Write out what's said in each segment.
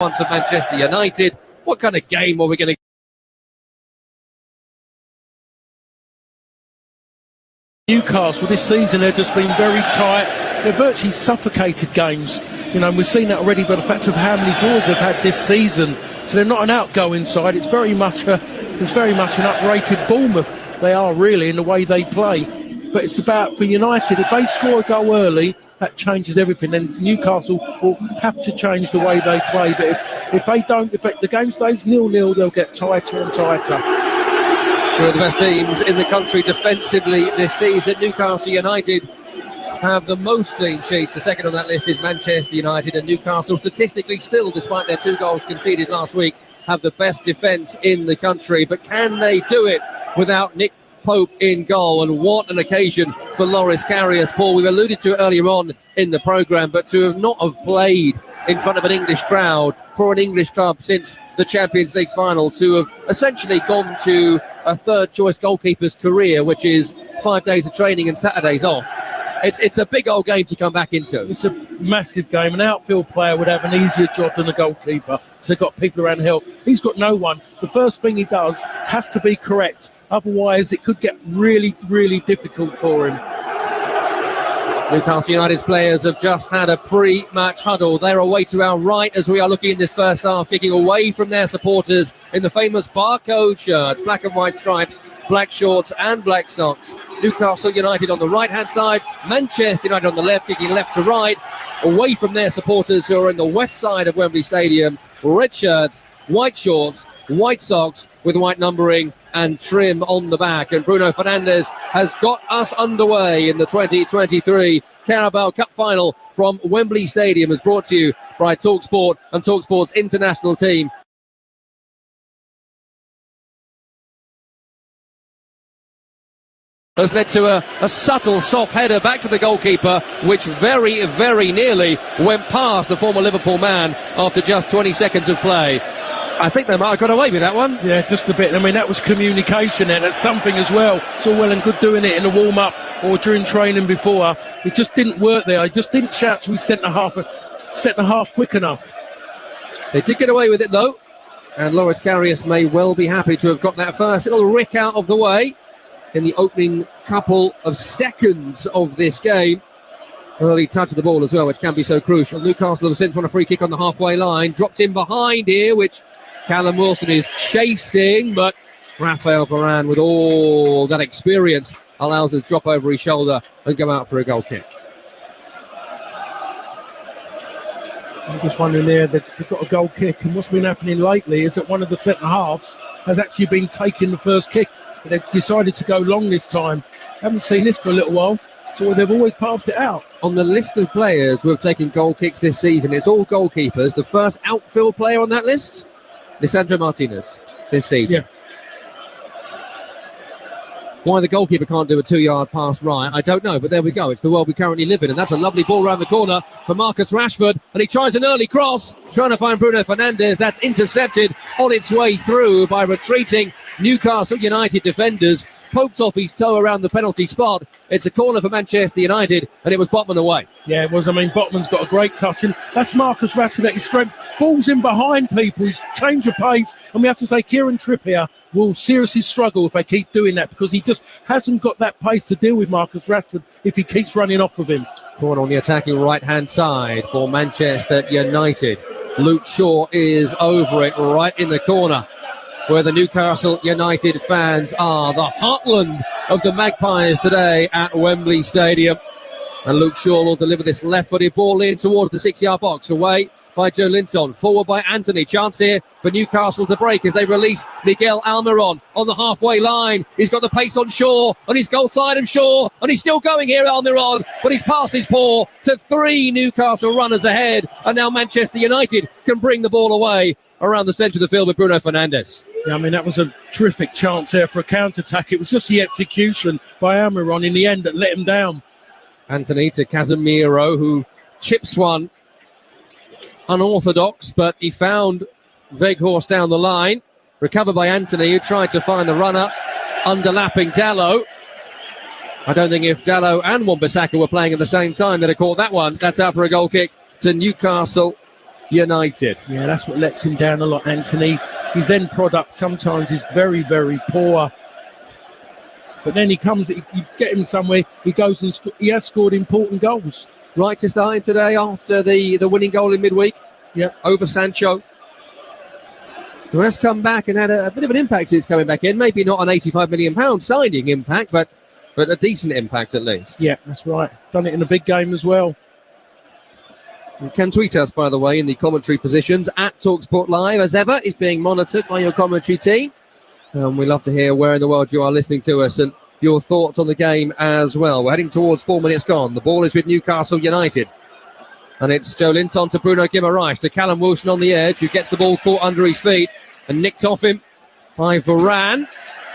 Once of Manchester United. What kind of game are we going to Newcastle this season? They've just been very tight. They're virtually suffocated games, and we've seen that already by the fact of how many draws they've had this season. So they're not an outgoing side. It's very much an uprated Bournemouth. They are really in the way they play. But it's about, for United, if they score a goal early, that changes everything. Then Newcastle will have to change the way they play. But if they don't, if the game stays 0-0, they'll get tighter and tighter. Two of the best teams in the country defensively this season. Newcastle United have the most clean sheets. The second on that list is Manchester United, and Newcastle statistically still, despite their 2 goals conceded last week, have the best defence in the country. But can they do it without Nick Pope in goal? And what an occasion for Loris Karius, Paul. We've alluded to it earlier on in the programme, but to have not have played in front of an English crowd for an English club since the Champions League final, to have essentially gone to a third choice goalkeeper's career, which is 5 days of training and Saturdays off. It's a big old game to come back into. It's a massive game. An outfield player would have an easier job than a goalkeeper. So they've got people around help. He's got no one. The first thing he does has to be correct. Otherwise, it could get really, really difficult for him. Newcastle United's players have just had a pre-match huddle. They're away to our right as we are looking in this first half, kicking away from their supporters in the famous barcode shirts, black and white stripes, black shorts and black socks. Newcastle United on the right-hand side, Manchester United on the left, kicking left to right, away from their supporters who are in the west side of Wembley Stadium. Red shirts, white shorts, white socks with white numbering and trim on the back. And Bruno Fernandes has got us underway in the 2023 Carabao Cup final from Wembley Stadium, as brought to you by TalkSport and TalkSport's international team. Has led to a subtle soft header back to the goalkeeper, which very, very nearly went past the former Liverpool man after just 20 seconds of play. I think they might have got away with that one. Yeah, just a bit. I mean, that was communication, and that's something as well. It's all well and good doing it in a warm-up or during training before. It just didn't work there. I just didn't shout to his centre-half quick enough. They did get away with it, though. And Loris Karius may well be happy to have got that first little rick out of the way in the opening couple of seconds of this game. Early touch of the ball as well, which can be so crucial. Newcastle have since won a free kick on the halfway line. Dropped in behind here, which Callum Wilson is chasing, but Rafael Varane, with all that experience, allows it to drop over his shoulder and go out for a goal kick. I'm just wondering there that they've got a goal kick, and what's been happening lately is that one of the centre-halves has actually been taking the first kick, but they've decided to go long this time. Haven't seen this for a little while, so they've always passed it out. On the list of players who have taken goal kicks this season, it's all goalkeepers. The first outfield player on that list, Lisandro Martinez, this season. Yeah. Why the goalkeeper can't do a 2-yard pass right, I don't know, but there we go. It's the world we currently live in, and that's a lovely ball around the corner for Marcus Rashford, and he tries an early cross, trying to find Bruno Fernandes. That's intercepted on its way through by retreating Newcastle United defenders. Poked off his toe around the penalty spot. It's a corner for Manchester United, and it was Botman away. Yeah, it was. I mean, Botman's got a great touch, and that's Marcus Rashford at his strength. Balls in behind people, he's change of pace, and we have to say Kieran Trippier will seriously struggle if they keep doing that, because he just hasn't got that pace to deal with Marcus Rashford if he keeps running off of him. Corner on the attacking right-hand side for Manchester United. Luke Shaw is over it, right in the corner where the Newcastle United fans are. The heartland of the Magpies today at Wembley Stadium. And Luke Shaw will deliver this left-footed ball in towards the 6-yard box. Away by Joe Linton. Forward by Anthony. Chance here for Newcastle to break as they release Miguel Almiron on the halfway line. He's got the pace on Shaw, on his goal side of Shaw, and he's still going here, Almiron, but his pass is poor to 3 Newcastle runners ahead. And now Manchester United can bring the ball away around the centre of the field with Bruno Fernandes. Yeah, I mean, that was a terrific chance there for a counter-attack. It was just the execution by Almiron in the end that let him down. Anthony to Casemiro, who chips one unorthodox, but he found Weghorst down the line. Recovered by Anthony, who tried to find the runner, underlapping Dalot. I don't think if Dalot and Wan-Bissaka were playing at the same time, they'd have caught that one. That's out for a goal kick to Newcastle United. Yeah, that's what lets him down a lot, Anthony. His end product sometimes is very, very poor. But then he comes, you get him somewhere, he goes and he has scored important goals. Right to start him today after the winning goal in midweek. Yeah, over Sancho, who has come back and had a bit of an impact since coming back in. Maybe not an £85 million signing impact, but a decent impact at least. Yeah, that's right. Done it in a big game as well. You can tweet us, by the way, in the commentary positions at TalkSport Live. As ever, is being monitored by your commentary team. We love to hear where in the world you are listening to us and your thoughts on the game as well. We're heading towards 4 minutes gone. The ball is with Newcastle United. And it's Joe Linton to Bruno Guimaraes to Callum Wilson on the edge, who gets the ball caught under his feet and nicked off him by Varane.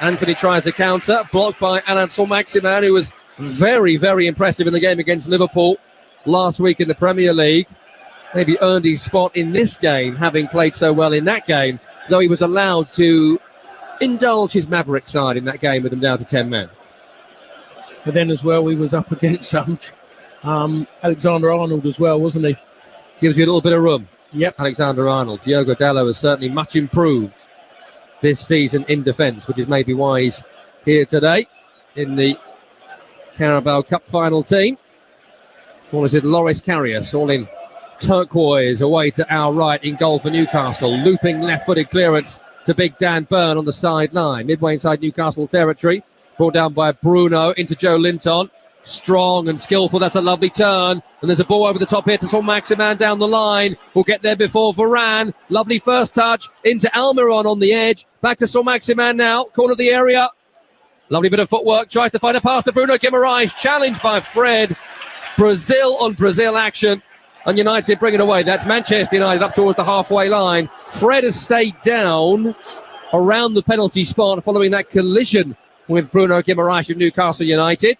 Anthony tries a counter, blocked by Alan Saint-Maximin, who was very, very impressive in the game against Liverpool last week in the Premier League. Maybe earned his spot in this game, having played so well in that game, though he was allowed to indulge his Maverick side in that game with them down to 10 men. But then as well, he was up against Alexander-Arnold as well, wasn't he? Gives you a little bit of room. Yep. Alexander-Arnold. Diogo Dalot is certainly much improved this season in defence, which is maybe why he's here today in the Carabao Cup final team. Ball is with Loris Karius, all in turquoise, away to our right in goal for Newcastle. Looping left-footed clearance to big Dan Burn on the sideline. Midway inside Newcastle territory. Brought down by Bruno into Joe Linton. Strong and skillful. That's a lovely turn. And there's a ball over the top here to Saint-Maximin down the line. We'll get there before Varane. Lovely first touch into Almiron on the edge. Back to Saint-Maximin now. Corner of the area. Lovely bit of footwork. Tries to find a pass to Bruno Guimaraes. Challenged by Fred. Brazil on Brazil action. And United bring it away. That's Manchester United up towards the halfway line. Fred has stayed down around the penalty spot following that collision with Bruno Guimaraes of Newcastle United.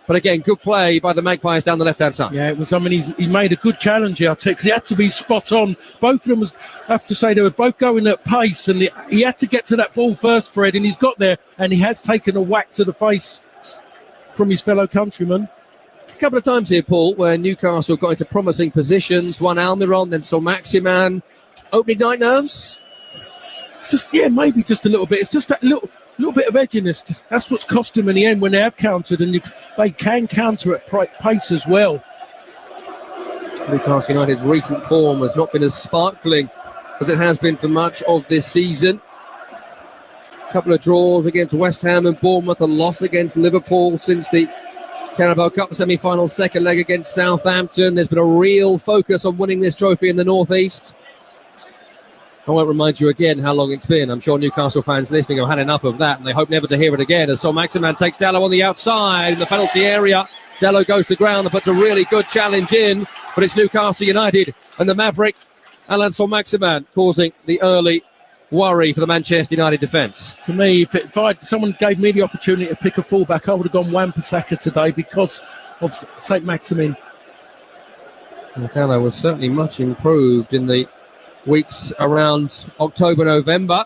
But again, good play by the Magpies down the left-hand side. Yeah, it was. I mean, he made a good challenge here, because he had to be spot on. Both of them, I have to say, they were both going at pace, and he had to get to that ball first, Fred, and he's got there, and he has taken a whack to the face from his fellow countryman. A couple of times here, Paul, where Newcastle got into promising positions. One Almiron, then Saint-Maximin. Opening night nerves? It's just, yeah, maybe just a little bit. It's just that little bit of edginess. That's what's cost them in the end when they have countered, and they can counter at pace as well. Newcastle United's recent form has not been as sparkling as it has been for much of this season. A couple of draws against West Ham and Bournemouth, a loss against Liverpool since the Carabao Cup semi-final second leg against Southampton. There's been a real focus on winning this trophy in the North East. I won't remind you again how long it's been. I'm sure Newcastle fans listening have had enough of that, and they hope never to hear it again. As Saint-Maximin takes Dalot on the outside in the penalty area. Dalot goes to the ground and puts a really good challenge in, but it's Newcastle United and the Maverick, Alan Saint-Maximin, causing the early worry for the Manchester United defence. For me, if someone gave me the opportunity to pick a fullback, I would have gone Wan-Bissaka today because of Saint-Maximin. Dalot was certainly much improved in the weeks around October, November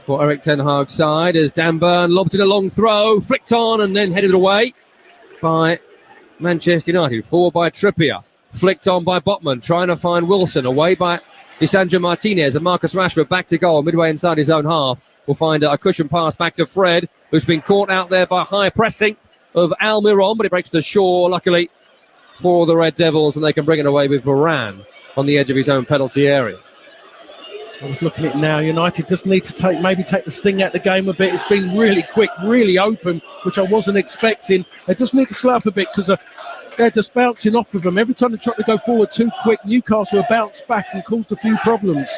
for Eric Ten Hag's side, as Dan Burn lobs in a long throw, flicked on and then headed away by Manchester United. Forward by Trippier, flicked on by Botman, trying to find Wilson, away by Lisandro Martinez, and Marcus Rashford back to goal, midway inside his own half. We'll find a cushion pass back to Fred, who's been caught out there by high pressing of Almiron, but it breaks to shore, luckily, for the Red Devils, and they can bring it away with Varane on the edge of his own penalty area. I was looking at it now. United just need to take the sting out of the game a bit. It's been really quick, really open, which I wasn't expecting. They just need to slow up a bit because they're just bouncing off of them. Every time they try to go forward too quick, Newcastle have bounced back and caused a few problems.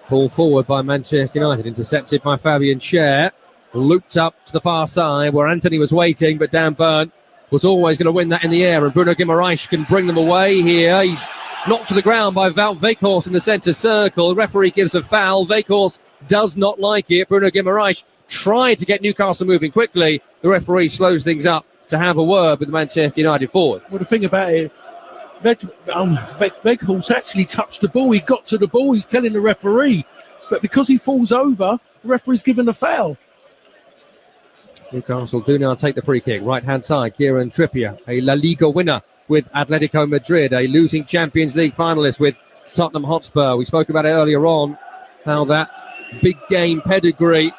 Ball forward by Manchester United, intercepted by Fabian Schär. Looped up to the far side where Anthony was waiting, but Dan Burn was always going to win that in the air, and Bruno Guimaraes can bring them away here. He's knocked to the ground by Wout Weghorst in the centre circle. The referee gives a foul. Weghorst does not like it. Bruno Guimaraes tried to get Newcastle moving quickly. The referee slows things up to have a word with the Manchester United forward. Well, the thing about it, Weghorst actually touched the ball. He got to the ball. He's telling the referee. But because he falls over, the referee's given a foul. Newcastle do now take the free kick. Right-hand side, Kieran Trippier, a La Liga winner with Atletico Madrid, a losing Champions League finalist with Tottenham Hotspur. We spoke about it earlier on, how that big game pedigree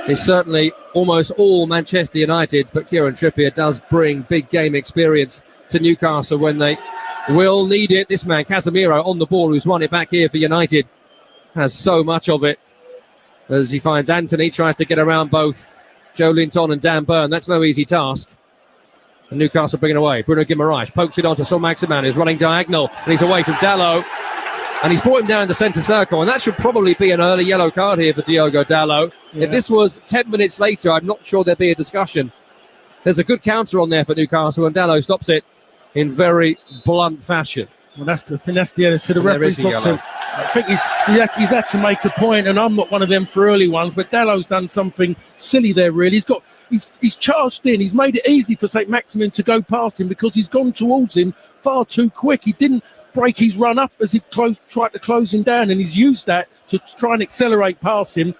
is certainly almost all Manchester United, but Kieran Trippier does bring big game experience to Newcastle when they will need it. This man, Casemiro, on the ball, who's won it back here for United, has so much of it as he finds Anthony, tries to get around both Joe Linton and Dan Burn. That's no easy task. And Newcastle bring it away. Bruno Guimaraes pokes it on to Saint-Maximin, who's running diagonal, and he's away from Dalot. And he's brought him down in the centre circle, and that should probably be an early yellow card here for Diogo Dalot. Yeah. If this was 10 minutes later, I'm not sure there'd be a discussion. There's a good counter on there for Newcastle, and Dalot stops it in very blunt fashion. Well, that's the end. So the referee's box. I think he's had to make a point, and I'm not one of them for early ones, but Dalot's done something silly there, really. He's charged in. He's made it easy for Saint-Maximin to go past him because he's gone towards him far too quick. He didn't break his run up as he tried to close him down, and he's used that to try and accelerate past him,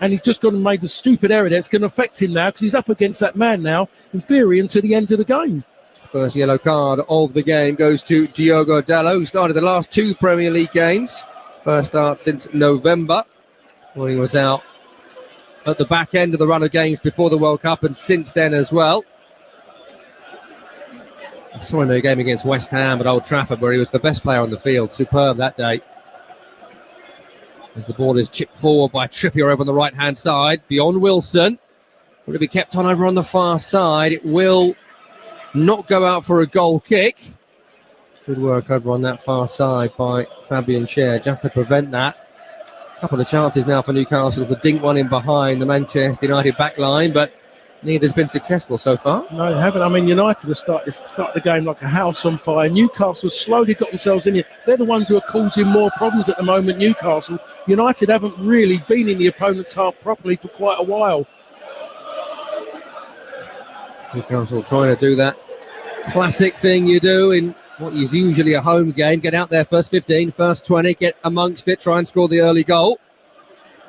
and he's just gone and made a stupid error there. It's going to affect him now because he's up against that man now, in theory, until the end of the game. First yellow card of the game goes to Diogo Dalot, who started the last two Premier League games. First start since November, when he was out at the back end of the run of games before the World Cup, and since then as well. I saw him in a game against West Ham at Old Trafford where he was the best player on the field. Superb that day. As the ball is chipped forward by Trippier over on the right-hand side, beyond Wilson. Will it be kept on over on the far side? It will not go out for a goal kick. Good work over on that far side by Fabian Schär, just to prevent that. A couple of chances now for Newcastle to dink one in behind the Manchester United back line, but neither's been successful so far. No, they haven't. I mean, United have started the game like a house on fire. Newcastle slowly got themselves in here. They're the ones who are causing more problems at the moment, Newcastle. United haven't really been in the opponent's half properly for quite a while. Newcastle trying to do that classic thing you do in what is usually a home game. Get out there first 15, first 20, get amongst it, try and score the early goal.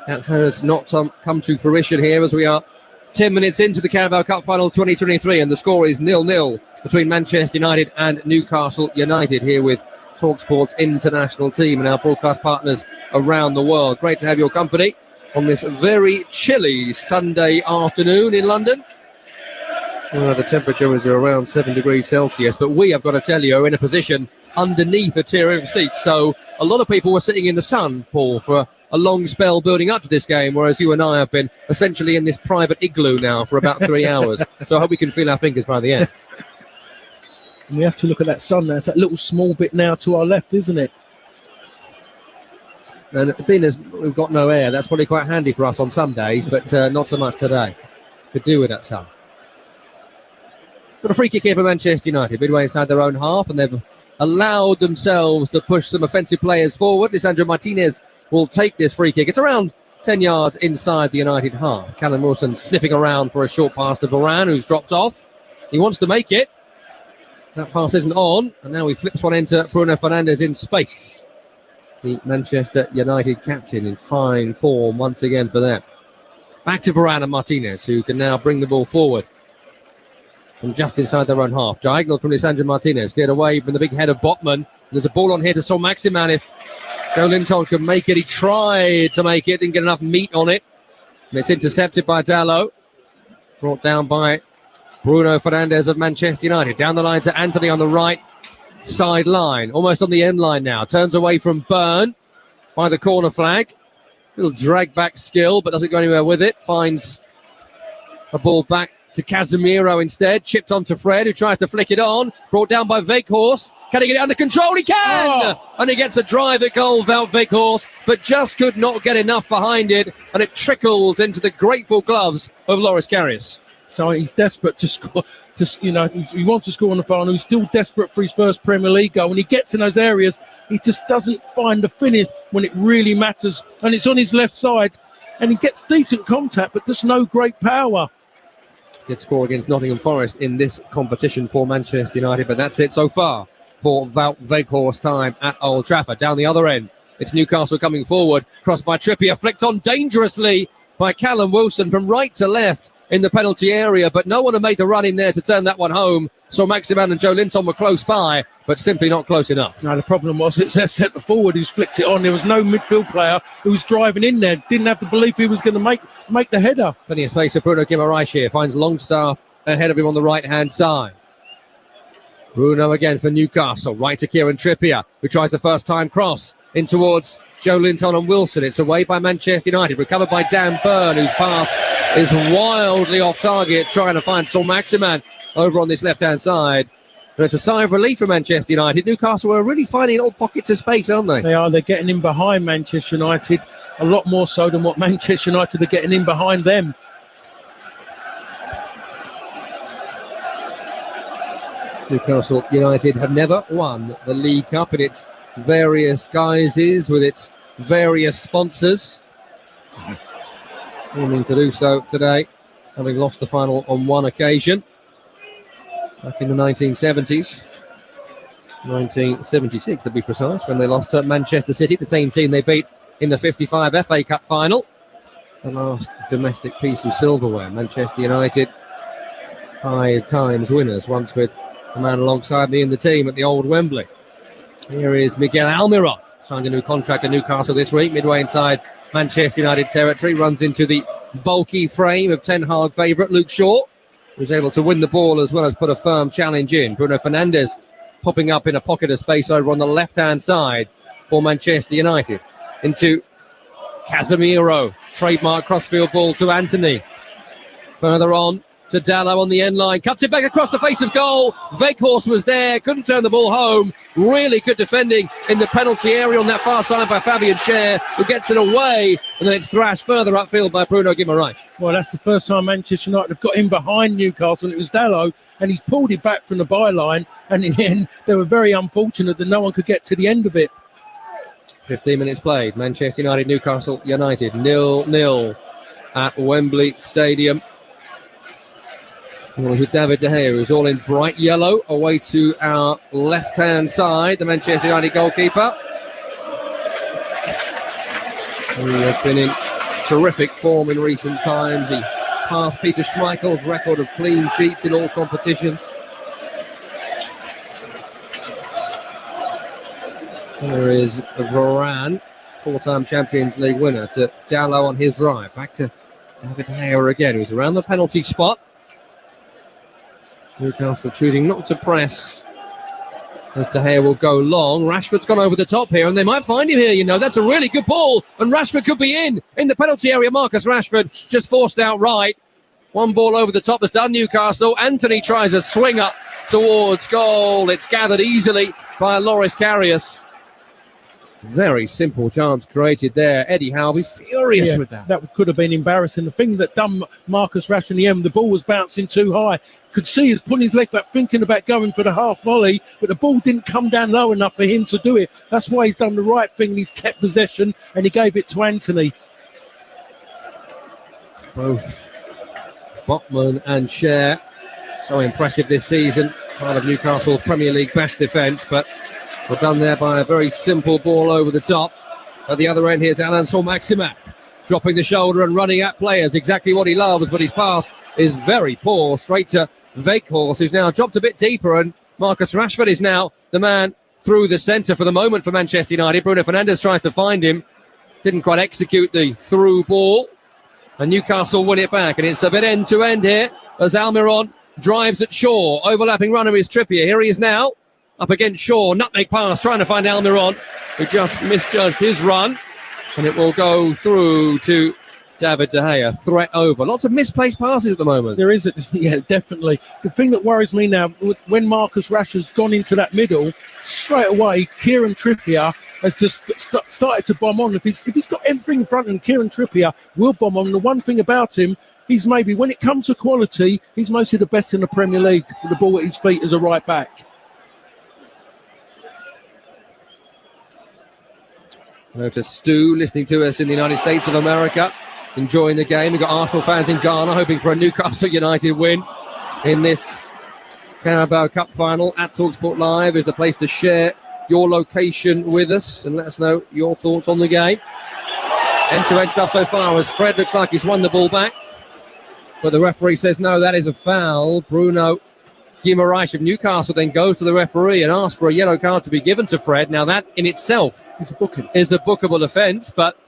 That has not come to fruition here as we are 10 minutes into the Carabao Cup Final 2023, and the score is 0-0 between Manchester United and Newcastle United here with TalkSport's international team and our broadcast partners around the world. Great to have your company on this very chilly Sunday afternoon in London. Well, the temperature is around 7 degrees Celsius, but we have got to tell you are in a position underneath a tier of seats. So a lot of people were sitting in the sun, Paul, for a long spell building up to this game, whereas you and I have been essentially in this private igloo now for about 3 hours. So I hope we can feel our fingers by the end. And we have to look at that sun now. It's that little small bit now to our left, isn't it? And being as we've got no air, that's probably quite handy for us on some days, but not so much today. Could do with that sun. Got a free kick here for Manchester United, midway inside their own half, and they've allowed themselves to push some offensive players forward. Lisandro Martinez will take this free kick. It's around 10 yards inside the United half. Callum Wilson sniffing around for a short pass to Varane, who's dropped off. He wants to make it. That pass isn't on, and now he flips one into Bruno Fernandes in space. The Manchester United captain in fine form once again for them. Back to Varane and Martinez, who can now bring the ball forward from just inside their own half. Diagonal from Lisandro Martinez, cleared away from the big head of Botman. There's a ball on here to Saint-Maximin. If Joe Linton can make it, he tried to make it, didn't get enough meat on it. And it's intercepted by Dalot. Brought down by Bruno Fernandes of Manchester United. Down the line to Anthony on the right sideline, almost on the end line now. Turns away from Burn by the corner flag. Little drag back skill, but doesn't go anywhere with it. Finds a ball back to Casemiro instead. Chipped on to Fred, who tries to flick it on. Brought down by Weghorst. Can he get it under control? He can! Oh. And he gets a drive at goal, Wout Weghorst, but just could not get enough behind it, and it trickles into the grateful gloves of Loris Karius. So he's desperate to score. He wants to score on the final. He's still desperate for his first Premier League goal. When he gets in those areas, he just doesn't find the finish when it really matters. And it's on his left side, and he gets decent contact, but just no great power. Did score against Nottingham Forest in this competition for Manchester United, but that's it so far for Wout Weghorst time at Old Trafford. Down the other end, it's Newcastle coming forward. Crossed by Trippier, flicked on dangerously by Callum Wilson from right to left. in the penalty area, but no one had made the run in there to turn that one home. So Maximan and Joe Linton were close by, but simply not close enough. No, the problem was it's their centre forward who's flicked it on. There was no midfield player who was driving in there. Didn't have the belief he was going to make the header. Plenty of space for Bruno Guimaraes here. Finds Longstaff ahead of him on the right-hand side. Bruno again for Newcastle. Right to Kieran Trippier, who tries the first-time cross in towards Joe Linton and Wilson. It's away by Manchester United. Recovered by Dan Burn, whose pass is wildly off target, trying to find Saul Maximan over on this left-hand side. But it's a sigh of relief for Manchester United. Newcastle are really finding little pockets of space, aren't they? They are. They're getting in behind Manchester United a lot more so than what Manchester United are getting in behind them. Newcastle United have never won the League Cup in its various guises with its various sponsors. Aiming to do so today, having lost the final on one occasion back in the 1970s. 1976 to be precise, when they lost to Manchester City, the same team they beat in the 55 FA Cup final. The last domestic piece of silverware. Manchester United 5 times winners, once with the man alongside me in the team at the old Wembley. Here is Miguel Almiron, signed a new contract at Newcastle this week, midway inside Manchester United territory, runs into the bulky frame of Ten Hag favourite Luke Shaw, who's able to win the ball as well as put a firm challenge in. Bruno Fernandes popping up in a pocket of space over on the left-hand side for Manchester United. Into Casemiro, trademark crossfield ball to Anthony. Further on to Dalot on the end line, cuts it back across the face of goal. Weghorst was there, couldn't turn the ball home. Really good defending in the penalty area on that far side by Fabian Schär, who gets it away, and then it's thrashed further upfield by Bruno Guimaraes. Well, that's the first time Manchester United have got in behind Newcastle, and it was Dalot, and he's pulled it back from the byline, and in the end they were very unfortunate that no one could get to the end of it. 15 minutes played. Manchester United, Newcastle United 0-0 at Wembley Stadium. With David De Gea, who's all in bright yellow, away to our left-hand side, the Manchester United goalkeeper. Who has been in terrific form in recent times. He passed Peter Schmeichel's record of clean sheets in all competitions. There is Varane, 4-time Champions League winner, to Dalot on his right. Back to David De Gea again, who's around the penalty spot. Newcastle choosing not to press as De Gea will go long. Rashford's gone over the top here, and they might find him here, you know. That's a really good ball, and Rashford could be in the penalty area. Marcus Rashford just forced out right. One ball over the top that's done Newcastle. Anthony tries a swing up towards goal. It's gathered easily by Loris Karius. Very simple chance created there. Eddie Howe will be furious with that. That could have been embarrassing. The thing that done Marcus Rashford in the end, the ball was bouncing too high. Could see he's putting his leg back, thinking about going for the half volley, but the ball didn't come down low enough for him to do it. That's why he's done the right thing. He's kept possession and he gave it to Anthony. Both Botman and Schär, so impressive this season. Part of Newcastle's Premier League best defence, but we're done there by a very simple ball over the top. At the other end, here's Alain Saint-Maximin, dropping the shoulder and running at players. Exactly what he loves, but his pass is very poor. Straight to Weghorst, who's now dropped a bit deeper, and Marcus Rashford is now the man through the centre for the moment for Manchester United. Bruno Fernandes tries to find him. Didn't quite execute the through ball. And Newcastle win it back, and it's a bit end-to-end here as Almiron drives at Shaw. Overlapping runner is Trippier. Here he is now. Up against Shaw, nutmeg pass, trying to find Almiron, who just misjudged his run, and it will go through to David De Gea. Threat over. Lots of misplaced passes at the moment. There is, yeah, definitely. The thing that worries me now, when Marcus Rashford's gone into that middle, straight away, Kieran Trippier has just started to bomb on. If he's got everything in front of him, Kieran Trippier will bomb on. The one thing about him, he's maybe, when it comes to quality, he's mostly the best in the Premier League with the ball at his feet as a right back. Hello to Stu, listening to us in the United States of America, enjoying the game. We've got Arsenal fans in Ghana hoping for a Newcastle United win in this Carabao Cup final. At TalkSport Live is the place to share your location with us and let us know your thoughts on the game. End-to-end stuff so far as Fred looks like he's won the ball back. But the referee says, no, that is a foul. Bruno Guimaraes of Newcastle then goes to the referee and asks for a yellow card to be given to Fred. Now, that in itself is a bookable offence. But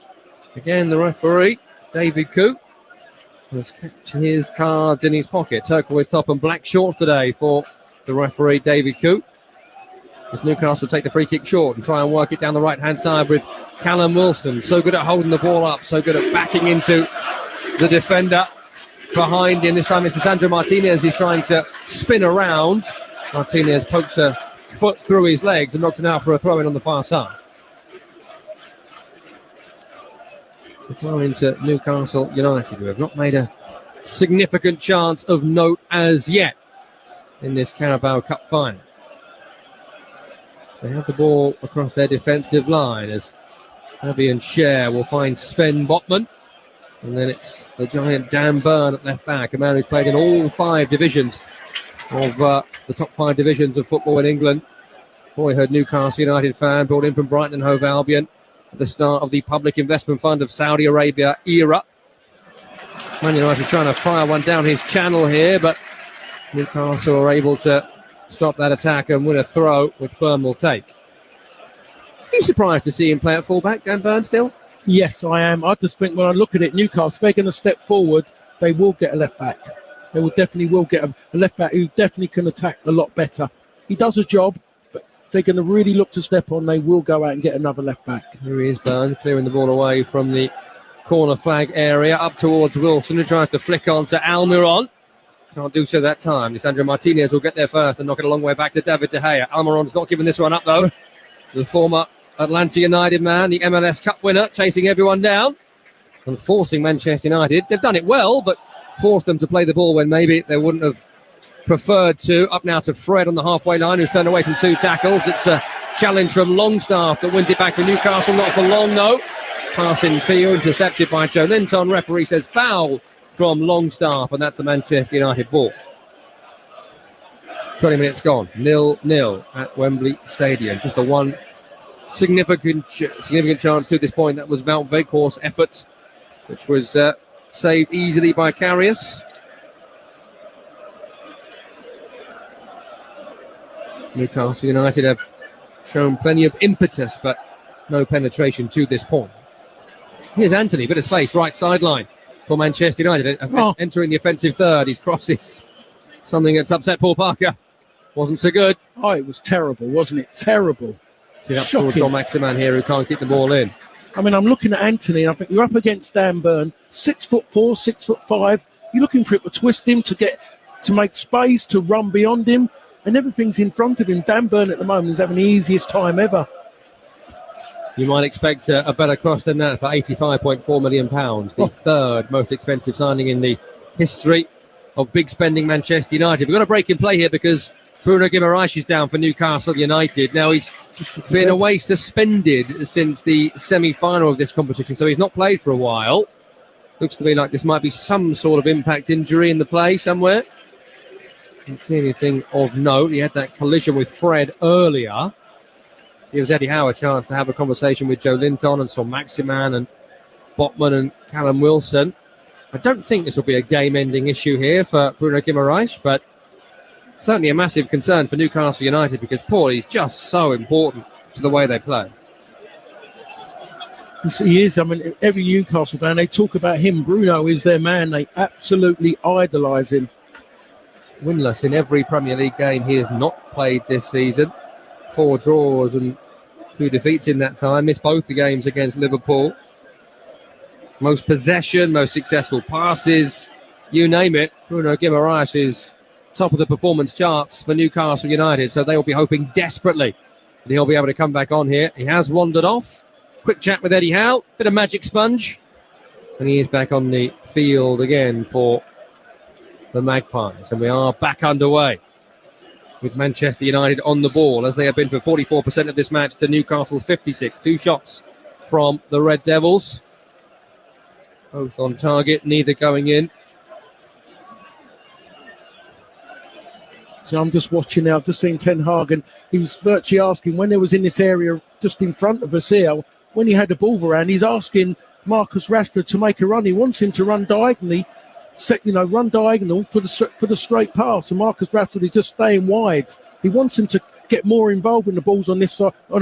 again, the referee, David Coote, has kept his cards in his pocket. Turquoise top and black shorts today for the referee, David Coote. As Newcastle take the free kick short and try and work it down the right-hand side with Callum Wilson. So good at holding the ball up, so good at backing into the defender behind him. This time it's Sandro Martinez. He's trying to spin around. Martinez pokes a foot through his legs and knocked him out for a throw-in on the far side. So throw into Newcastle United, who have not made a significant chance of note as yet in this Carabao Cup final. They have the ball across their defensive line as Abby and Cher will find Sven Botman. And then it's the giant Dan Burn at left back, a man who's played in all 5 divisions of the top 5 divisions of football in England. Boyhood Newcastle United fan, brought in from Brighton and Hove Albion at the start of the Public Investment Fund of Saudi Arabia era. Man United trying to fire one down his channel here, but Newcastle are able to stop that attack and win a throw, which Burn will take. Are you surprised to see him play at fullback, Dan Burn, still? Yes, I am. I just think when I look at it, Newcastle, if they're going to step forward, they will get a left back. They will definitely get a left back who definitely can attack a lot better. He does a job, but if they're going to really look to step on, they will go out and get another left back. Here he is, Burn, clearing the ball away from the corner flag area, up towards Wilson, who tries to flick on to Almiron. Can't do so that time. Lisandro Martinez will get there first and knock it a long way back to David De Gea. Almiron's not giving this one up, though. The former Atlanta United man, the MLS Cup winner, chasing everyone down and forcing Manchester United. They've done it well, but forced them to play the ball when maybe they wouldn't have preferred to. Up now to Fred on the halfway line, who's turned away from 2 tackles. It's a challenge from Longstaff that wins it back for Newcastle. Not for long, though. Pass in field, intercepted by Joe Linton. Referee says foul from Longstaff, and that's a Manchester United ball. 20 minutes gone, 0-0 at Wembley Stadium. Just a one significant chance to this point. That was Wout Weghorst's effort, which was saved easily by Karius. Newcastle United have shown plenty of impetus, but no penetration to this point. Here's Anthony, bit of space, right sideline for Manchester United. Entering the offensive third, his crosses, something that's upset Paul Parker. Wasn't so good. Oh, it was terrible, wasn't it? Terrible. Up towards John Maximan here, who can't keep the ball in. I mean, I'm looking at Anthony, and I think you're up against Dan Burn, 6'4", 6'5". You're looking for it to twist him, to make space, to run beyond him, and everything's in front of him. Dan Burn at the moment is having the easiest time ever. You might expect a better cross than that for £85.4 million. The third most expensive signing in the history of big spending Manchester United. We've got a break in play here because Bruno Guimaraes is down for Newcastle United. Now, he's been away suspended since the semi-final of this competition, so he's not played for a while. Looks to me like this might be some sort of impact injury in the play somewhere. Didn't see anything of note. He had that collision with Fred earlier. Gives Eddie Howe a chance to have a conversation with Joe Linton and Son Maximan and Botman and Callum Wilson. I don't think this will be a game-ending issue here for Bruno Guimaraes, but certainly a massive concern for Newcastle United because Paul is just so important to the way they play. He is. I mean, every Newcastle fan, they talk about him. Bruno is their man. They absolutely idolise him. Winless in every Premier League game he has not played this season. 4 draws and 2 defeats in that time. Missed both the games against Liverpool. Most possession, most successful passes, you name it. Bruno Guimaraes is top of the performance charts for Newcastle United, so they will be hoping desperately that he'll be able to come back on here. He has wandered off. Quick chat with Eddie Howe, bit of magic sponge, and he is back on the field again for the Magpies, and we are back underway with Manchester United on the ball, as they have been for 44% of this match to Newcastle's 56. 2 shots from the Red Devils, both on target, neither going in. So I'm just watching now. I've just seen Ten Hag, and he was virtually asking, when they was in this area just in front of us here, when he had the ball around, he's asking Marcus Rashford to make a run. He wants him to run diagonally run diagonal for the straight pass. And Marcus Rashford is just staying wide. He wants him to get more involved when the ball's on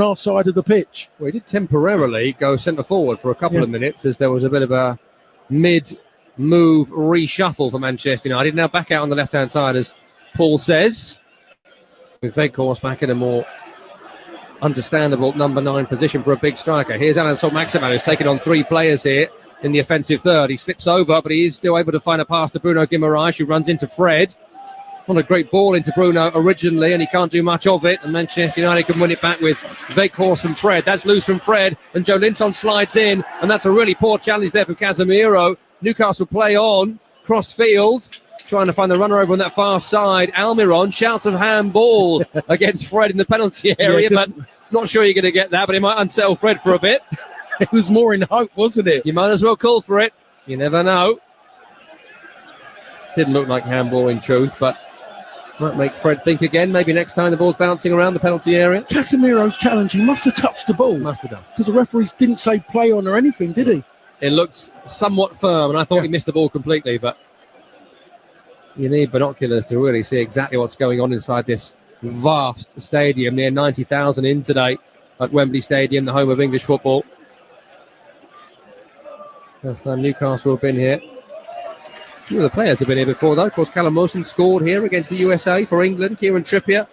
our side of the pitch. Well, he did temporarily go centre forward for a couple of minutes as there was a bit of a mid-move reshuffle for Manchester United. Now back out on the left-hand side, as Paul says, with Weghorst back in a more understandable number 9 position for a big striker. Here's Alan Saint-Maximin, who's taken on 3 players here in the offensive third. He slips over, but he is still able to find a pass to Bruno Guimaraes, who runs into Fred. Not a great ball into Bruno originally, and he can't do much of it. And Manchester United can win it back with Weghorst and Fred. That's loose from Fred, and Joe Linton slides in, and that's a really poor challenge there from Casemiro. Newcastle play on, cross field, trying to find the runner over on that far side. Almiron shouts of handball against Fred in the penalty area, but not sure you're going to get that, but it might unsettle Fred for a bit. It was more in hope, wasn't it? You might as well call for it. You never know. Didn't look like handball in truth, but might make Fred think again. Maybe next time the ball's bouncing around the penalty area. Casemiro's challenge, he must have touched the ball. Must have done. Because the referees didn't say play on or anything, did he? It looked somewhat firm, and I thought he missed the ball completely, but you need binoculars to really see exactly what's going on inside this vast stadium. Near 90,000 in today at Wembley Stadium, the home of English football. First time Newcastle have been here. A few of the players have been here before, though. Of course, Callum Wilson scored here against the USA for England. Kieran Trippier,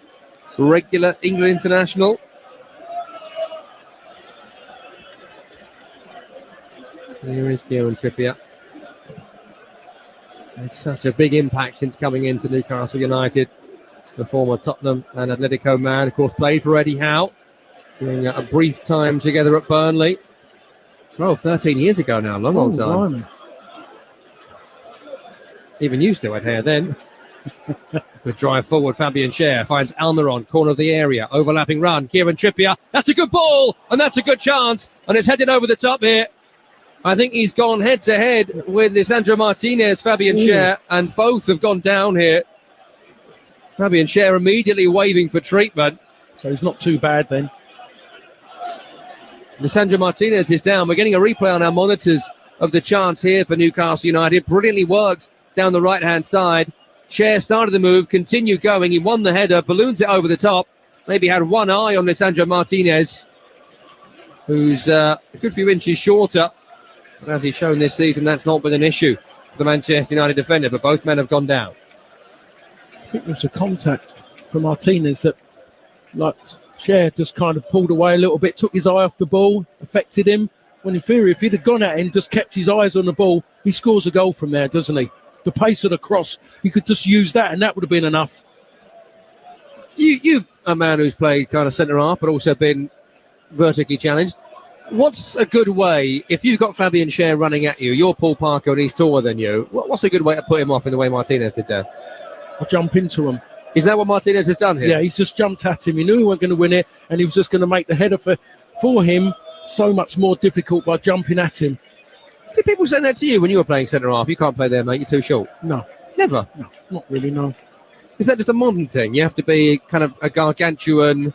regular England international. Here is Kieran Trippier. It's such a big impact since coming into Newcastle United. The former Tottenham and Atletico man, of course, played for Eddie Howe during a brief time together at Burnley. 12, 13 years ago now, long time. Blimey. Even you still had hair then. Good drive forward, Fabian Schär finds Almiron, corner of the area, overlapping run, Kieran Trippier, that's a good ball, and that's a good chance, and it's headed over the top here. I think he's gone head-to-head with Lisandro Martinez, Fabian Schär, and both have gone down here. Fabian Schär immediately waving for treatment. So he's not too bad then. Lisandro Martinez is down. We're getting a replay on our monitors of the chance here for Newcastle United. Brilliantly worked down the right-hand side. Schär started the move, continued going. He won the header, balloons it over the top. Maybe had one eye on Lisandro Martinez, who's a good few inches shorter. But as he's shown this season, that's not been an issue for the Manchester United defender, but both men have gone down. I think there was a contact from Martinez that, like, Schär just kind of pulled away a little bit, took his eye off the ball, affected him. When in theory, if he'd have gone at him, just kept his eyes on the ball, he scores a goal from there, doesn't he? The pace of the cross, he could just use that, and that would have been enough. You a man who's played kind of centre-half, but also been vertically challenged. What's a good way, if you've got Fabian Schär running at you, you're Paul Parker and he's taller than you, what's a good way to put him off in the way Martinez did there? I'll jump into him. Is that what Martinez has done here? Yeah, he's just jumped at him. He knew he wasn't going to win it, and he was just going to make the header for him so much more difficult by jumping at him. Did people say that to you when you were playing centre-half? You can't play there, mate, you're too short. No. Never? No, not really, no. Is that just a modern thing? You have to be kind of a gargantuan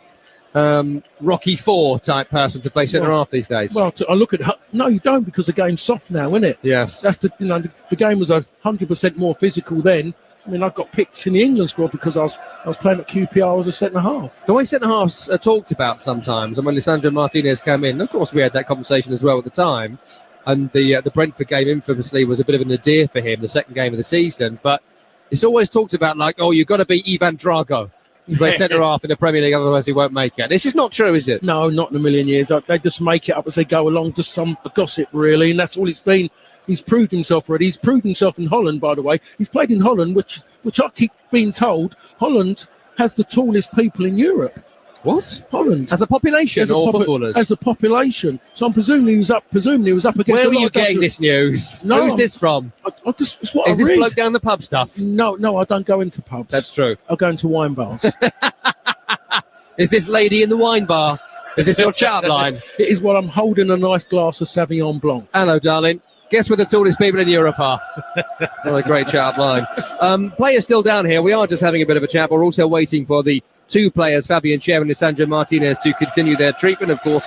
Rocky IV type person to play centre-half these days? Well, I look at... No, you don't, because the game's soft now, isn't it? Yes. That's the game was 100% more physical then. I mean, I got picked in the England squad because I was playing at QPR as a centre-half. The way centre-halves are talked about sometimes, and when Lisandro Martinez came in, of course we had that conversation as well at the time, and the Brentford game infamously was a bit of a nadir for him, the second game of the season, but it's always talked about like, oh, you've got to be Ivan Drago. He's playing centre-half in the Premier League, otherwise he won't make it. It's just not true, is it? No, not in a million years. They just make it up as they go along, just some gossip, really, and that's all it's been. He's proved himself already. He's proved himself in Holland, by the way. He's played in Holland, which I keep being told, Holland has the tallest people in Europe. What? Holland. As a population or footballers? As a population. So I'm presuming he was up against... Where are you getting this news? No, who's this from? It's what Is I this read. bloke down the pub stuff? No, I don't go into pubs. That's true. I go into wine bars. Is this lady in the wine bar? Is this your chat line? It is what I'm holding, a nice glass of Sauvignon Blanc. Hello, darling. Guess where the tallest people in Europe are? What a great chat line. Players still down here. We are just having a bit of a chat. We're also waiting for the two players, Fabian Schär and Lisandro Martinez, to continue their treatment. Of course,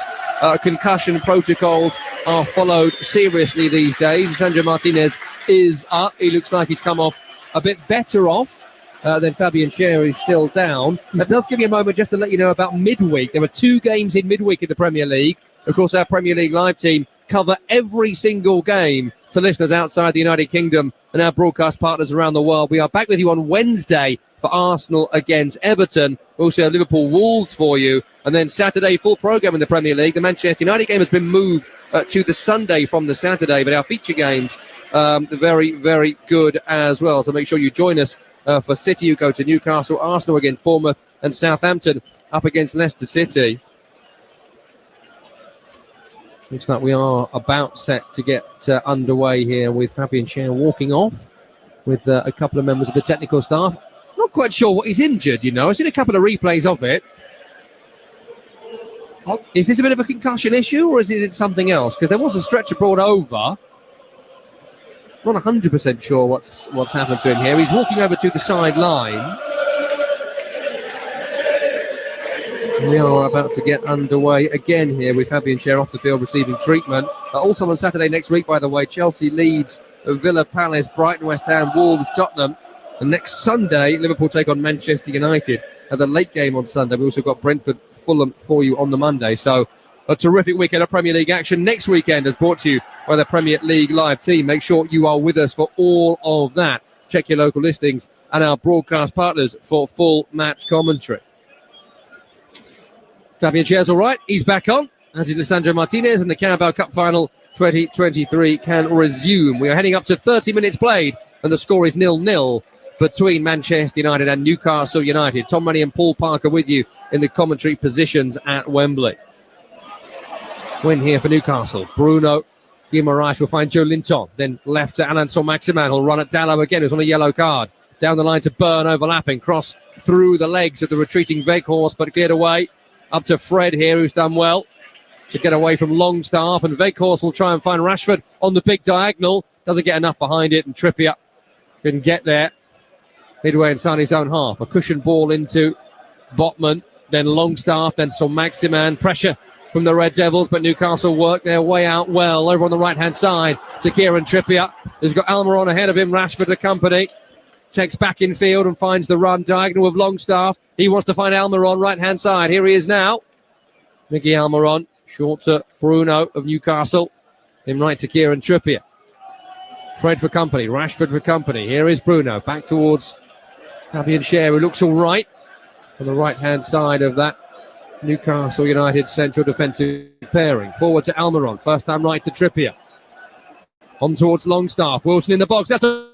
concussion protocols are followed seriously these days. Lisandro Martinez is up. He looks like he's come off a bit better off than Fabian Schär is still down. That does give you a moment just to let you know about midweek. There were 2 games in midweek in the Premier League. Of course, our Premier League live team cover every single game to listeners outside the United Kingdom and our broadcast partners around the world. We are back with you on Wednesday for Arsenal against Everton. We also have Liverpool Wolves for you. And then Saturday, full programme in the Premier League. The Manchester United game has been moved to the Sunday from the Saturday, but our feature games very, very good as well. So make sure you join us for City. You go to Newcastle, Arsenal against Bournemouth, and Southampton up against Leicester City. Looks like we are about set to get underway here with Fabian Schär walking off with a couple of members of the technical staff. Not quite sure what he's injured, you know. I've seen a couple of replays of it. Is this a bit of a concussion issue, or is it something else? Because there was a stretcher brought over. Not 100% sure what's happened to him here. He's walking over to the sideline. We are about to get underway again here with Fabian Schär off the field receiving treatment. Also on Saturday next week, by the way, Chelsea, Leeds, Villa, Palace, Brighton, West Ham, Wolves, Tottenham. And next Sunday, Liverpool take on Manchester United at the late game on Sunday. We've also got Brentford, Fulham for you on the Monday. So a terrific weekend of Premier League action. Next weekend is brought to you by the Premier League live team. Make sure you are with us for all of that. Check your local listings and our broadcast partners for full match commentary. Fabian Schär's all right. He's back on, as is Lisandro Martinez, and the Carabao Cup Final 2023 can resume. We are heading up to 30 minutes played, and the score is 0-0 between Manchester United and Newcastle United. Tom Money and Paul Parker with you in the commentary positions at Wembley. Win here for Newcastle. Bruno Guimaraes will find Joe Linton. Then left to Alain Saint-Maximin, who'll run at Dalot again, who's on a yellow card. Down the line to Byrne, overlapping. Cross through the legs of the retreating Weghorst, but cleared away. Up to Fred here, who's done well to get away from Longstaff. And Weghorst will try and find Rashford on the big diagonal. Doesn't get enough behind it, and Trippier can get there midway inside his own half. A cushion ball into Botman, then Longstaff, then Saint-Maximin. Pressure from the Red Devils, but Newcastle work their way out well over on the right-hand side to Kieran Trippier. He's got Almiron ahead of him, Rashford to company. Checks back in field and finds the run diagonal of Longstaff. He wants to find Almiron right-hand side. Here he is now. Miggy Almiron, short to Bruno of Newcastle. Then right to Kieran Trippier. Fred for company, Rashford for company. Here is Bruno, back towards Fabian Schär, who looks all right on the right-hand side of that Newcastle United central defensive pairing. Forward to Almiron, first time right to Trippier. On towards Longstaff, Wilson in the box. That's a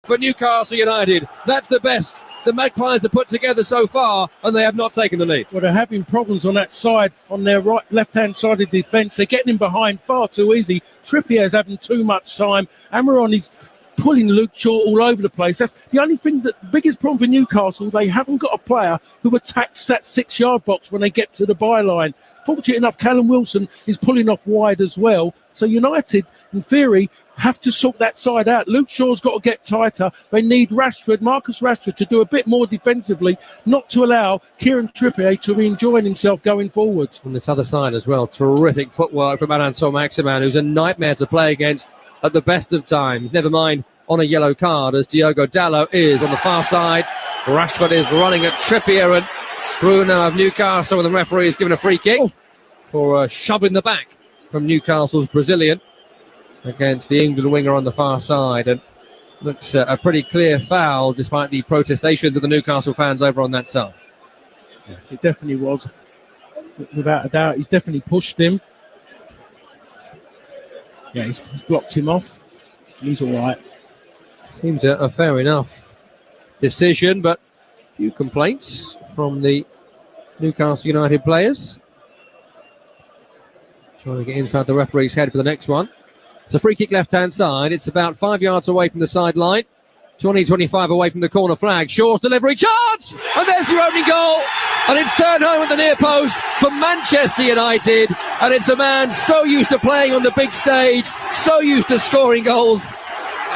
for Newcastle United. That's the best the Magpies have put together so far, and they have not taken the lead. Well, they're having problems on that side, on their right, left-hand side of the defence. They're getting in behind far too easy. Trippier is having too much time. Almiron is pulling Luke Shaw all over the place. That's the only thing, the biggest problem for Newcastle, they haven't got a player who attacks that 6-yard box when they get to the byline. Fortunate enough, Callum Wilson is pulling off wide as well. So United, in theory, have to sort that side out. Luke Shaw's got to get tighter. They need Marcus Rashford, to do a bit more defensively, not to allow Kieran Trippier to be enjoying himself going forward. On this other side as well, terrific footwork from Alain Saint-Maximin, who's a nightmare to play against at the best of times. Never mind on a yellow card, as Diogo Dalot is on the far side. Rashford is running at Trippier, and Bruno of Newcastle, and the referee is given a free kick for a shove in the back from Newcastle's Brazilian against the England winger on the far side, and looks a pretty clear foul despite the protestations of the Newcastle fans over on that side. Yeah, it definitely was, without a doubt. He's definitely pushed him. Yeah, he's blocked him off. He's all right. Seems a fair enough decision, but a few complaints from the Newcastle United players. Trying to get inside the referee's head for the next one. It's a free kick left-hand side. It's about 5 yards away from the sideline. 20-25 away from the corner flag. Shaw's delivery chance! And there's your opening goal. And it's turned home at the near post for Manchester United. And it's a man so used to playing on the big stage, so used to scoring goals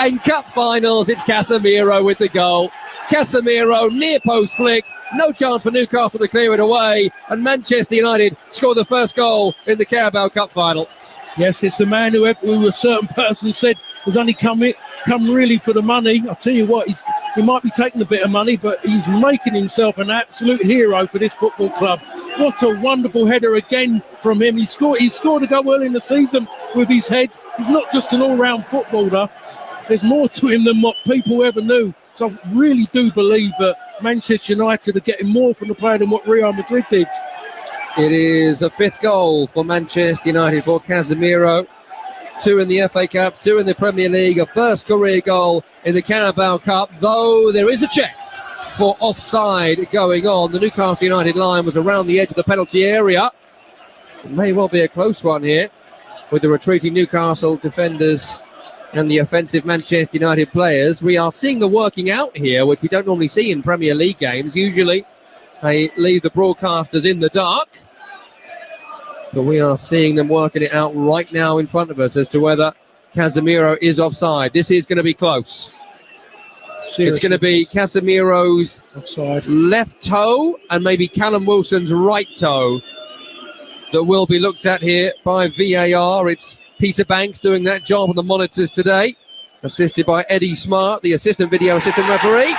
in cup finals. It's Casemiro with the goal. Casemiro, near post flick. No chance for Newcastle to clear it away. And Manchester United score the first goal in the Carabao Cup final. Yes, it's the man who a certain person said has only come really for the money. I'll tell you what, he might be taking a bit of money, but he's making himself an absolute hero for this football club. What a wonderful header again from him. He scored a goal early in the season with his head. He's not just an all-round footballer. There's more to him than what people ever knew. So I really do believe that Manchester United are getting more from the player than what Real Madrid did. It is a fifth goal for Manchester United for Casemiro. 2 in the FA Cup, 2 in the Premier League, a first career goal in the Carabao Cup, though there is a check for offside going on. The Newcastle United line was around the edge of the penalty area. It may well be a close one here with the retreating Newcastle defenders and the offensive Manchester United players. We are seeing the working out here, which we don't normally see in Premier League games. Usually they leave the broadcasters in the dark, but we are seeing them working it out right now in front of us as to whether Casemiro is offside. This is going to be close. Seriously. It's going to be Casemiro's offside left toe and maybe Callum Wilson's right toe that will be looked at here by VAR. It's Peter Banks doing that job on the monitors today, assisted by Eddie Smart, the assistant video assistant referee.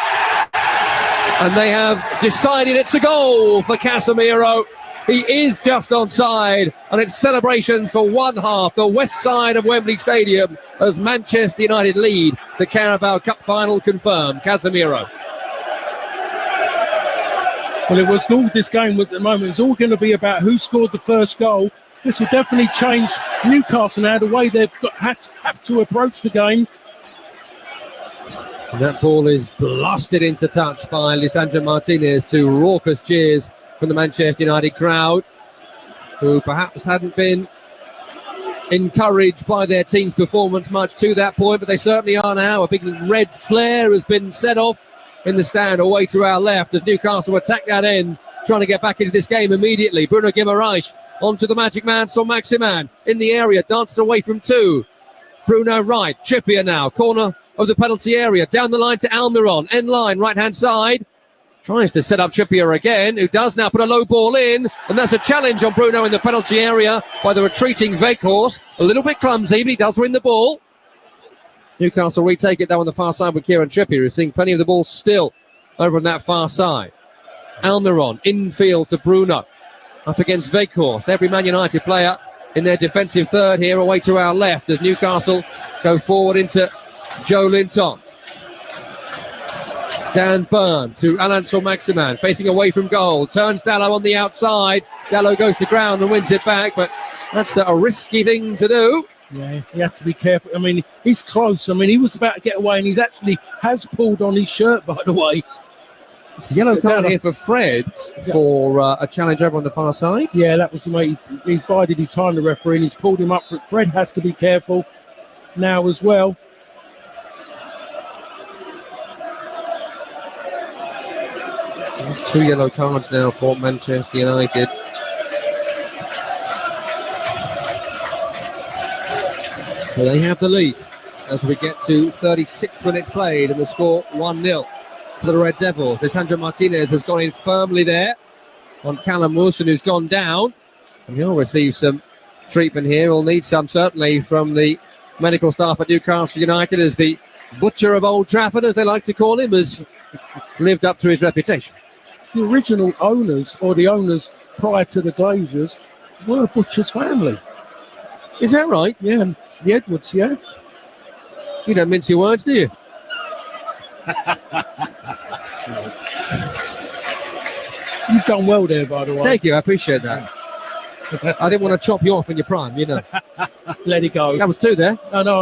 And they have decided it's a goal for Casemiro. He is just onside, and it's celebrations for one half, the west side of Wembley Stadium, as Manchester United lead the Carabao Cup final confirmed. Casemiro. Well, it was all this game at the moment. It's all going to be about who scored the first goal. This will definitely change Newcastle now, the way they've have to approach the game. And that ball is blasted into touch by Lisandro Martinez to raucous cheers from the Manchester United crowd, who perhaps hadn't been encouraged by their team's performance much to that point, but they certainly are now. A big red flare has been set off in the stand away to our left as Newcastle attack that end, trying to get back into this game immediately. Bruno Guimaraes onto the magic man, Saint-Maximin in the area, dances away from 2. Bruno right, Trippier now, corner of the penalty area, down the line to Almiron, end line, right-hand side. Tries to set up Trippier again, who does now put a low ball in, and that's a challenge on Bruno in the penalty area by the retreating Weghorst. A little bit clumsy, but he does win the ball. Newcastle retake it though on the far side with Kieran Trippier, who's seeing plenty of the ball still over on that far side. Almiron, infield to Bruno, up against Weghorst. Every Man United player in their defensive third here, away to our left as Newcastle go forward into Joe Linton. Dan Burn to Alain Saint-Maximin, facing away from goal. Turns Dalot on the outside. Dalot goes to ground and wins it back, but that's a risky thing to do. Yeah, he has to be careful. I mean, he's close. I mean, he was about to get away, and he's actually has pulled on his shirt, by the way. It's a yellow card here for Fred for a challenge over on the far side. Yeah, that was the way he's bided his time, the referee, and he's pulled him up. Fred has to be careful now as well. There's 2 yellow cards now for Manchester United. So they have the lead as we get to 36 minutes played and the score 1-0 for the Red Devils. Lisandro Martinez has gone in firmly there on Callum Wilson, who's gone down. And he'll receive some treatment here. He'll need some, certainly, from the medical staff at Newcastle United, as the butcher of Old Trafford, as they like to call him, has lived up to his reputation. The original owners, or the owners prior to the Glazers, were a butcher's family. Is that right? Yeah, the Edwards, yeah. You don't mince your words, do you? You've done well there, by the way. Thank you, I appreciate that. I didn't want to chop you off in your prime, you know. Let it go. That was 2 there. I know.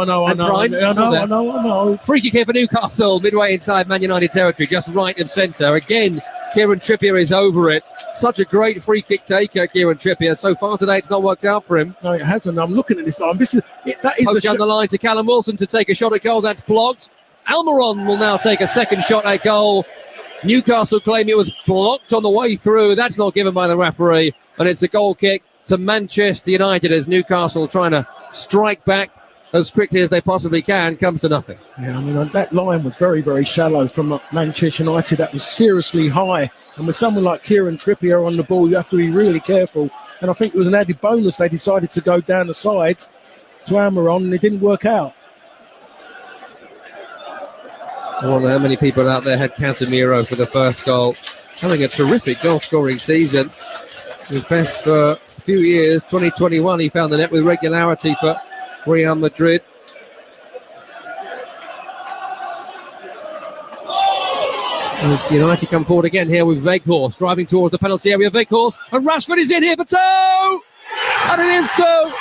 Free kick here for Newcastle, midway inside Man United territory, just right of centre. Again, Kieran Trippier is over it. Such a great free kick taker, Kieran Trippier. So far today, it's not worked out for him. No, it hasn't. I'm looking at this line. That is down the line to Callum Wilson to take a shot at goal. That's blocked. Almiron will now take a second shot at goal. Newcastle claim it was blocked on the way through. That's not given by the referee. And it's a goal kick to Manchester United as Newcastle trying to strike back as quickly as they possibly can, comes to nothing. Yeah, I mean, that line was very, very shallow from Manchester United. That was seriously high. And with someone like Kieran Trippier on the ball, you have to be really careful. And I think it was an added bonus they decided to go down the sides to hammer on, and it didn't work out. I wonder how many people out there had Casemiro for the first goal. Having a terrific goal-scoring season. His best for a few years. 2021, he found the net with regularity for Real Madrid. As United come forward again here with Weghorst driving towards the penalty area. Weghorst, and Rashford is in here for two! And it is two!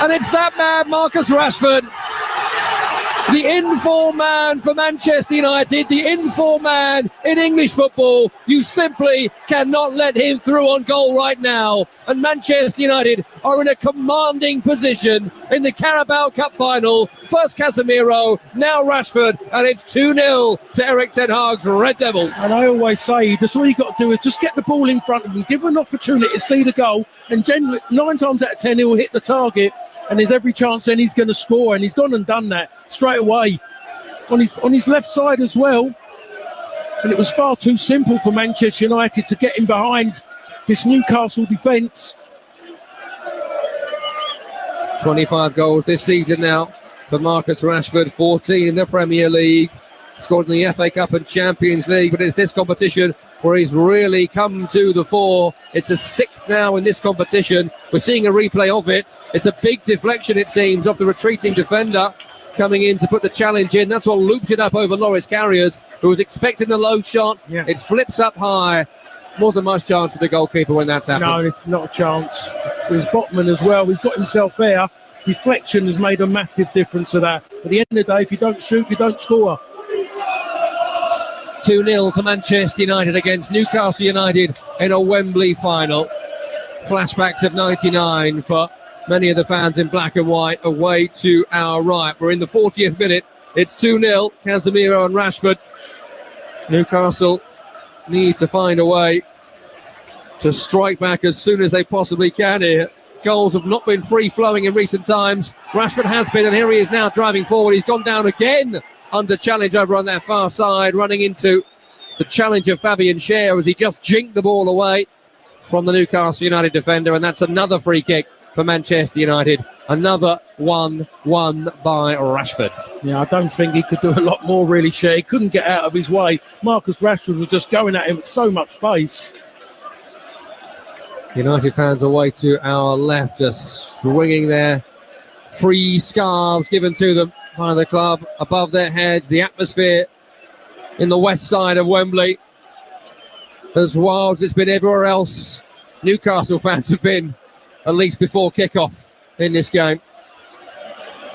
And it's that man, Marcus Rashford. The in-form man for Manchester United, the in-form man in English football. You simply cannot let him through on goal right now. And Manchester United are in a commanding position in the Carabao Cup final. First Casemiro, now Rashford, and it's 2-0 to Erik ten Hag's Red Devils. And I always say, that's all you got to do is just get the ball in front of him, give him an opportunity to see the goal, and generally 9 times out of 10 he'll hit the target. And there's every chance then he's going to score, and he's gone and done that straight away on his left side as well. And it was far too simple for Manchester United to get him behind this Newcastle defence. 25 goals this season now for Marcus Rashford, 14 in the Premier League. Scored in the FA Cup and Champions League, but it's this competition where he's really come to the fore. It's a 6th now in this competition. We're seeing a replay of it. It's a big deflection, it seems, of the retreating defender coming in to put the challenge in. That's what looped it up over Loris Karius, who was expecting the low shot. Yeah. It flips up high. Wasn't much chance for the goalkeeper when that's happened. No, it's not a chance. There's Botman as well. He's got himself there. Deflection has made a massive difference to that. At the end of the day, if you don't shoot, you don't score. 2-0 to Manchester United against Newcastle United in a Wembley final. Flashbacks of 99 for many of the fans in black and white away to our right. We're in the 40th minute. It's 2-0, Casemiro and Rashford. Newcastle need to find a way to strike back as soon as they possibly can here. Goals have not been free-flowing in recent times. Rashford has been, and here he is now driving forward. He's gone down again under challenge over on that far side, running into the challenge of Fabian Schär as he just jinked the ball away from the Newcastle United defender, and that's another free kick for Manchester United. Another one won by Rashford. Yeah, I don't think he could do a lot more, really, Schär. He couldn't get out of his way. Marcus Rashford was just going at him with so much pace. United fans away to our left, just swinging their free scarves given to them by the club above their heads. The atmosphere in the west side of Wembley, as wild as it's been everywhere else, Newcastle fans have been, at least before kick-off in this game.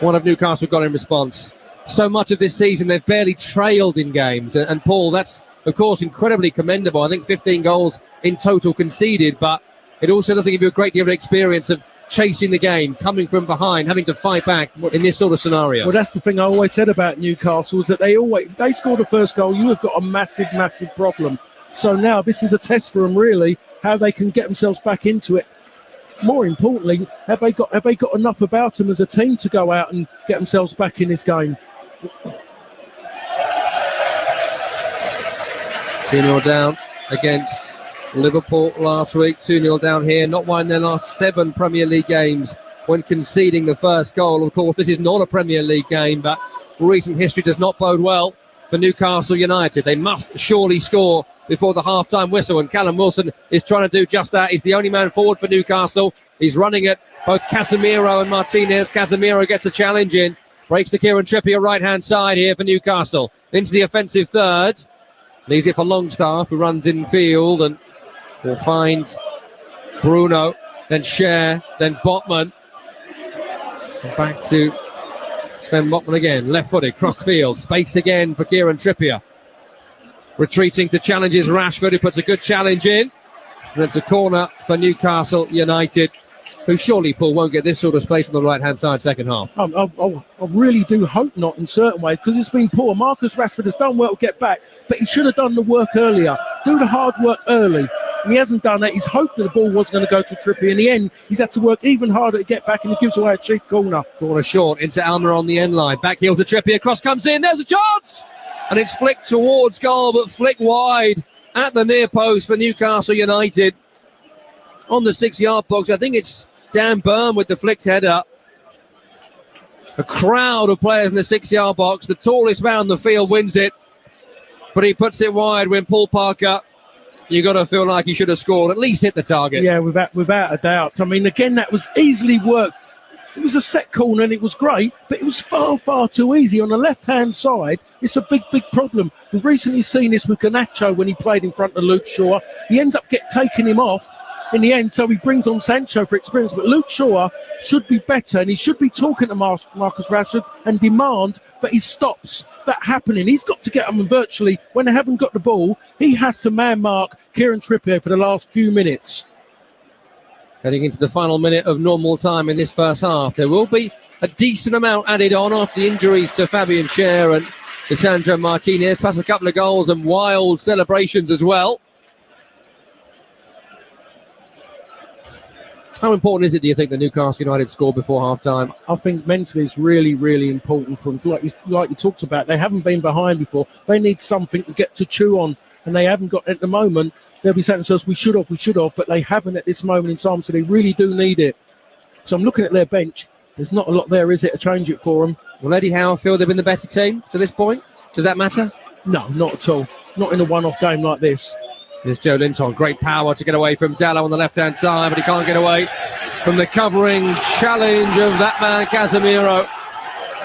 What have Newcastle got in response? So much of this season they've barely trailed in games, and Paul, that's of course incredibly commendable. I think 15 goals in total conceded, but it also doesn't give you a great deal of experience of chasing the game, coming from behind, having to fight back in this sort of scenario. Well, that's the thing I always said about Newcastle, is that they score the first goal, you have got a massive, massive problem. So now this is a test for them, really, how they can get themselves back into it. More importantly, have they got enough about them as a team to go out and get themselves back in this game? 2-0 down against Liverpool last week, 2-0 down here, not won their last 7 Premier League games when conceding the first goal. Of course, this is not a Premier League game, but recent history does not bode well for Newcastle United. They must surely score before the half-time whistle, and Callum Wilson is trying to do just that. He's the only man forward for Newcastle. He's running at both Casemiro and Martinez. Casemiro gets a challenge in, breaks the Kieran Trippier right-hand side here for Newcastle. Into the offensive third. Leaves it for Longstaff, who runs in field and will find Bruno, then Schär, then Botman. And back to Sven Botman again, left-footed, cross-field, space again for Kieran Trippier. Retreating to challenges Rashford, who puts a good challenge in. And it's a corner for Newcastle United, who surely, Paul, won't get this sort of space on the right-hand side second half. I really do hope not in certain ways, because it's been poor. Marcus Rashford has done well to get back, but he should have done the work earlier. Do the hard work early. and he hasn't done that. He's hoped that the ball wasn't going to go to Trippier. In the end, he's had to work even harder to get back, and he gives away a cheap corner. Corner short into Almer on the end line. Back heel to Trippier. Cross comes in. There's a chance! And it's flicked towards goal, but flicked wide at the near post for Newcastle United. On the 6-yard box, I think it's Dan Byrne with the flicked header. A crowd of players in the 6-yard box. The tallest man on the field wins it. But he puts it wide when Paul Parker, you got to feel like he should have scored, at least hit the target. Yeah, without a doubt. I mean, again, that was easily worked. It was a set corner and it was great, but it was far, far too easy. On the left-hand side, it's a big, big problem. We've recently seen this with Garnacho when he played in front of Luke Shaw. He ends up taking him off in the end, so he brings on Sancho for experience. But Luke Shaw should be better, and he should be talking to Marcus Rashford and demand that he stops that happening. He's got to get them virtually, when they haven't got the ball, he has to man-mark Kieran Trippier for the last few minutes. Heading into the final minute of normal time in this first half. There will be a decent amount added on after the injuries to Fabian Schär and Lisandro Martinez, plus a couple of goals and wild celebrations as well. How important is it, do you think, that Newcastle United score before half-time? I think mentally it's really, really important for them. Like you talked about, they haven't been behind before. They need something to get to chew on, and they haven't got at the moment. They'll be saying to themselves, we should have, but they haven't at this moment in time, so they really do need it. So I'm looking at their bench. There's not a lot there, is it, to change it for them? Will Eddie Howe feel they've been the better team to this point? Does that matter? No, not at all. Not in a one-off game like this. There's Joe Linton, great power to get away from Dallo on the left-hand side, but he can't get away from the covering challenge of that man, Casemiro,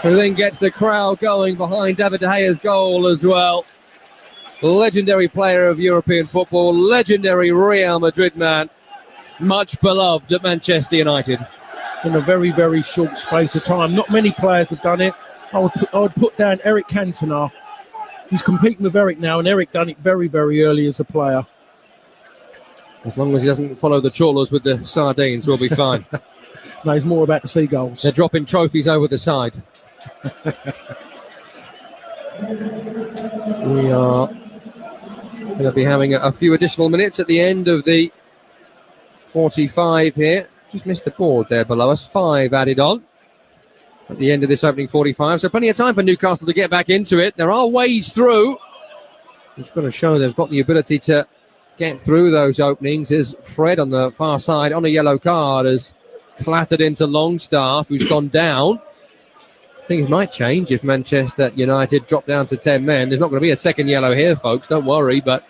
who then gets the crowd going behind David De Gea's goal as well. Legendary player of European football, legendary Real Madrid man, much beloved at Manchester United. In a very, very short space of time. Not many players have done it. I would put down Eric Cantona. He's competing with Eric now, and Eric done it very, very early as a player. As long as he doesn't follow the trawlers with the sardines, we'll be fine. No, he's more about the seagulls. They're dropping trophies over the side. We are going to be having a few additional minutes at the end of the 45 here. Just missed the board there below us. 5 added on at the end of this opening 45. So plenty of time for Newcastle to get back into it. There are ways through. It's going to show they've got the ability to get through those openings. As Fred on the far side on a yellow card has clattered into Longstaff, who's gone down. Things might change if Manchester United drop down to 10 men. There's not going to be a second yellow here, folks. Don't worry, but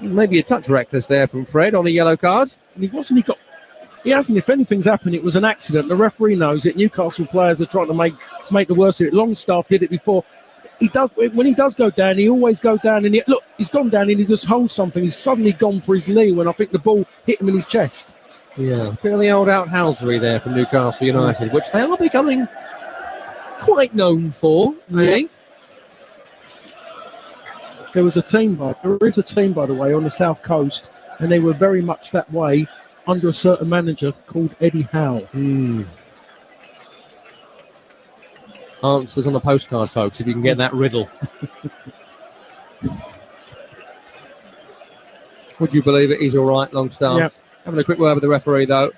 maybe a touch reckless there from Fred on a yellow card. And he hasn't. If anything's happened, it was an accident. The referee knows it. Newcastle players are trying to make the worst of it. Longstaff did it before. When he does go down, he always goes down, and he's gone down and he just holds something. He's suddenly gone for his knee when I think the ball hit him in his chest. Yeah, a bit of the old outhousery there from Newcastle United, which they are becoming quite known for, I think. There is a team, by the way, on the south coast, and they were very much that way under a certain manager called Eddie Howe. Answers on a postcard, folks, if you can get that riddle. Would you believe it? He's all right, Longstaff. Yep. Having a quick word with the referee, though.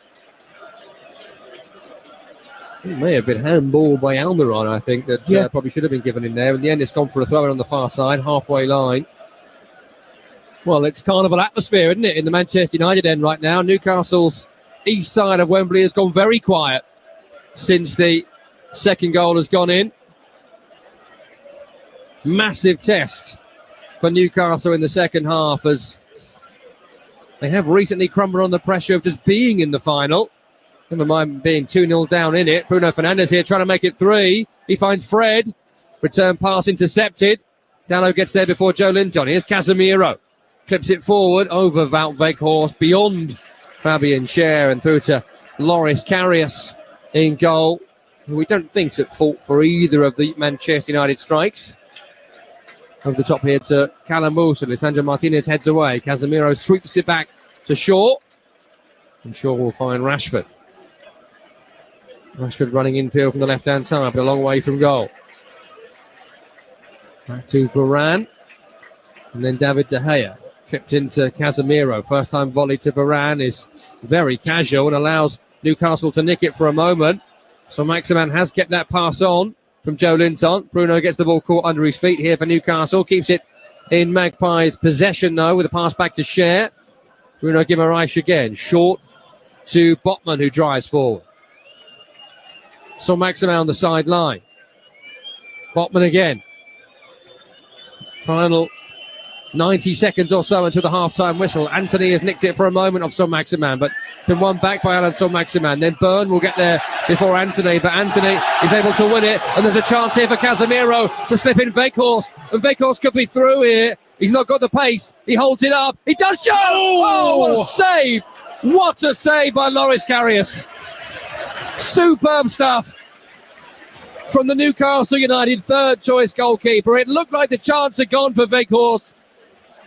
It may have been handballed by Almiron, I think, that probably should have been given in there. In the end, it's gone for a throw-in on the far side, halfway line. Well, it's carnival atmosphere, isn't it, in the Manchester United end right now. Newcastle's east side of Wembley has gone very quiet since the second goal has gone in. Massive test for Newcastle in the second half, as they have recently crumbled on the pressure of just being in the final. Never mind being 2-0 down in it. Bruno Fernandes here trying to make it 3. He finds Fred. Return pass intercepted. Dallo gets there before Joe Linton. Here's Casemiro. Clips it forward over Wout Weghorst, beyond Fabian Schär and through to Loris Karius in goal. We don't think's at fault for either of the Manchester United strikes. Over the top here to Callum Wilson. Lisandro Martinez heads away. Casemiro sweeps it back to Shaw. And Shaw will find Rashford. Rashford running infield from the left-hand side, but a long way from goal. Back to Varane. And then David De Gea. Tripped into Casemiro. First time volley to Varane is very casual and allows Newcastle to nick it for a moment. So Maximan has kept that pass on from Joe Linton. Bruno gets the ball caught under his feet here for Newcastle. Keeps it in Magpies' possession though with a pass back to Cher. Bruno Guimaraes again. Short to Botman who drives forward. So Maximan on the sideline. Botman again. Final 90 seconds or so until the half-time whistle. Anthony has nicked it for a moment off Son Maximan, but been won back by Alan Son Maximan. Then Byrne will get there before Anthony, but Anthony is able to win it, and there's a chance here for Casemiro to slip in Weghorst, and Weghorst could be through here. He's not got the pace. He holds it up. He does show! Oh, what a save! What a save by Loris Karius. Superb stuff from the Newcastle United third-choice goalkeeper. It looked like the chance had gone for Weghorst.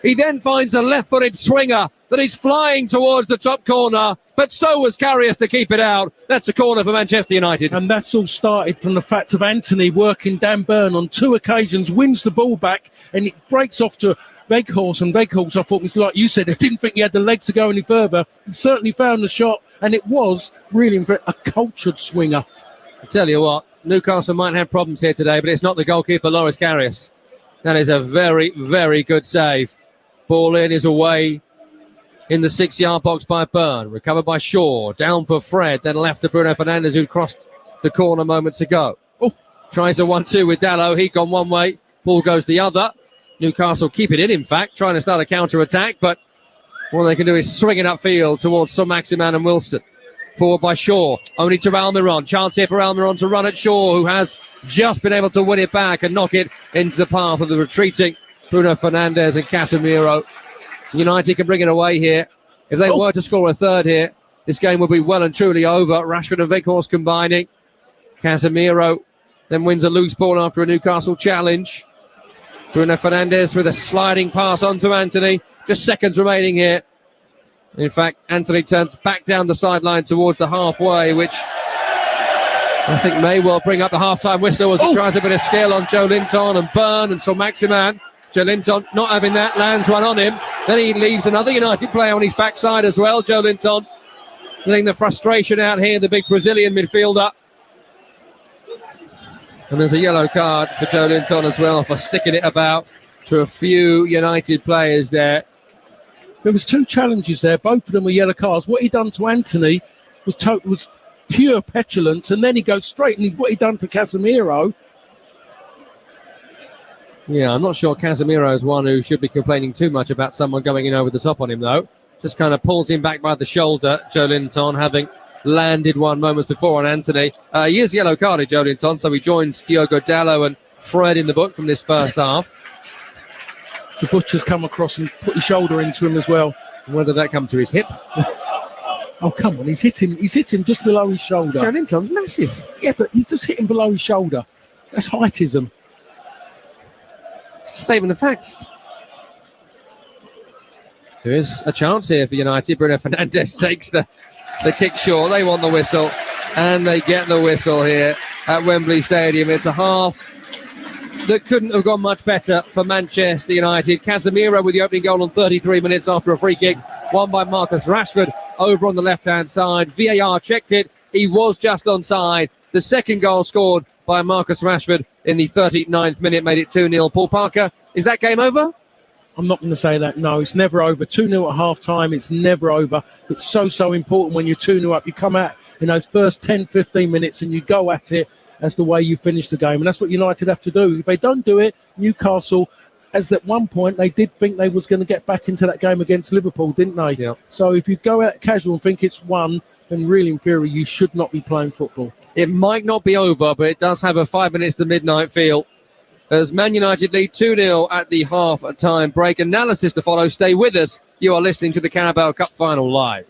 He then finds a left-footed swinger that is flying towards the top corner, but so was Karius to keep it out. That's a corner for Manchester United. And that's all started from the fact of Anthony working Dan Byrne on 2 occasions, wins the ball back, and it breaks off to Weghorst. And Weghorst, I thought, was like you said, I didn't think he had the legs to go any further. He certainly found the shot, and it was really a cultured swinger. I tell you what, Newcastle might have problems here today, but it's not the goalkeeper, Loris Karius. That is a very, very good save. Ball in is away in the 6-yard box by Byrne. Recovered by Shaw. Down for Fred. Then left to Bruno Fernandes, who crossed the corner moments ago. Oh, tries a 1-2 with Dalot. He'd gone one way. Ball goes the other. Newcastle keep it in fact, trying to start a counter-attack, but all they can do is swing it upfield towards Son Maximan and Wilson. Forward by Shaw. Only to Almiron. Chance here for Almiron to run at Shaw, who has just been able to win it back and knock it into the path of the retreating Bruno Fernandes and Casemiro. United can bring it away here. If they were to score a third here, this game would be well and truly over. Rashford and Weghorst combining. Casemiro then wins a loose ball after a Newcastle challenge. Bruno Fernandes with a sliding pass onto Anthony. Just seconds remaining here. In fact, Anthony turns back down the sideline towards the halfway, which I think may well bring up the half-time whistle as he tries a bit of skill on Joe Linton and Byrne and Son Maximan. Joe Linton not having that, lands one on him. Then he leaves another United player on his backside as well, Joe Linton. Letting the frustration out here, the big Brazilian midfielder. And there's a yellow card for Joe Linton as well for sticking it about to a few United players there. There was 2 challenges there, both of them were yellow cards. What he done to Anthony was pure petulance, and then he goes straight, and what he done to Casemiro. Yeah, I'm not sure Casemiro is one who should be complaining too much about someone going in over the top on him, though. Just kind of pulls him back by the shoulder, Joe Linton, having landed one moments before on Anthony. He is yellow carded, Joe Linton, so he joins Diogo Dalot and Fred in the book from this first half. The Butcher's come across and put his shoulder into him as well. Where did that come to, his hip? Oh, come on, he's hit him just below his shoulder. Joe Linton's massive. Yeah, but he's just hitting below his shoulder. That's heightism. It's a statement of fact. There is a chance here for United. Bruno Fernandes takes the kick short. They want the whistle, and they get the whistle here at Wembley Stadium. It's a half that couldn't have gone much better for Manchester United. Casemiro with the opening goal on 33 minutes after a free kick, won by Marcus Rashford over on the left-hand side. VAR checked it. He was just onside. The second goal scored by Marcus Rashford in the 39th minute made it 2-0. Paul Parker, is that game over? I'm not going to say that. No, it's never over. 2-0 at half-time. It's never over. It's so important when you're 2-0 up. You come out in those first 10, 15 minutes and you go at it. That's the way you finish the game. And that's what United have to do. If they don't do it, Newcastle, as at one point, they did think they was going to get back into that game against Liverpool, didn't they? Yeah. So if you go out casual and think it's won, then really, in theory, you should not be playing football. It might not be over, but it does have a 5 minutes to midnight feel. As Man United lead 2-0 at the half-time break. Analysis to follow. Stay with us. You are listening to the Carabao Cup Final live.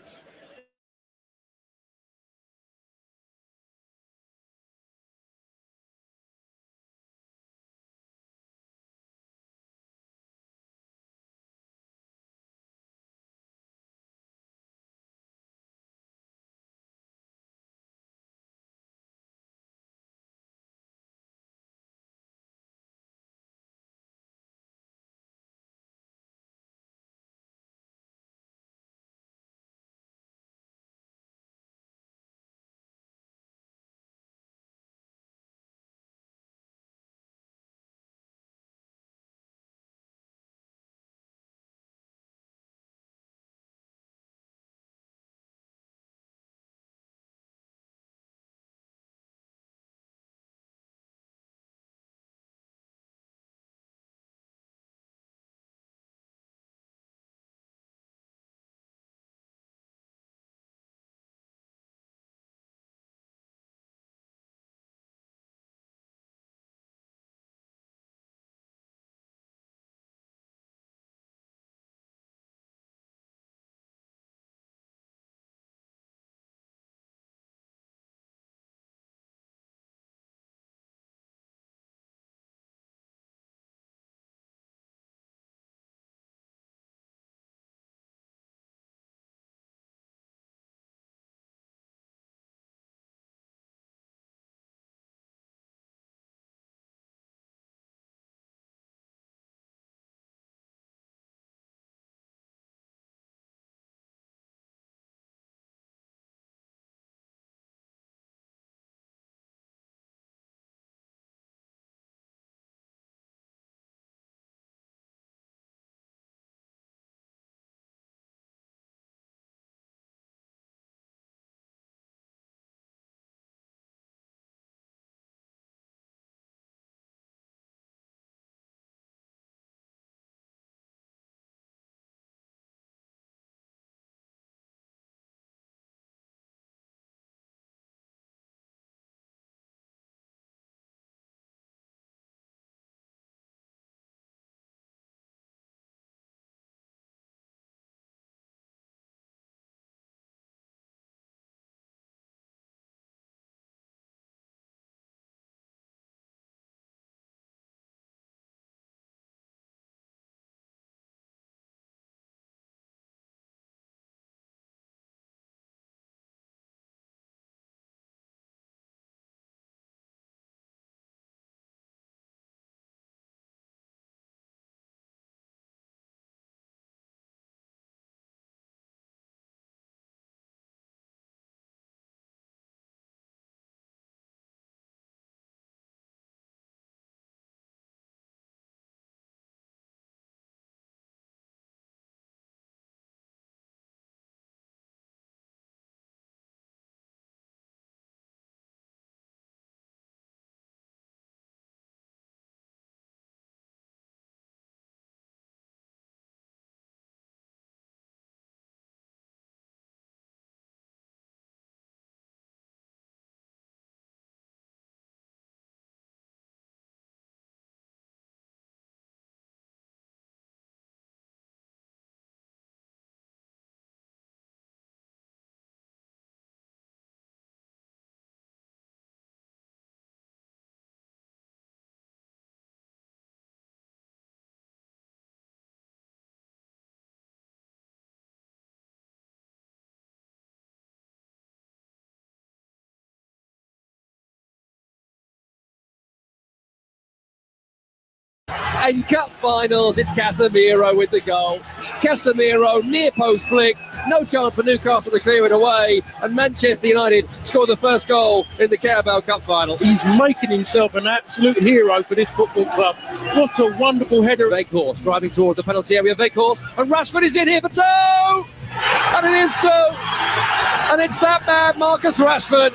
In cup finals, it's Casemiro with the goal. Casemiro, near post flick, no chance for Newcastle to clear it away, and Manchester United score the first goal in the Carabao Cup final. He's making himself an absolute hero for this football club. What a wonderful header. Weghorst driving towards the penalty area. Weghorst, and Rashford is in here for two! And it is two! And it's that man, Marcus Rashford.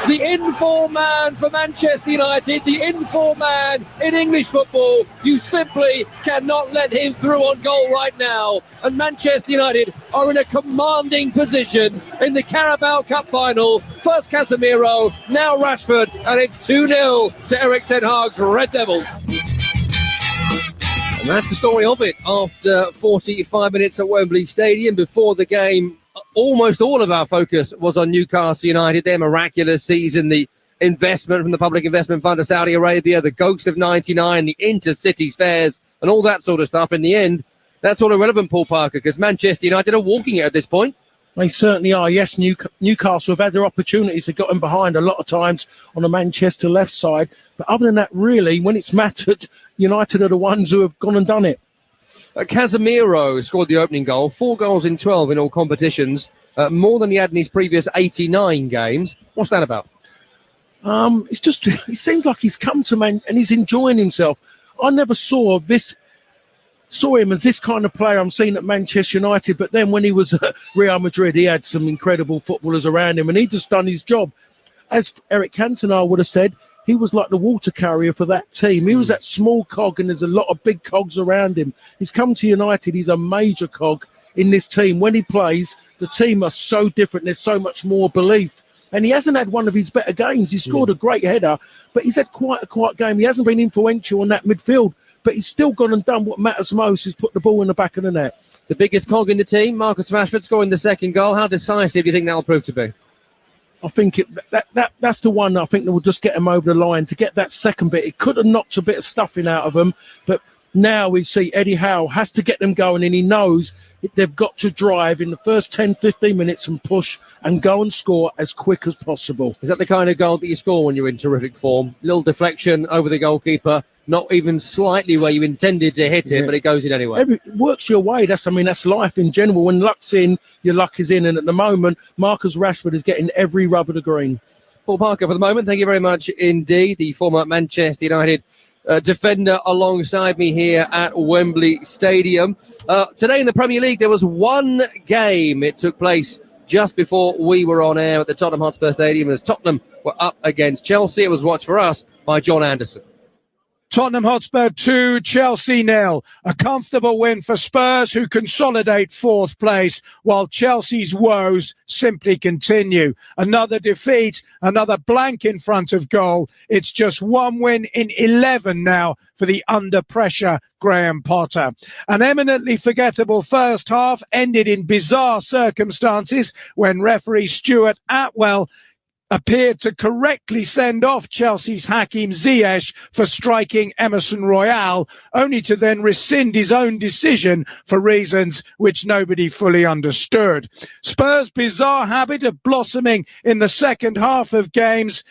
The in-form man for Manchester United, the in-form man in English football. You simply cannot let him through on goal right now. And Manchester United are in a commanding position in the Carabao Cup final. First Casemiro, now Rashford, and it's 2-0 to Erik ten Hag's Red Devils. And that's the story of it after 45 minutes at Wembley Stadium. Before the game, almost all of our focus was on Newcastle United, their miraculous season, the investment from the Public Investment Fund of Saudi Arabia, the Ghost of 99, the intercities fares, and all that sort of stuff. In the end, that's all irrelevant, Paul Parker, because Manchester United are walking it at this point. They certainly are. Yes, Newcastle have had their opportunities. They've gotten behind a lot of times on the Manchester left side. But other than that, really, when it's mattered, United are the ones who have gone and done it. Casemiro scored the opening goal, 4 goals in 12 in all competitions, more than he had in his previous 89 games. What's that about? It's just, it seems like he's come to man and he's enjoying himself. I never saw him as this kind of player I'm seeing at Manchester United, but then when he was at Real Madrid, he had some incredible footballers around him and he just done his job. As Eric Cantona would have said, he was like the water carrier for that team. He was that small cog, and there's a lot of big cogs around him. He's come to United. He's a major cog in this team. When he plays, the team are so different. There's so much more belief. And he hasn't had one of his better games. He scored a great header, but he's had quite a quiet game. He hasn't been influential on that midfield, but he's still gone and done what matters most, is put the ball in the back of the net. The biggest cog in the team, Marcus Rashford, scoring the second goal. How decisive do you think that'll prove to be? I think that's the one I think that will just get him over the line to get that second bit. It could have knocked a bit of stuffing out of them, but now we see Eddie Howe has to get them going, and he knows they've got to drive in the first 10-15 minutes and push and go and score as quick as possible. Is that the kind of goal that you score when you're in terrific form? Little deflection over the goalkeeper, not even slightly where you intended to hit it, but it goes in anyway. It works your way. That's life in general. When luck's in, your luck is in. And at the moment, Marcus Rashford is getting every rub of the green. Paul Parker, for the moment, thank you very much indeed. The former Manchester United defender alongside me here at Wembley Stadium. Today in the Premier League, there was one game. It took place just before we were on air at the Tottenham Hotspur Stadium as Tottenham were up against Chelsea. It was watched for us by John Anderson. Tottenham Hotspur 2, Chelsea 0. A comfortable win for Spurs, who consolidate fourth place, while Chelsea's woes simply continue. Another defeat, another blank in front of goal. It's just one win in 11 now for the under-pressure Graham Potter. An eminently forgettable first half ended in bizarre circumstances when referee Stuart Atwell appeared to correctly send off Chelsea's Hakim Ziyech for striking Emerson Royale, only to then rescind his own decision for reasons which nobody fully understood. Spurs' bizarre habit of blossoming in the second half of games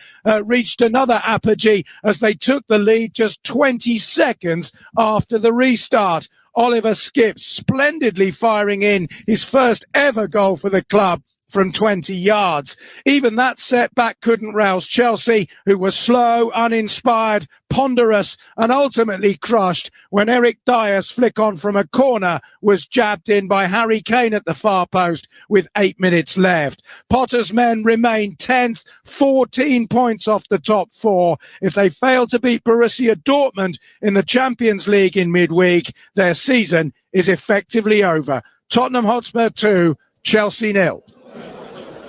reached another apogee as they took the lead just 20 seconds after the restart. Oliver Skipp splendidly firing in his first ever goal for the club from 20 yards. Even that setback couldn't rouse Chelsea, who were slow, uninspired, ponderous, and ultimately crushed when Eric Dyer's flick on from a corner was jabbed in by Harry Kane at the far post with 8 minutes left. Potter's men remain 10th, 14 points off the top four. If they fail to beat Borussia Dortmund in the Champions League in midweek, their season is effectively over. Tottenham Hotspur 2, Chelsea 0.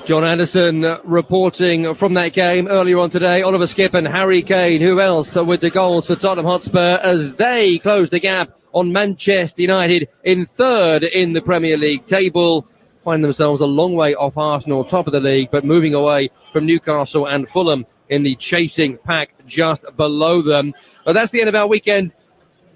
John Anderson reporting from that game earlier on today. Oliver Skipp and Harry Kane, who else with the goals for Tottenham Hotspur as they close the gap on Manchester United in third in the Premier League table. Find themselves a long way off Arsenal, top of the league, but moving away from Newcastle and Fulham in the chasing pack just below them. But that's the end of our weekend.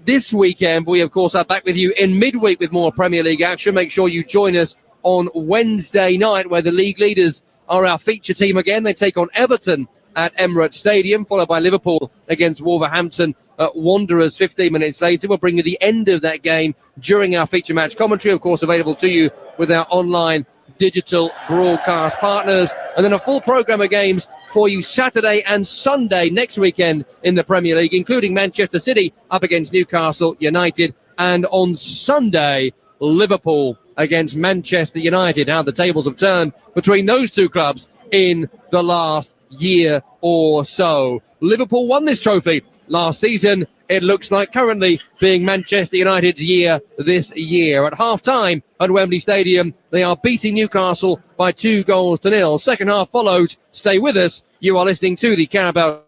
This weekend, we, of course, are back with you in midweek with more Premier League action. Make sure you join us on Wednesday night, where the league leaders are our feature team again. They take on Everton at Emirates Stadium, followed by Liverpool against Wolverhampton at Wanderers 15 minutes later. We'll bring you the end of that game during our feature match commentary, of course, available to you with our online digital broadcast partners. And then a full programme of games for you Saturday and Sunday next weekend in the Premier League, including Manchester City up against Newcastle United, and on Sunday, Liverpool against Manchester United. How the tables have turned between those two clubs in the last year or so. Liverpool won this trophy last season. It looks like currently being Manchester United's year this year. At half-time at Wembley Stadium, they are beating Newcastle by 2-0. Second half follows. Stay with us. You are listening to the Carabao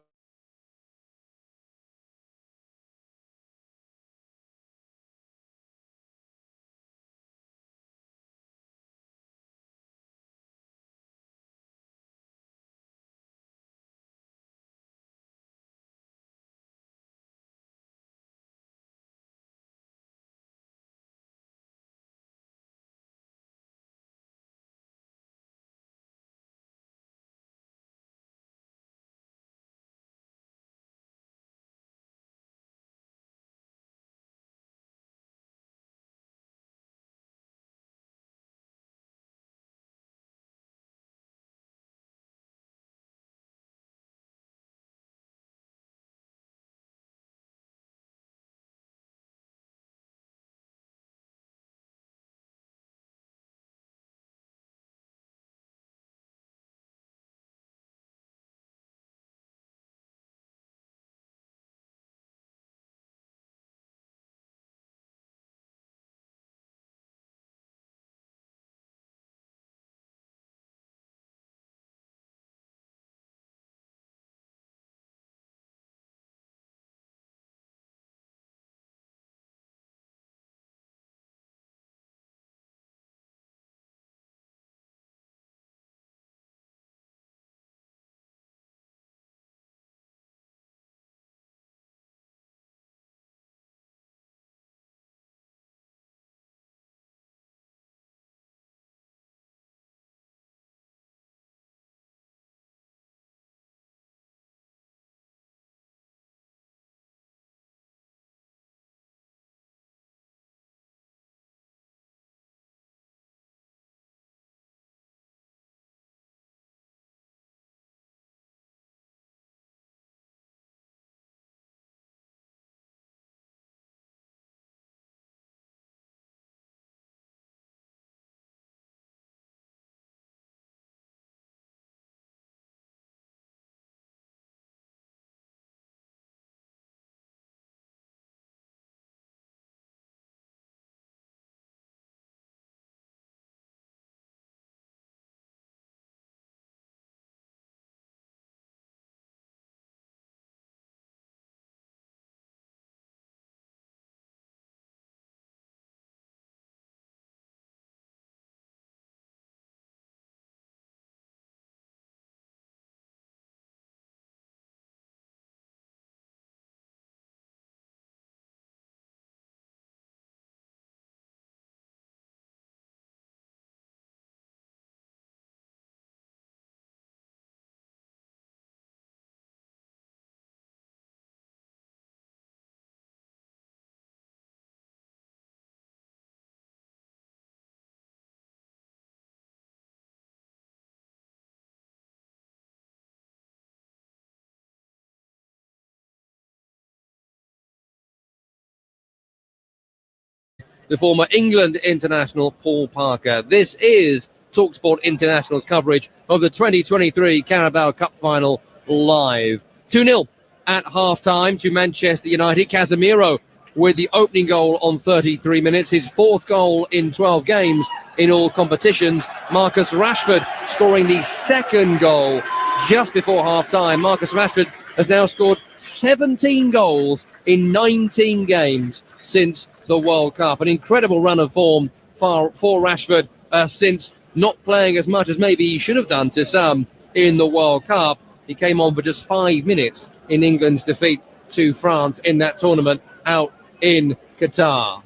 the former England international Paul Parker. This is TalkSport International's coverage of the 2023 Carabao Cup final live. 2-0 at half-time to Manchester United. Casemiro with the opening goal on 33 minutes, his fourth goal in 12 games in all competitions. Marcus Rashford scoring the second goal just before half-time. Marcus Rashford has now scored 17 goals in 19 games since the World Cup. An incredible run of form for Rashford since not playing as much as maybe he should have done to some in the World Cup. He came on for just 5 minutes in England's defeat to France in that tournament out in Qatar.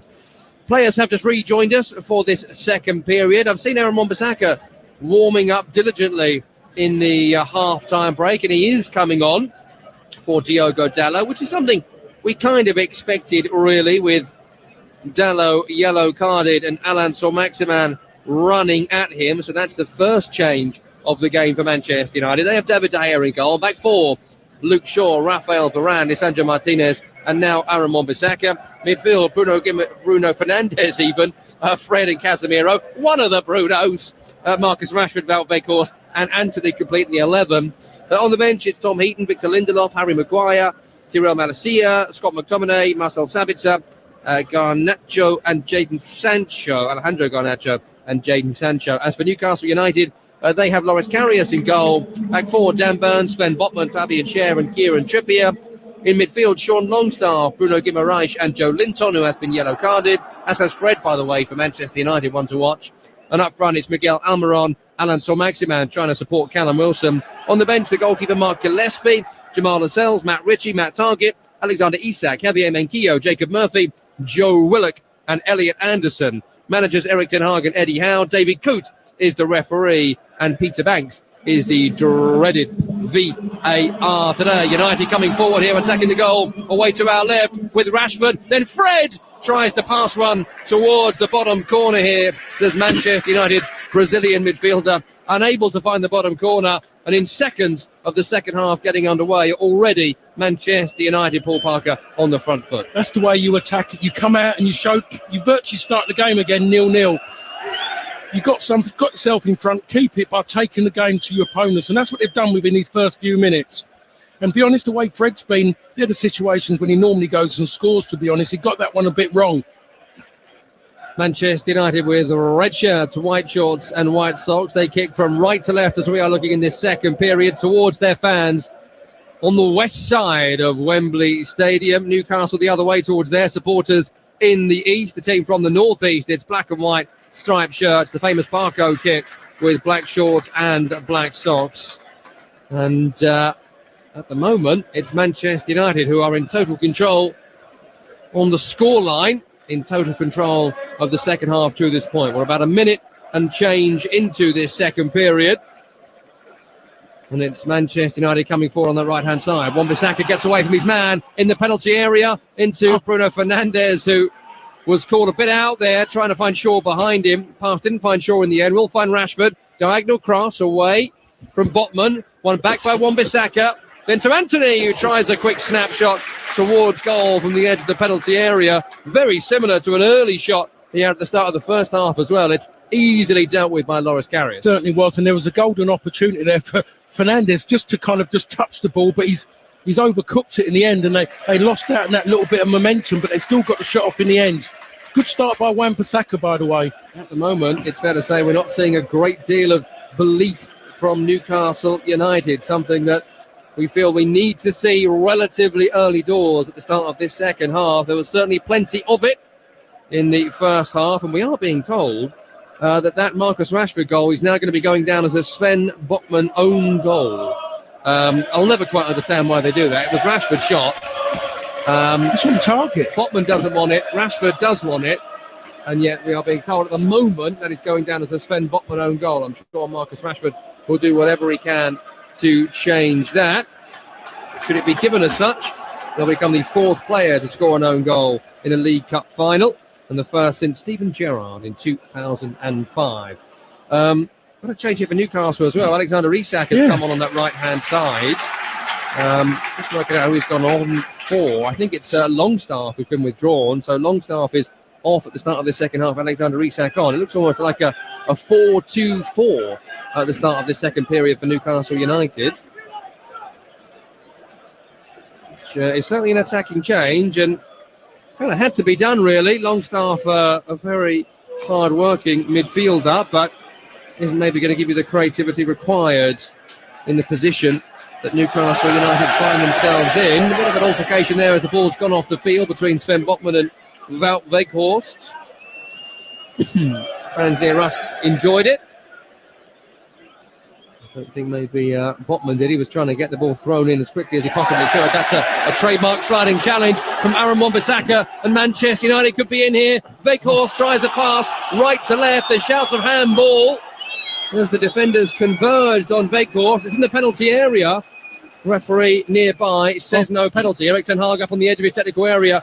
Players have just rejoined us for this second period. I've seen Aaron Wan-Bissaka warming up diligently in the half-time break, and he is coming on for Diogo Dalot, which is something we kind of expected, really, with Dalot yellow-carded and Alain Saint-Maximin running at him. So that's the first change of the game for Manchester United. They have David De Gea in goal. Back four, Luke Shaw, Rafael Varane, Lisandro Martinez, and now Aaron Wan-Bissaka. Midfield, Bruno Fernandes even, Fred and Casemiro. One of the Brunos, Marcus Rashford, Wout Weghorst, and Anthony completing the 11. On the bench, it's Tom Heaton, Victor Lindelof, Harry Maguire, Tyrell Malacia, Scott McTominay, Marcel Sabitzer, Garnacho and Jadon Sancho, Alejandro Garnacho and Jadon Sancho. As for Newcastle United, they have Loris Karius in goal. Back four, Dan Burns, Sven Botman, Fabian Schär and Kieran Trippier. In midfield, Sean Longstaff, Bruno Guimaraes and Joe Linton, who has been yellow-carded, as has Fred, by the way, for Manchester United, one to watch. And up front, it's Miguel Almiron, Alain Saint-Maximin trying to support Callum Wilson. On the bench, the goalkeeper Mark Gillespie, Jamal Lascelles, Matt Ritchie, Matt Targett, Alexander Isak, Javier Menquillo, Jacob Murphy, Joe Willock and Elliot Anderson. Managers Eric Ten Hag and Eddie Howe. David Coote is the referee, and Peter Banks is the dreaded VAR today. United coming forward here, attacking the goal, away to our left with Rashford. Then Fred tries to pass one towards the bottom corner here. There's Manchester United's Brazilian midfielder, unable to find the bottom corner. And in seconds of the second half getting underway, already Manchester United, Paul Parker, on the front foot. That's the way you attack it. You come out and you virtually start the game again 0-0. You got yourself in front, keep it by taking the game to your opponents, and that's what they've done within these first few minutes. And to be honest, the way Fred's been, the other situations when he normally goes and scores, to be honest, he got that one a bit wrong. Manchester United with red shirts, white shorts and white socks. They kick from right to left as we are looking in this second period towards their fans on the west side of Wembley Stadium. Newcastle the other way towards their supporters in the east. The team from the northeast, it's black and white striped shirts, the famous Barco kit with black shorts and black socks. And at the moment, it's Manchester United who are in total control on the scoreline, in total control of the second half to this point. We're about a minute and change into this second period. And it's Manchester United coming forward on the right-hand side. Wan-Bissaka gets away from his man in the penalty area into Bruno Fernandes, who was caught a bit out there, trying to find Shaw behind him. Pass didn't find Shaw in the end. We'll find Rashford. Diagonal cross away from Botman. One back by Wan-Bissaka. Then to Anthony, who tries a quick snapshot towards goal from the edge of the penalty area. Very similar to an early shot here at the start of the first half as well. It's easily dealt with by Loris Karius. Certainly was, and there was a golden opportunity there for Fernandes just to kind of just touch the ball, but he's overcooked it in the end, and they lost out in that little bit of momentum, but they still got the shot off in the end. Good start by Wan-Bissaka, by the way. At the moment, it's fair to say we're not seeing a great deal of belief from Newcastle United, something that we feel we need to see relatively early doors at the start of this second half. There was certainly plenty of it in the first half, and we are being told that Marcus Rashford goal is now going to be going down as a Sven Botman own goal. I'll never quite understand why they do that. It was Rashford's shot. It's on target. Botman doesn't want it. Rashford does want it. And yet we are being told at the moment that it's going down as a Sven Botman own goal. I'm sure Marcus Rashford will do whatever he can to change that. Should it be given as such, they'll become the fourth player to score an own goal in a League Cup final, and the first since Steven Gerrard in 2005. What a change here for Newcastle as well. Alexander Isak has come on that right-hand side. Just working out who he's gone on for. I think it's Longstaff who's been withdrawn. So Longstaff is off at the start of the second half. Alexander Isak on. It looks almost like a 4-2-4 at the start of this second period for Newcastle United. Which is certainly an attacking change, and kind of had to be done, really. Longstaff, a very hard-working midfielder, but isn't maybe going to give you the creativity required in the position that Newcastle United find themselves in. A bit of an altercation there as the ball's gone off the field between Sven Botman and Wout Weghorst. Fans near us enjoyed it. I don't think maybe Botman did. He was trying to get the ball thrown in as quickly as he possibly could. That's a trademark sliding challenge from Aaron Wan-Bissaka, and Manchester United could be in here. Weghorst tries a pass right to left. There's shouts of handball as the defenders converged on Weghorst. It's in the penalty area. Referee nearby says no penalty. Erik ten Hag up on the edge of his technical area,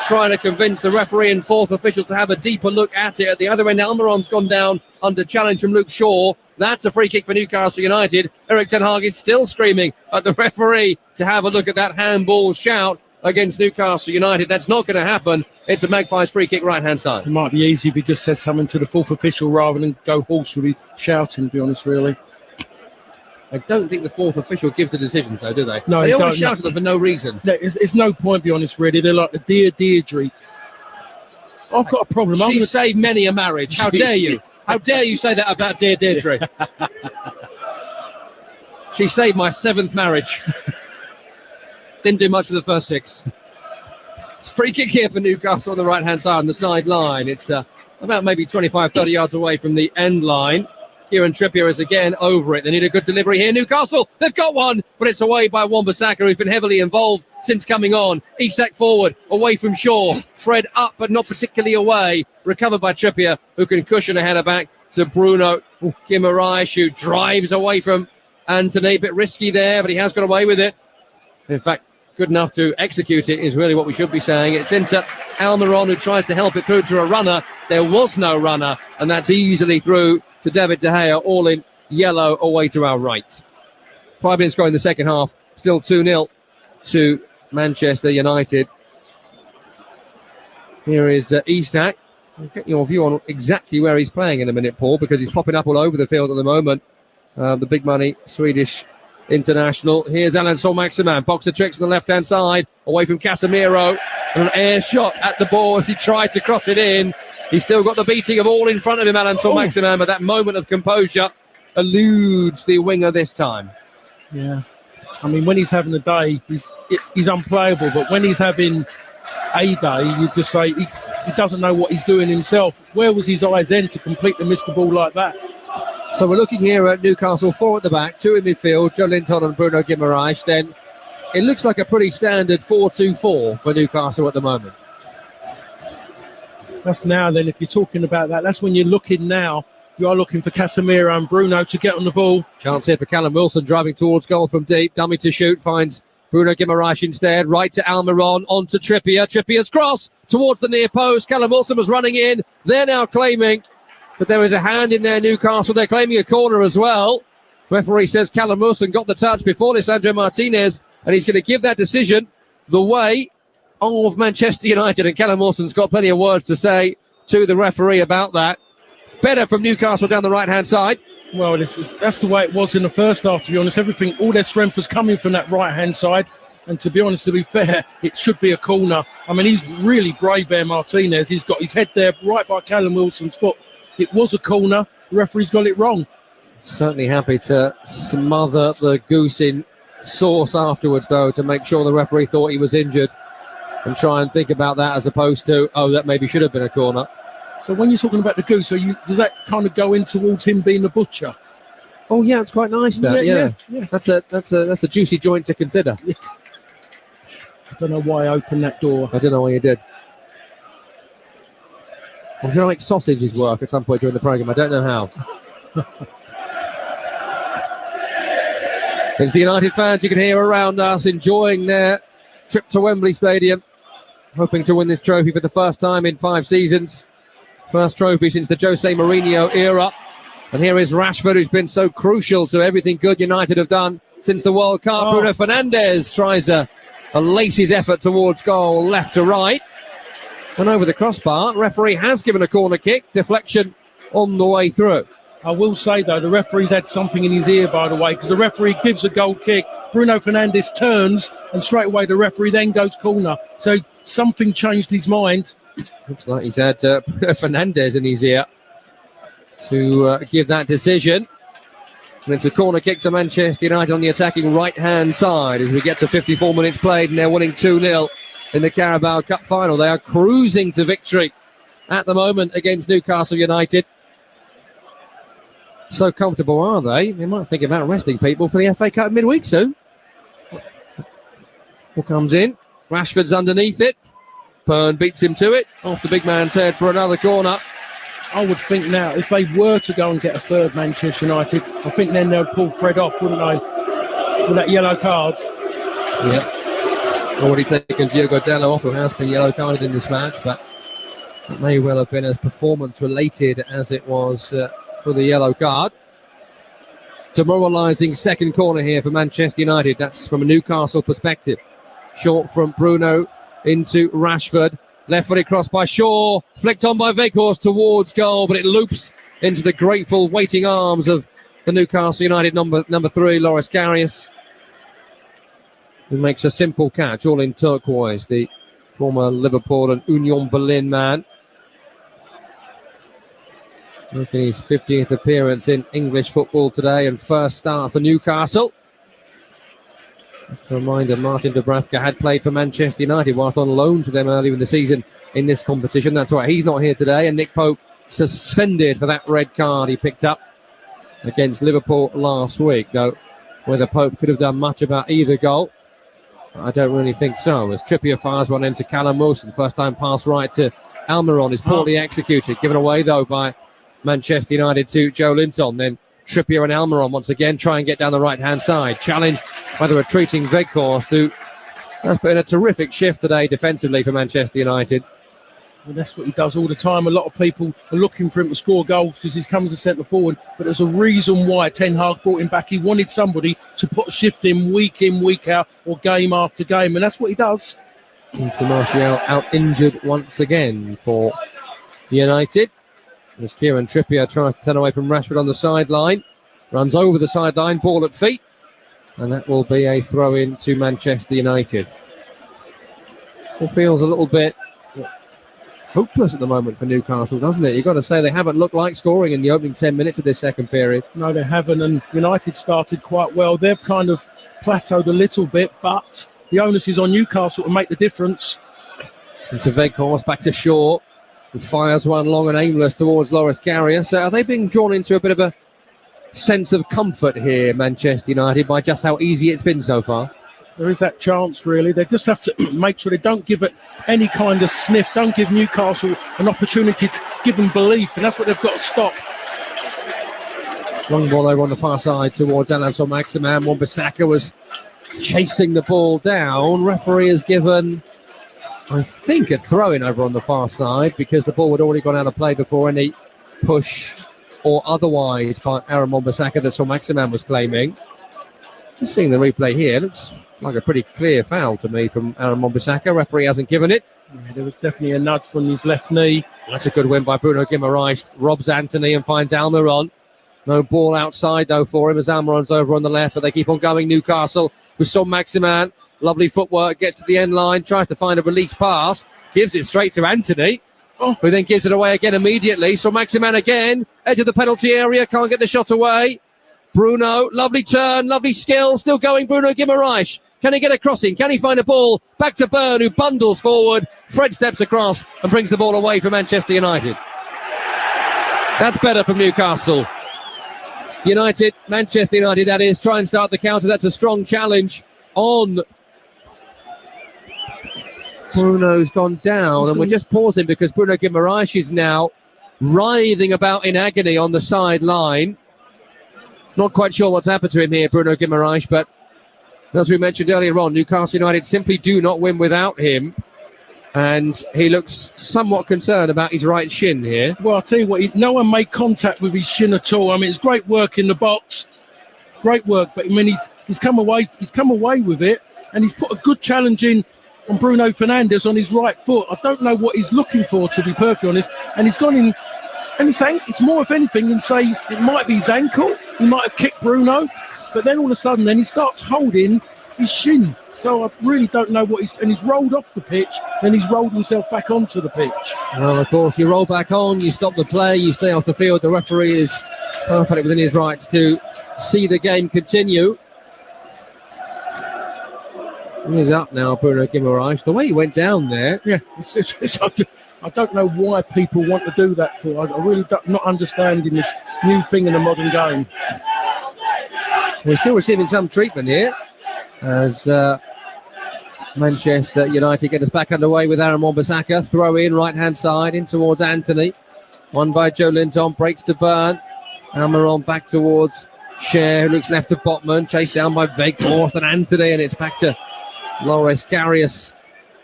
trying to convince the referee and fourth official to have a deeper look at it. At the other end, Almiron's gone down under challenge from Luke Shaw. That's a free kick for Newcastle United. Erik ten Hag is still screaming at the referee to have a look at that handball shout against Newcastle United. That's not going to happen. It's a Magpies free kick right-hand side. It might be easy if he just says something to the fourth official rather than go horse with his shouting, to be honest, really. I don't think the fourth official gives the decisions, though, do they? No, they always shout at them for no reason. No, it's no point, be honest, really. They're like the Deirdre. I've got a problem. She saved many a marriage. How dare you? How dare you say that about dear Deirdre? She saved my 7th marriage. Didn't do much for the first 6. It's a free kick here for Newcastle on the right-hand side on the sideline. It's about maybe 25, 30 yards away from the end line. Kieran Trippier is again over it. They need a good delivery here. Newcastle, they've got one, but it's away by Wan-Bissaka, who's been heavily involved since coming on. Isak forward, away from Shaw. Fred up, but not particularly away. Recovered by Trippier, who can cushion a header back to Bruno Guimaraes, who drives away from Anthony. A bit risky there, but he has got away with it. In fact, good enough to execute it is really what we should be saying. It's into Almiron, who tries to help it through to a runner. There was no runner, and that's easily through to David De Gea, all in yellow, away to our right. 5 minutes going in the second half, still 2-0 to Manchester United. Here is Isak. I'll get your view on exactly where he's playing in a minute, Paul, because he's popping up all over the field at the moment. The big money Swedish international. Here's Alan Saul-Maximin, boxer tricks on the left-hand side, away from Casemiro, and an air shot at the ball as he tried to cross it in. He's still got the beating of all in front of him, Alan Saul-Maximin, but that moment of composure eludes the winger this time. Yeah. I mean, when he's having a day, he's unplayable, but when he's having a day, you just say he doesn't know what he's doing himself. Where was his eyes then to completely miss the ball like that? So we're looking here at Newcastle, 4 at the back, 2 in midfield, Joe Linton and Bruno Guimaraes. Then it looks like a pretty standard 4-2-4 for Newcastle at the moment. That's now then, if you're talking about that, that's when you're looking now. You are looking for Casemiro and Bruno to get on the ball. Chance here for Callum Wilson, driving towards goal from deep. Dummy to shoot, finds Bruno Guimaraes instead. Right to Almiron, on to Trippier. Trippier's cross towards the near post. Callum Wilson was running in. They're now claiming, but there is a hand in there, Newcastle. They're claiming a corner as well. Referee says Callum Wilson got the touch before Lisandro Martinez, and he's going to give that decision the way of Manchester United, and Callum Wilson's got plenty of words to say to the referee about that. Better from Newcastle down the right-hand side. Well, that's the way it was in the first half, to be honest. All their strength was coming from that right-hand side, and to be fair, it should be a corner. I mean, he's really brave there, Martinez. He's got his head there right by Callum Wilson's foot. It was a corner. The referee's got it wrong. Certainly happy to smother the goose in sauce afterwards, though, to make sure the referee thought he was injured. And try and think about that as opposed to, that maybe should have been a corner. So when you're talking about the goose, does that kind of go in towards him being the butcher? Oh yeah, it's quite nice that. Yeah. That's a juicy joint to consider. Yeah. I don't know why I opened that door. I don't know why you did. I'm going to make sausages work at some point during the programme. I don't know how. It's the United fans you can hear around us enjoying their trip to Wembley Stadium, hoping to win this trophy for the first time in 5 seasons. First trophy since the Jose Mourinho era. And here is Rashford, who's been so crucial to everything good United have done since the World Cup. Bruno Fernandes tries a laces effort towards goal, left to right. And over the crossbar, referee has given a corner kick. Deflection on the way through. I will say, though, the referee's had something in his ear, by the way, because the referee gives a goal kick. Bruno Fernandes turns, and straight away the referee then goes corner. So something changed his mind. Looks like he's had Bruno Fernandes in his ear to give that decision. And it's a corner kick to Manchester United on the attacking right-hand side as we get to 54 minutes played, and they're winning 2-0 in the Carabao Cup final. They are cruising to victory at the moment against Newcastle United. So comfortable are they? They might think about resting people for the FA Cup midweek soon. Ball comes in. Rashford's underneath it. Pern beats him to it. Off the big man's head for another corner. I would think now, if they were to go and get a third Manchester United, I think then they'll pull Fred off, wouldn't they? With that yellow card. Yeah. Already taken Diogo Dalot off, who has been yellow carded in this match, but it may well have been as performance related as it was for the yellow card. Demoralising second corner here for Manchester United. That's from a Newcastle perspective. Short from Bruno into Rashford. Left-footed cross by Shaw. Flicked on by Weghorst towards goal, but it loops into the grateful waiting arms of the Newcastle United number 3, Loris Karius, who makes a simple catch, all in turquoise, the former Liverpool and Union Berlin man. Making his 50th appearance in English football today and first start for Newcastle. Just a reminder, Martin Dubravka had played for Manchester United whilst on loan to them earlier in the season in this competition. That's why he's not here today. And Nick Pope suspended for that red card he picked up against Liverpool last week. Though whether Pope could have done much about either goal, I don't really think so. As Trippier fires one into Callum Wilson, first time pass right to Almiron is poorly executed. Given away though by Manchester United to Joe Linton. Then Trippier and Almiron once again try and get down the right-hand side. Challenge by the retreating Weghorst, who has put in a terrific shift today defensively for Manchester United. Well, that's what he does all the time. A lot of people are looking for him to score goals because he comes as centre forward, but there's a reason why Ten Hag brought him back. He wanted somebody to put a shift in, week out, or game after game, and that's what he does. Into Martial out injured once again for United. As Kieran Trippier tries to turn away from Rashford on the sideline, runs over the sideline, ball at feet, and that will be a throw-in to Manchester United. It feels a little bit hopeless at the moment for Newcastle, doesn't it? You've got to say they haven't looked like scoring in the opening 10 minutes of this second period. No, they haven't, and United started quite well. They've kind of plateaued a little bit, but the onus is on Newcastle to make the difference. Into Weghorst, back to Shaw, who fires one long and aimless towards Loris Karius. Are they being drawn into a bit of a sense of comfort here, Manchester United, by just how easy it's been so far? There is that chance, really. They just have to make sure they don't give it any kind of sniff, don't give Newcastle an opportunity to give them belief, and that's what they've got to stop. Long ball over on the far side towards Alan Saint-Maximin. Wan-Bissaka was chasing the ball down. Referee has given, I think, a throw-in over on the far side because the ball had already gone out of play before any push or otherwise by Aaron Wan-Bissaka that Saint-Maximin was claiming. Just seeing the replay here, looks like a pretty clear foul to me from Aaron Wan-Bissaka. Referee hasn't given it. Yeah, there was definitely a nudge from his left knee. That's a good win by Bruno Guimaraes. Robs Anthony and finds Almiron. No ball outside though for him as Almiron's over on the left, but they keep on going. Newcastle with Saint-Maximin. Lovely footwork, gets to the end line, tries to find a release pass, gives it straight to Anthony, who then gives it away again immediately. Saint-Maximin again, edge of the penalty area, can't get the shot away. Bruno, lovely turn, lovely skill, still going Bruno Guimaraes. Can he get a crossing? Can he find a ball? Back to Byrne, who bundles forward. Fred steps across and brings the ball away for Manchester United. That's better from Newcastle. Manchester United, that is, try and start the counter. That's a strong challenge on. Bruno's gone down, and we're just pausing because Bruno Guimaraes is now writhing about in agony on the sideline. Not quite sure what's happened to him here, Bruno Guimaraes, but as we mentioned earlier on, Newcastle United simply do not win without him, and he looks somewhat concerned about his right shin here. Well, I'll tell you what, no one made contact with his shin at all. I mean, it's great work in the box, great work, but I mean, he's come away with it, and he's put a good challenge in on Bruno Fernandes on his right foot. I don't know what he's looking for, to be perfectly honest, and he's gone in. And he's saying it's more of anything than say it might be his ankle. He might have kicked Bruno, but then all of a sudden, then he starts holding his shin. So I really don't know what he's rolled off the pitch, then he's rolled himself back onto the pitch. Well, of course, you roll back on, you stop the play, you stay off the field. The referee is perfectly within his rights to see the game continue. He's up now, Bruno Guimaraes. The way he went down there. Yeah, I don't know why people want to do that for. I really don't, not understanding this new thing in the modern game. We're still receiving some treatment here as Manchester United get us back underway with Aaron Wan-Bissaka. Throw in right-hand side in towards Anthony. Won by Joe Linton, breaks to Byrne. Almiron back towards Cher, who looks left to Botman. Chased down by Weghorst and Anthony, and it's back to Loris Karius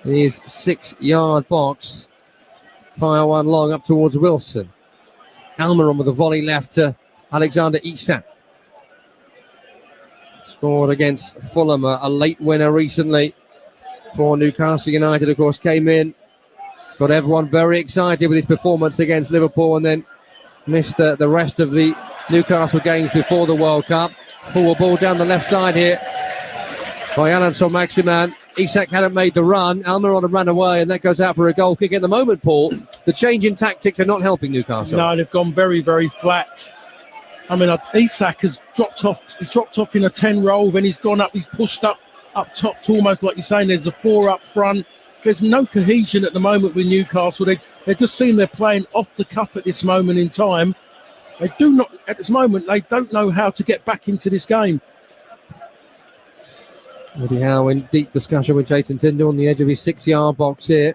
in his 6-yard box. Fire one long up towards Wilson. Almiron with a volley left to Alexander Isak. Scored against Fulham, a late winner recently for Newcastle United, of course, came in. Got everyone very excited with his performance against Liverpool and then missed the rest of the Newcastle games before the World Cup. Forward ball down the left side here by Alan Saint-Maximin. Isak hadn't made the run. Almiron had run away, and that goes out for a goal kick. At the moment, Paul, the change in tactics are not helping Newcastle. No, they've gone very, very flat. I mean, Isak has dropped off. He's dropped off in a 10 roll, then he's gone up. He's pushed up top to almost like you're saying. There's a 4 up front. There's no cohesion at the moment with Newcastle. They just seem they're playing off the cuff at this moment in time. They do not, at this moment, they don't know how to get back into this game. Eddie Howe in deep discussion with Jason Tyndall on the edge of his 6-yard box here.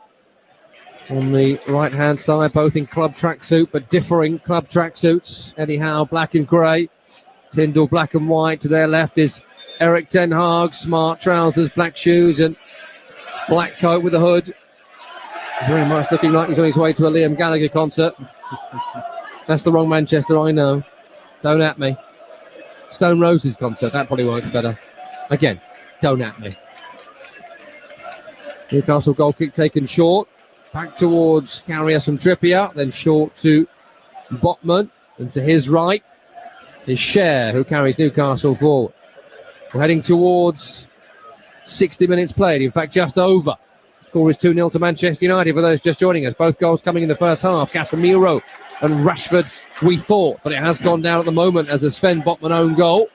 On the right-hand side, both in club tracksuit, but differing club tracksuits. Eddie Howe, black and grey. Tyndall, black and white. To their left is Eric Ten Hag, smart trousers, black shoes, and black coat with a hood. Very much looking like he's on his way to a Liam Gallagher concert. That's the wrong Manchester, I know. Don't at me. Stone Roses concert, that probably works better. Again, don't at me. Newcastle goal kick taken short. Back towards Karius and Trippier, then short to Botman, and to his right is Cher, who carries Newcastle forward. We're heading towards 60 minutes played, in fact just over. Score is 2-0 to Manchester United for those just joining us. Both goals coming in the first half. Casemiro and Rashford, we thought, but it has gone down at the moment as a Sven Botman own goal.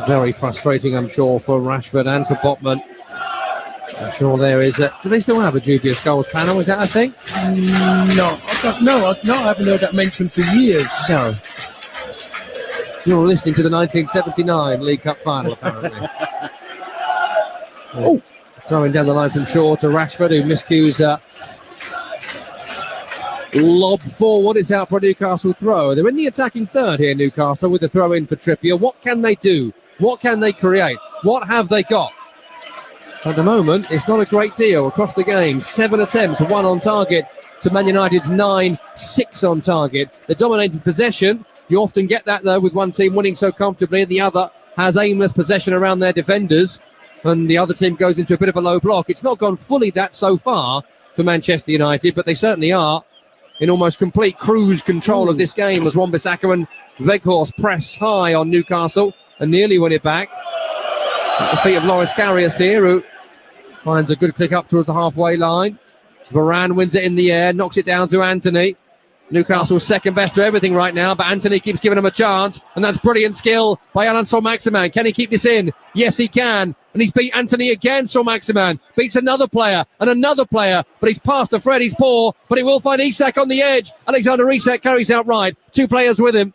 Very frustrating, I'm sure, for Rashford and for Botman. I'm sure there is do they still have a dubious goals panel? Is that a thing? No, I haven't heard that mentioned for years. No. You're listening to the 1979 League Cup final, apparently. Oh, throwing down the line from Shaw to Rashford, who miscues lob forward. It's out for a Newcastle throw. They're in the attacking third here, Newcastle, with the throw in for Trippier. What can they do? What can they create? What have they got? At the moment, it's not a great deal across the game. 7 attempts, 1 on target to Man United's 9, 6 on target. The dominated possession, you often get that, though, with one team winning so comfortably and the other has aimless possession around their defenders and the other team goes into a bit of a low block. It's not gone fully that so far for Manchester United, but they certainly are in almost complete cruise control of this game as Wan-Bissaka and Weghorst press high on Newcastle and nearly win it back. At the feet of Loris Karius here, who finds a good click up towards the halfway line. Varane wins it in the air, knocks it down to Anthony. Newcastle's second best to everything right now, but Anthony keeps giving him a chance, and that's brilliant skill by Alan Saint-Maximin. Can he keep this in? Yes, he can. And he's beat Anthony again, Saint-Maximin. Beats another player, but he's past the Fred, he's poor, but he will find Isak on the edge. Alexander Isak carries out right. 2 players with him.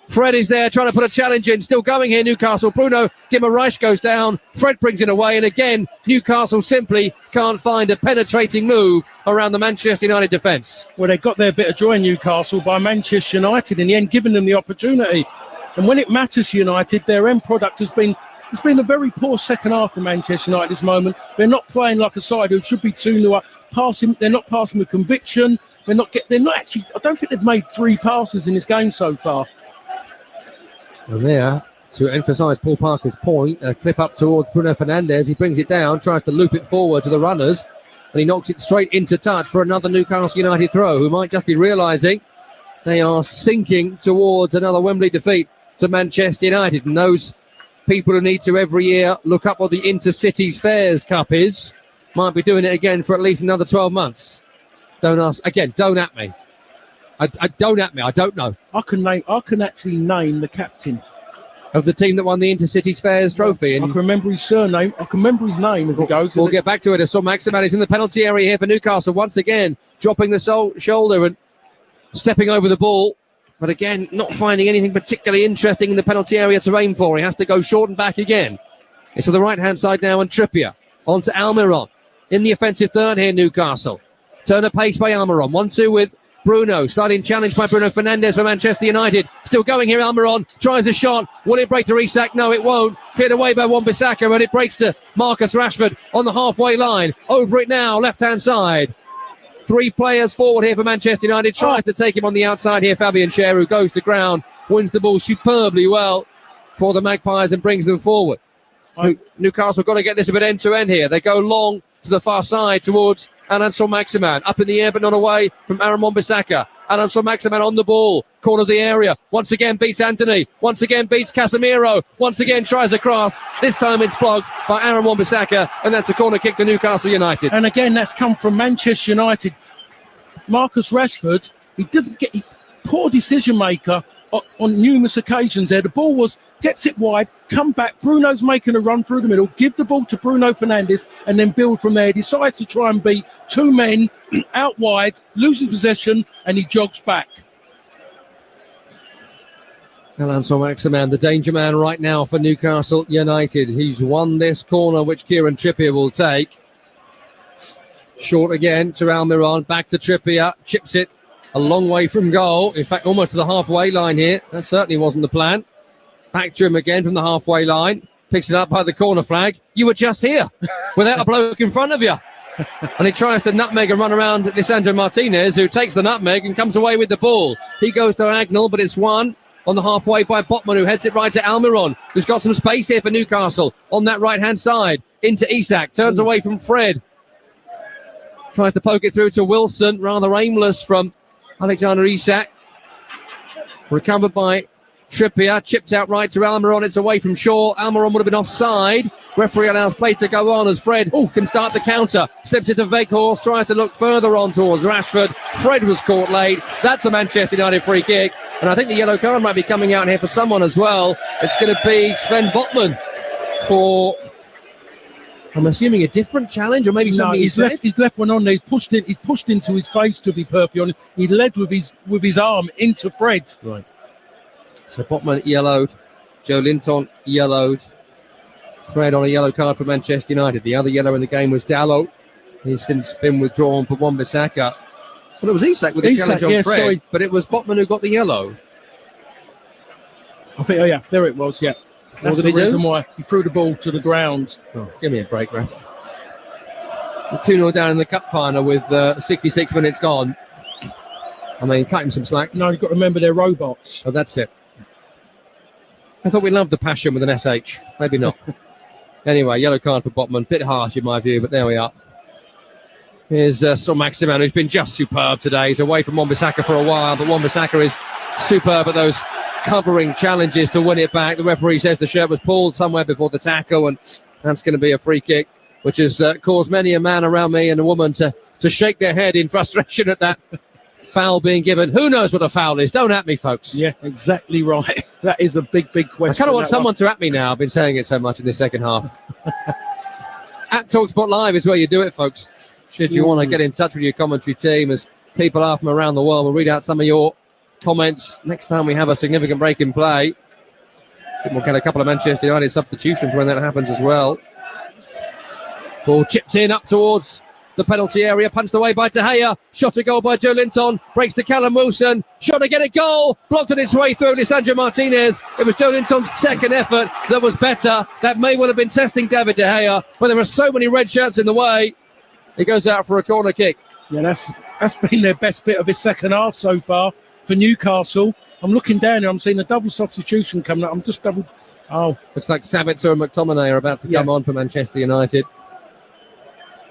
Fred is there trying to put a challenge in. Still going here, Newcastle. Bruno Guimaraes goes down. Fred brings it away. And again, Newcastle simply can't find a penetrating move around the Manchester United defence. Well, they got their bit of joy, Newcastle, by Manchester United in the end, giving them the opportunity. And when it matters, United, their end product has been... It's been a very poor second half for Manchester United at this moment. They're not playing like a side who should be 2-0 up. Passing, they're not passing with conviction. They're not actually... I don't think they've made 3 passes in this game so far. And there, to emphasise Paul Parker's point, a clip up towards Bruno Fernandes. He brings it down, tries to loop it forward to the runners, and he knocks it straight into touch for another Newcastle United throw, who might just be realising they are sinking towards another Wembley defeat to Manchester United. And those people who need to every year look up what the Intercities Fairs Cup is might be doing it again for at least another 12 months. Don't ask again. Don't at me. Don't at me. I don't know. I can actually name the captain of the team that won the Intercities Fairs trophy. I can remember his surname. I can remember his name as it goes. We'll get back to it. As Saint-Maximin is in the penalty area here for Newcastle once again, dropping the shoulder, and stepping over the ball, but again, not finding anything particularly interesting in the penalty area to aim for. He has to go short and back again. It's to the right-hand side now, and Trippier on to Almiron. In the offensive third here, Newcastle. Turn of pace by Almiron. 1-2 with Bruno. Starting challenge by Bruno Fernandes for Manchester United. Still going here, Almiron. Tries a shot. Will it break to Isak? No, it won't. Cleared away by Wan-Bissaka, and it breaks to Marcus Rashford on the halfway line. Over it now, left-hand side. 3 players forward here for Manchester United. Tries to take him on the outside here. Fabian Schär, who goes to ground, wins the ball superbly well for the Magpies and brings them forward. Newcastle got to get this a bit end-to-end here. They go long to the far side towards Alan Maximan. Up in the air but not away from Aaron Wan-Bissaka. Alan Maximan on the ball. Corner of the area. Once again beats Anthony. Once again beats Casemiro. Once again tries a cross. This time it's blocked by Aaron Wan-Bissaka, and that's a corner kick to Newcastle United. And again, that's come from Manchester United. Marcus Rashford, poor decision maker on numerous occasions there. The ball gets it wide, come back, Bruno's making a run through the middle, give the ball to Bruno Fernandes and then build from there. Decides to try and beat 2 men out wide, loses possession and he jogs back. Alan Maximan, the danger man right now for Newcastle United. He's won this corner which Kieran Trippier will take. Short again to Almiron, back to Trippier, chips it a long way from goal. In fact, almost to the halfway line here. That certainly wasn't the plan. Back to him again from the halfway line. Picks it up by the corner flag. You were just here without a bloke in front of you. And he tries to nutmeg and run around Lisandro Martinez, who takes the nutmeg and comes away with the ball. He goes diagonal, but it's won on the halfway by Botman, who heads it right to Almiron, who's got some space here for Newcastle on that right-hand side. Into Isak, turns away from Fred. Tries to poke it through to Wilson, rather aimless from Alexander Isak. Recovered by Trippier, chipped out right to Almiron. It's away from Shaw. Almiron would have been offside. Referee allows play to go on as Fred can start the counter. Slips it to Weghorst, tries to look further on towards Rashford. Fred was caught late. That's a Manchester United free kick. And I think the yellow card might be coming out here for someone as well. It's going to be Sven Botman for, I'm assuming, a different challenge, or maybe something he's left one on there. He's pushed into his face, to be perfectly honest. He led with his arm into Fred. Right. So Botman yellowed, Joe Linton yellowed, Fred on a yellow card for Manchester United. The other yellow in the game was Dalot. He's since been withdrawn for Wan-Bissaka. Well, it was Isak with the challenge on Fred, but it was Botman who got the yellow. I think, there it was, yeah. That's the reason why he threw the ball to the ground. Oh, give me a break, ref. 2-0 down in the cup final with 66 minutes gone. I mean, cut him some slack. No, you've got to remember they're robots. Oh, that's it. I thought we loved the passion with an SH. Maybe not. Anyway, yellow card for Botman. Bit harsh in my view, but there we are. Here's Maximan, who's been just superb today. He's away from Wan-Bissaka for a while, but Wan-Bissaka is superb at those covering challenges to win it back. The referee says the shirt was pulled somewhere before the tackle, and that's going to be a free kick, which has caused many a man around me and a woman to shake their head in frustration at that foul being given. Who knows what a foul is? Don't at me, folks. Yeah, exactly right. That is a big question. I kind of want someone to at me now. I've been saying it so much in the second half. At TalkSport Live is where you do it, folks. Should you want to get in touch with your commentary team, as people are from around the world, we'll read out some of your comments next time we have a significant break in play. I think we'll get a couple of Manchester United substitutions when that happens as well. Ball chipped in up towards the penalty area, punched away by De Gea. Shot a goal by Joe Linton. Breaks to Callum Wilson. Shot to get a goal. Blocked on its way through Lisandro Martinez. It was Joe Linton's second effort that was better. That may well have been testing David De Gea, but there are so many red shirts in the way. He goes out for a corner kick. Yeah, that's been their best bit of his second half so far for Newcastle. I'm looking down here. I'm seeing a double substitution coming up. I'm just double. Oh, looks like Sabitzer and McTominay are about to come on for Manchester United.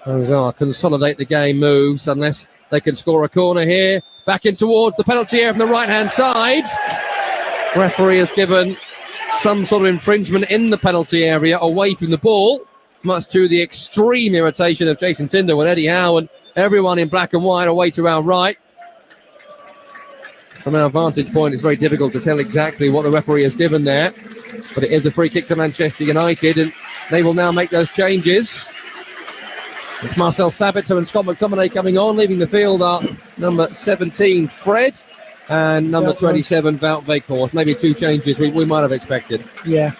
Consolidate the game moves unless they can score a corner here. Back in towards the penalty area from the right-hand side. Referee has given some sort of infringement in the penalty area away from the ball, much to the extreme irritation of Jason Tyndall and Eddie Howe and everyone in black and white away to our right. From our vantage point, it's very difficult to tell exactly what the referee has given there, but it is a free kick to Manchester United, and they will now make those changes. It's Marcel Sabitzer and Scott McTominay coming on. Leaving the field are number 17, Fred, and number 27, Wout Weghorst. Maybe two changes we might have expected. Yeah.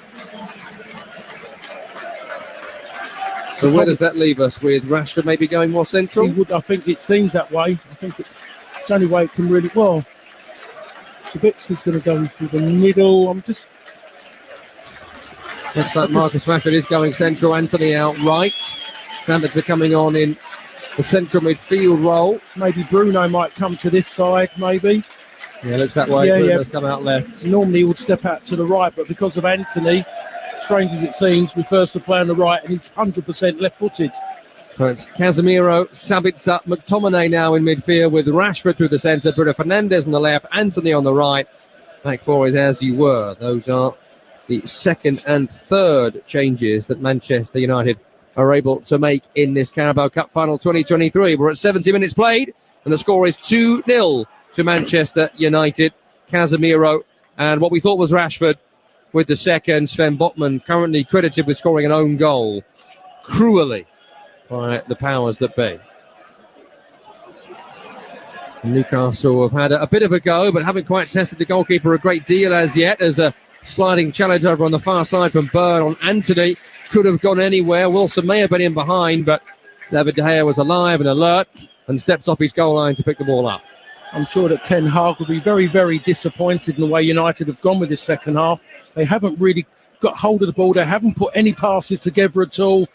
So where does that leave us, with Rashford maybe going more central? I think it seems that way. I think it's the only way it can really... Well, Sabitzer's going to go through the middle. Looks like Marcus Rashford is going central. Anthony out right. Sabitzer coming on in the central midfield role. Maybe Bruno might come to this side, maybe. Yeah, looks that way. Bruno's come out left. Normally he would step out to the right, but because of Anthony, strange as it seems, prefers to play on the right, and he's 100% left-footed. So it's Casemiro, Sabitzer, McTominay now in midfield with Rashford through the centre, Bruno Fernandes on the left, Anthony on the right. Back four is as you were. Those are the second and third changes that Manchester United are able to make in this Carabao Cup final 2023. We're at 70 minutes played, and the score is 2-0 to Manchester United. Casemiro and what we thought was Rashford with the second. Sven Botman currently credited with scoring an own goal, cruelly, by the powers that be. Newcastle have had a bit of a go, but haven't quite tested the goalkeeper a great deal as yet, as a sliding challenge over on the far side from Byrne on Anthony. Could have gone anywhere. Wilson may have been in behind, but David De Gea was alive and alert and steps off his goal line to pick the ball up. I'm sure that Ten Hag will be very, very disappointed in the way United have gone with this second half. They haven't really got hold of the ball. They haven't put any passes together at all.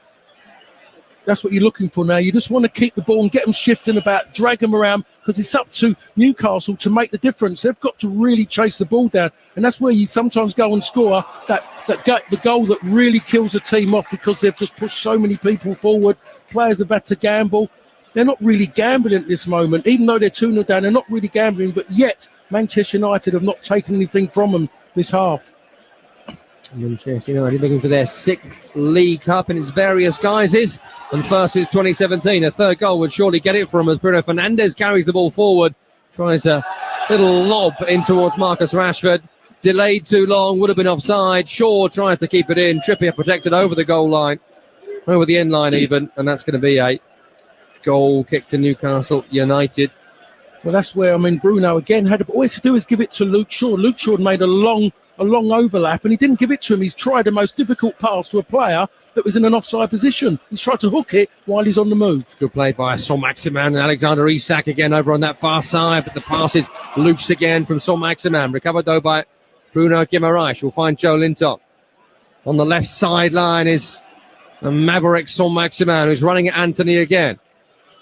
That's what you're looking for now. You just want to keep the ball and get them shifting about, drag them around, because it's up to Newcastle to make the difference. They've got to really chase the ball down, and that's where you sometimes go and score the goal that really kills a team off, because they've just pushed so many people forward. Players have had to gamble. They're not really gambling at this moment, even though they're 2-0 down. They're not really gambling, but yet Manchester United have not taken anything from them this half. Manchester United looking for their sixth League Cup in its various guises, and first since 2017. A third goal would surely get it from as Bruno Fernandes carries the ball forward, tries a little lob in towards Marcus Rashford, delayed too long, would have been offside. Shaw tries to keep it in, Trippier protected over the goal line, over the end line even, and that's going to be a goal kick to Newcastle United. Well, that's where, Bruno again had all he had to do is give it to Luke Shaw. Luke Shaw made a long overlap, and he didn't give it to him. He's tried the most difficult pass to a player that was in an offside position. He's tried to hook it while he's on the move. Good play by Saint-Maximin and Alexander Isak again over on that far side, but the pass is loose again from Saint-Maximin. Recovered though by Bruno Guimaraes. We'll find Joe Linton. On the left sideline is the maverick Saint-Maximin, who's running at Anthony again.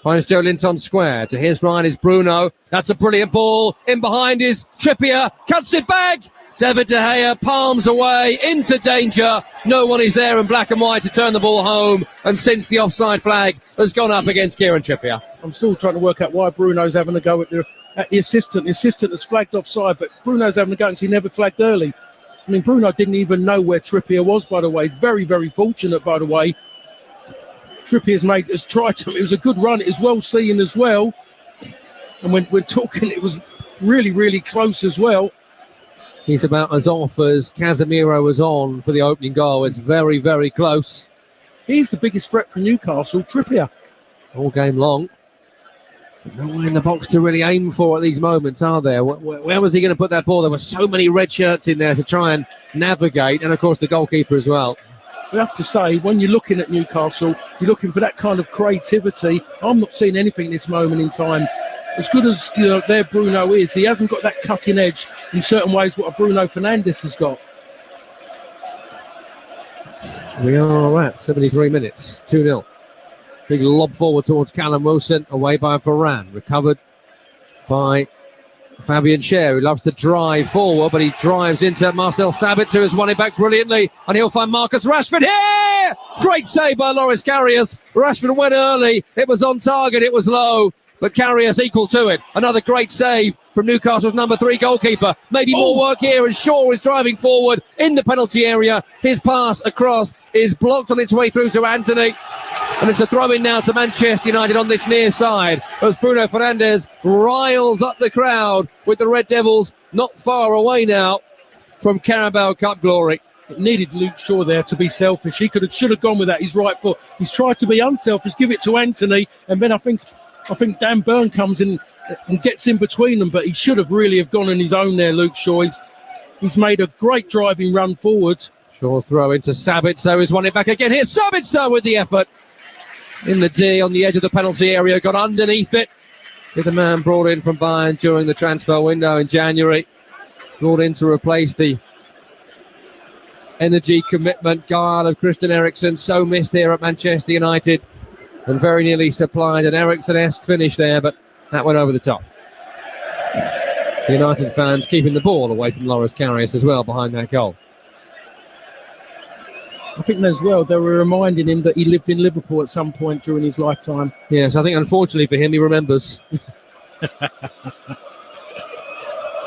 Finds Joe Linton square. To his right is Bruno. That's a brilliant ball. In behind is Trippier. Cuts it back. David De Gea palms away into danger. No one is there in black and white to turn the ball home. And since the offside flag has gone up against Kieran Trippier. I'm still trying to work out why Bruno's having a go at the assistant. The assistant has flagged offside, but Bruno's having a go because he never flagged early. Bruno didn't even know where Trippier was, by the way. Very, very fortunate, by the way. Trippier has tried to. It was a good run. It was well seen as well. And when we're talking, it was really, really close as well. He's about as off as Casemiro was on for the opening goal. It's very, very close. He's the biggest threat for Newcastle, Trippier. All game long. No one in the box to really aim for at these moments, are there? Where was he going to put that ball? There were so many red shirts in there to try and navigate. And, of course, the goalkeeper as well. We have to say, when you're looking at Newcastle, you're looking for that kind of creativity. I'm not seeing anything at this moment in time. As good as their Bruno is, he hasn't got that cutting edge in certain ways what a Bruno Fernandes has got. We are at 73 minutes, 2-0. Big lob forward towards Callum Wilson, away by Varane. Recovered by Fabian Schär, who loves to drive forward, but he drives into Marcel Sabitzer, who's won it back brilliantly, and he'll find Marcus Rashford here! Great save by Loris Karius. Rashford went early, it was on target, it was low, but Karius equal to it. Another great save from Newcastle's number 3 goalkeeper. Maybe more work here as Shaw is driving forward in the penalty area. His pass across is blocked on its way through to Anthony. And it's a throw-in now to Manchester United on this near side as Bruno Fernandes riles up the crowd with the Red Devils not far away now from Carabao Cup glory. It needed Luke Shaw there to be selfish. He should have gone with that. His right foot. He's tried to be unselfish, give it to Anthony, and then I think Dan Byrne comes in and gets in between them. But he should have really have gone on his own there, Luke Shaw. He's made a great driving run forwards. Shaw throw into Sabitzer, who's won it back again. Here's Sabitzer with the effort in the D on the edge of the penalty area, got underneath it. With a man brought in from Bayern during the transfer window in January, brought in to replace the energy commitment guard of Christian Eriksen, so missed here at Manchester United, and very nearly supplied an Eriksen-esque finish there, but that went over the top. The United fans keeping the ball away from Loris Karius as well behind that goal. I think as well they were reminding him that he lived in Liverpool at some point during his lifetime. Yes, I think unfortunately for him he remembers.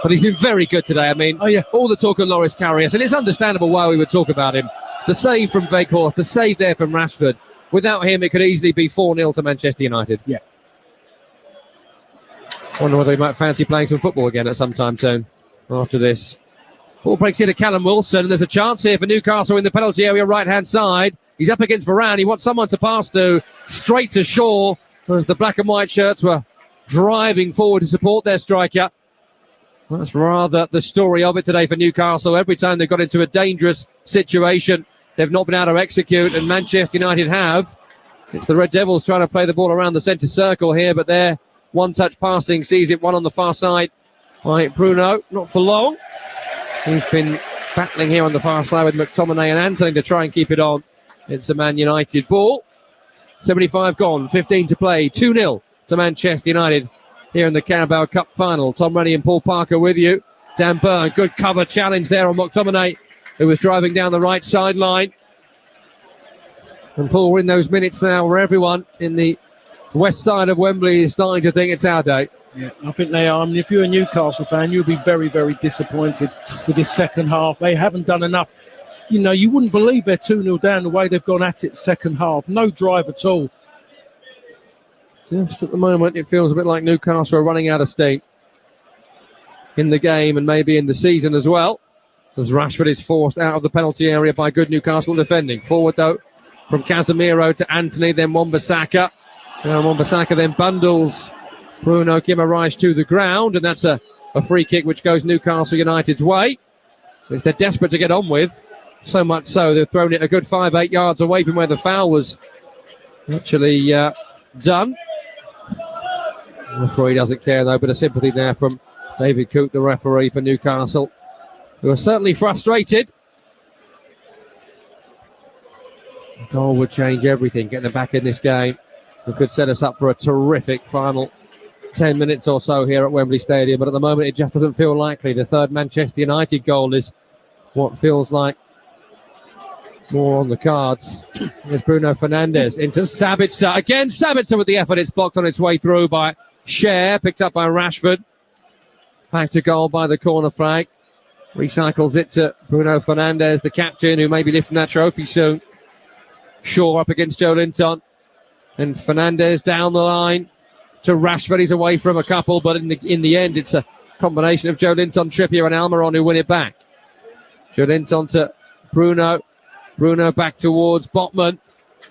But he's been very good today. I mean, all the talk of Loris Karius, and it's understandable why we would talk about him. The save from Weghorst, the save there from Rashford. Without him, it could easily be 4-0 to Manchester United. Yeah. Wonder whether he might fancy playing some football again at some time soon after this. Ball breaks into Callum Wilson, and there's a chance here for Newcastle in the penalty area right-hand side. He's up against Varane. He wants someone to pass to, straight to Shaw, as the black and white shirts were driving forward to support their striker. That's rather the story of it today for Newcastle. Every time they've got into a dangerous situation, they've not been able to execute, and Manchester United have. It's the Red Devils trying to play the ball around the centre circle here, but their one-touch passing sees it one on the far side by Bruno. Not for long. He's been battling here on the far side with McTominay and Anthony to try and keep it on. It's a Man United ball. 75 gone, 15 to play, 2-0 to Manchester United here in the Carabao Cup final. Tom Rennie and Paul Parker with you. Dan Byrne, good cover challenge there on McTominay, who was driving down the right sideline. And Paul, we're in those minutes now where everyone in the west side of Wembley is starting to think it's our day. Yeah, I think they are. I mean, if you're a Newcastle fan, you'll be very, very disappointed with this second half. They haven't done enough. You know, you wouldn't believe they're 2-0 down the way they've gone at it second half. No drive at all. Just at the moment, it feels a bit like Newcastle are running out of steam in the game and maybe in the season as well, as Rashford is forced out of the penalty area by good Newcastle defending. Forward, though, from Casemiro to Anthony, then Wan-Bissaka. Now Wan-Bissaka then bundles Bruno Guimaraes to the ground, and that's a free kick which goes Newcastle United's way, which they're desperate to get on with. So much so, they've thrown it a good 5-8 yards away from where the foul was actually done. The referee doesn't care, though. Bit of sympathy there from David Cooke, the referee for Newcastle, who are certainly frustrated. The goal would change everything, getting them back in this game. It could set us up for a terrific final 10 minutes or so here at Wembley Stadium, but at the moment it just doesn't feel likely. The third Manchester United goal is what feels like more on the cards. There's Bruno Fernandes into Sabitzer. Again, Sabitzer with the effort. It's blocked on its way through by Cher, picked up by Rashford. Back to goal by the corner flag. Recycles it to Bruno Fernandes, the captain, who may be lifting that trophy soon. Shaw up against Joe Linton. And Fernandes down the line to Rashford. He's away from a couple, but in the end, it's a combination of Joe Linton, Trippier and Almiron who win it back. Joe Linton to Bruno. Bruno back towards Botman.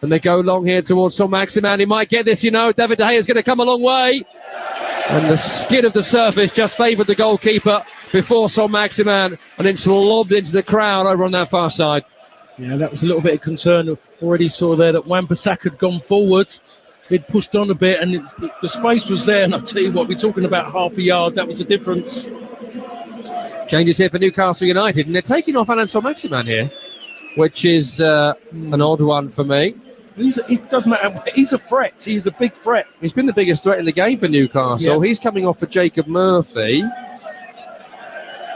And they go long here towards Saint-Maximin. He might get this, you know. David De Gea is going to come a long way. And the skid of the surface just favoured the goalkeeper before Saint-Maximin. And it's lobbed into the crowd over on that far side. Yeah, that was a little bit of concern. Already saw there that Wan-Bissaka had gone forwards. He'd pushed on a bit and the space was there. And I'll tell you what, we're talking about half a yard. That was the difference. Changes here for Newcastle United. And they're taking off Alan Saint-Maximin here, which is an odd one for me. It doesn't matter. He's a threat. He's a big threat. He's been the biggest threat in the game for Newcastle. Yeah. He's coming off for Jacob Murphy.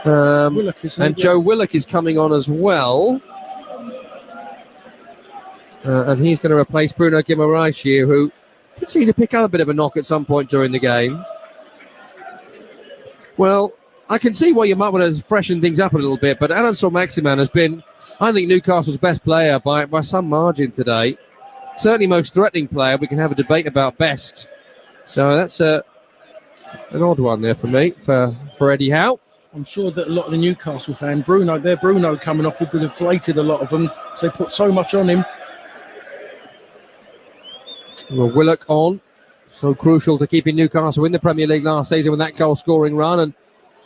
And Joe Willock is coming on as well. And he's going to replace Bruno Guimaraes here, who could seem to pick up a bit of a knock at some point during the game. Well, I can see why you might want to freshen things up a little bit, but Alan Saint-Maximin has been, I think, Newcastle's best player by some margin today. Certainly most threatening player. We can have a debate about best. So that's an odd one there for me, for Eddie Howe. I'm sure that a lot of the Newcastle fan, Bruno coming off would have deflated a lot of them. So they put so much on him. Well, Willock on, so crucial to keeping Newcastle in the Premier League last season with that goal-scoring run. And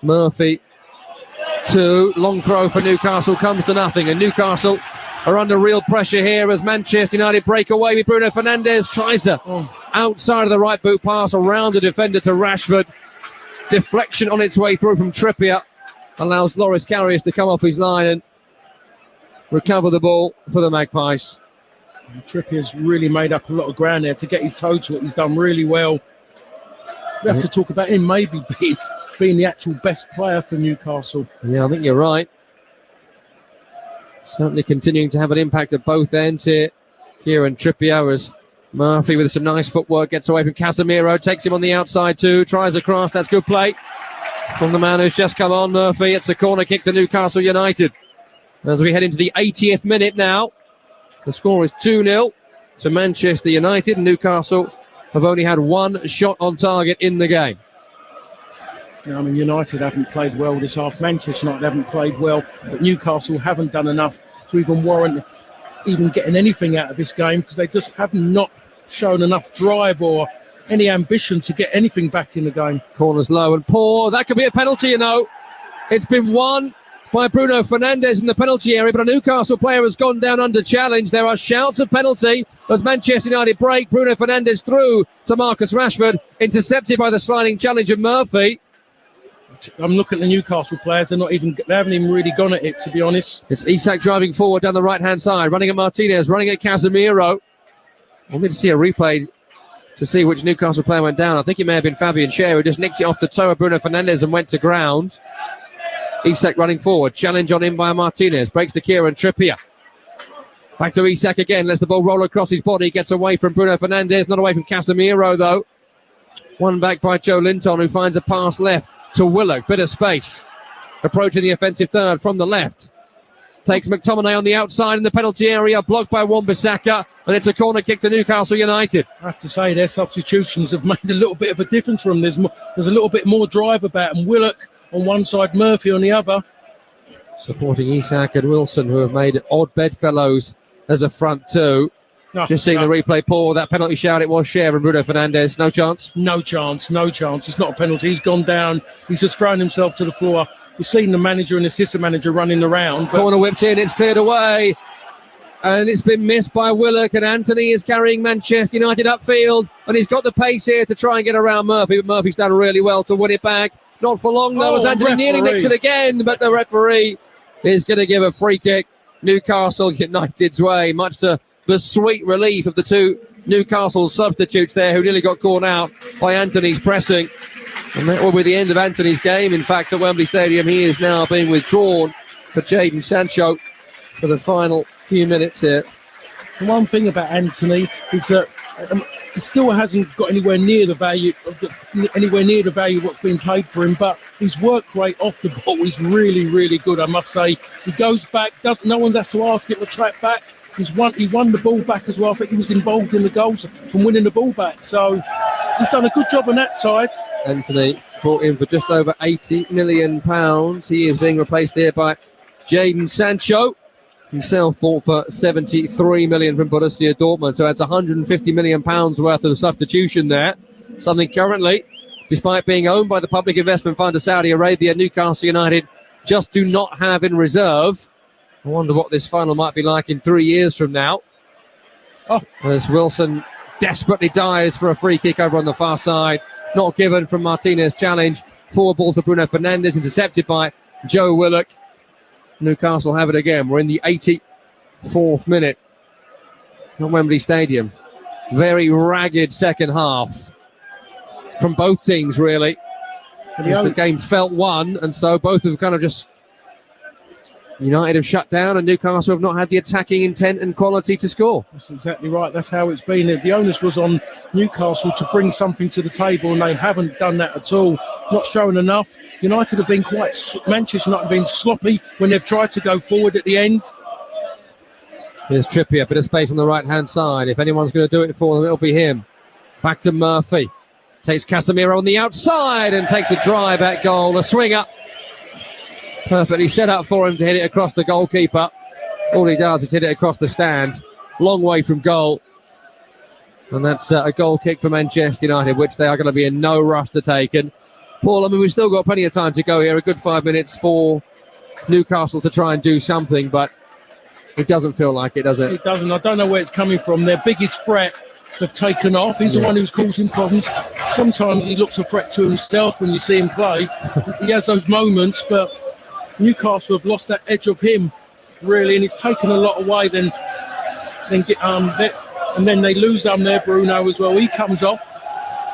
Murphy, long throw for Newcastle, comes to nothing. And Newcastle are under real pressure here as Manchester United break away with Bruno Fernandes. Tries a outside of the right boot pass around the defender to Rashford. Deflection on its way through from Trippier allows Loris Karius to come off his line and recover the ball for the Magpies. Trippier's really made up a lot of ground there to get his toe to it. He's done really well. We have to talk about him maybe being the actual best player for Newcastle. Yeah, I think you're right. Certainly continuing to have an impact at both ends here. Kieran Trippier as Murphy with some nice footwork gets away from Casemiro, takes him on the outside too, tries a cross. That's good play from the man who's just come on, Murphy. It's a corner kick to Newcastle United. As we head into the 80th minute now, the score is 2-0 to Manchester United. Newcastle have only had one shot on target in the game. I mean, United haven't played well this half. Manchester United haven't played well, but Newcastle haven't done enough to even warrant even getting anything out of this game because they just have not shown enough drive or any ambition to get anything back in the game. Corner's low and poor. That could be a penalty, you know. It's been won by Bruno Fernandes in the penalty area, but a Newcastle player has gone down under challenge. There are shouts of penalty as Manchester United break. Bruno Fernandes through to Marcus Rashford, intercepted by the sliding challenge of Murphy. I'm looking at the Newcastle players. They haven't even really gone at it, to be honest. It's Isak driving forward down the right-hand side, running at Martinez, running at Casemiro. I want to see a replay to see which Newcastle player went down. I think it may have been Fabian Schär who just nicked it off the toe of Bruno Fernandes and went to ground. Isak running forward, challenge on him by Martinez, breaks the Kieran Trippier. Back to Isak again, lets the ball roll across his body, gets away from Bruno Fernandes, not away from Casemiro though. One back by Joe Linton who finds a pass left to Willock, bit of space. Approaching the offensive third from the left. Takes McTominay on the outside in the penalty area, blocked by Wan-Bissaka, and it's a corner kick to Newcastle United. I have to say their substitutions have made a little bit of a difference for them. There's a little bit more drive about them. Willock on one side, Murphy on the other. Supporting Isak and Wilson, who have made odd bedfellows as a front two. Just seeing the replay, Paul, that penalty shout, it was Schär and Bruno Fernandes. No chance? No chance. It's not a penalty. He's gone down. He's just thrown himself to the floor. We've seen the manager and assistant manager running around. Corner whipped in, it's cleared away. And it's been missed by Willock, and Anthony is carrying Manchester United upfield. And he's got the pace here to try and get around Murphy, but Murphy's done really well to win it back. Not for long, though, as Anthony nearly nicks it again, but the referee is going to give a free kick Newcastle United's way, much to the sweet relief of the two Newcastle substitutes there who nearly got caught out by Anthony's pressing. And that will be the end of Anthony's game. In fact, at Wembley Stadium, he is now being withdrawn for Jadon Sancho for the final few minutes here. The one thing about Anthony is that he still hasn't got anywhere near the value of what's been paid for him, but his work rate off the ball is really, really good, I must say. He goes back, no one has to ask him to track back. He won the ball back as well. I think he was involved in the goals from winning the ball back. So he's done a good job on that side. Anthony brought in for just over £80 million. He is being replaced here by Jadon Sancho. Himself bought for £73 million from Borussia Dortmund. So that's £150 million worth of substitution there. Something currently, despite being owned by the Public Investment Fund of Saudi Arabia, Newcastle United just do not have in reserve. I wonder what this final might be like in 3 years from now. As Wilson desperately dives for a free kick over on the far side. Not given from Martinez' challenge. Forward ball to Bruno Fernandes, intercepted by Joe Willock. Newcastle have it again. We're in the 84th minute at Wembley Stadium. Very ragged second half from both teams, really. The game felt won, and so both have kind of just... United have shut down, and Newcastle have not had the attacking intent and quality to score. That's exactly right. That's how it's been. The onus was on Newcastle to bring something to the table, and they haven't done that at all. Not shown enough. Manchester United have been sloppy when they've tried to go forward at the end. Here's Trippier, a bit of space on the right-hand side. If anyone's going to do it for them, it'll be him. Back to Murphy. Takes Casemiro on the outside and takes a drive at goal. A swinger Perfectly set up for him to hit it across the goalkeeper. All he does is hit it across the stand. Long way from goal. And that's a goal kick for Manchester United, which they are going to be in no rush to take. And Paul, I mean, we've still got plenty of time to go here. A good 5 minutes for Newcastle to try and do something, but it doesn't feel like it, does it? It doesn't. I don't know where it's coming from. Their biggest threat have taken off. He's the one who's causing problems. Sometimes he looks a threat to himself when you see him play. He has those moments, but Newcastle have lost that edge of him, really, and it's taken a lot away. Then they lose there, Bruno, as well. He comes off,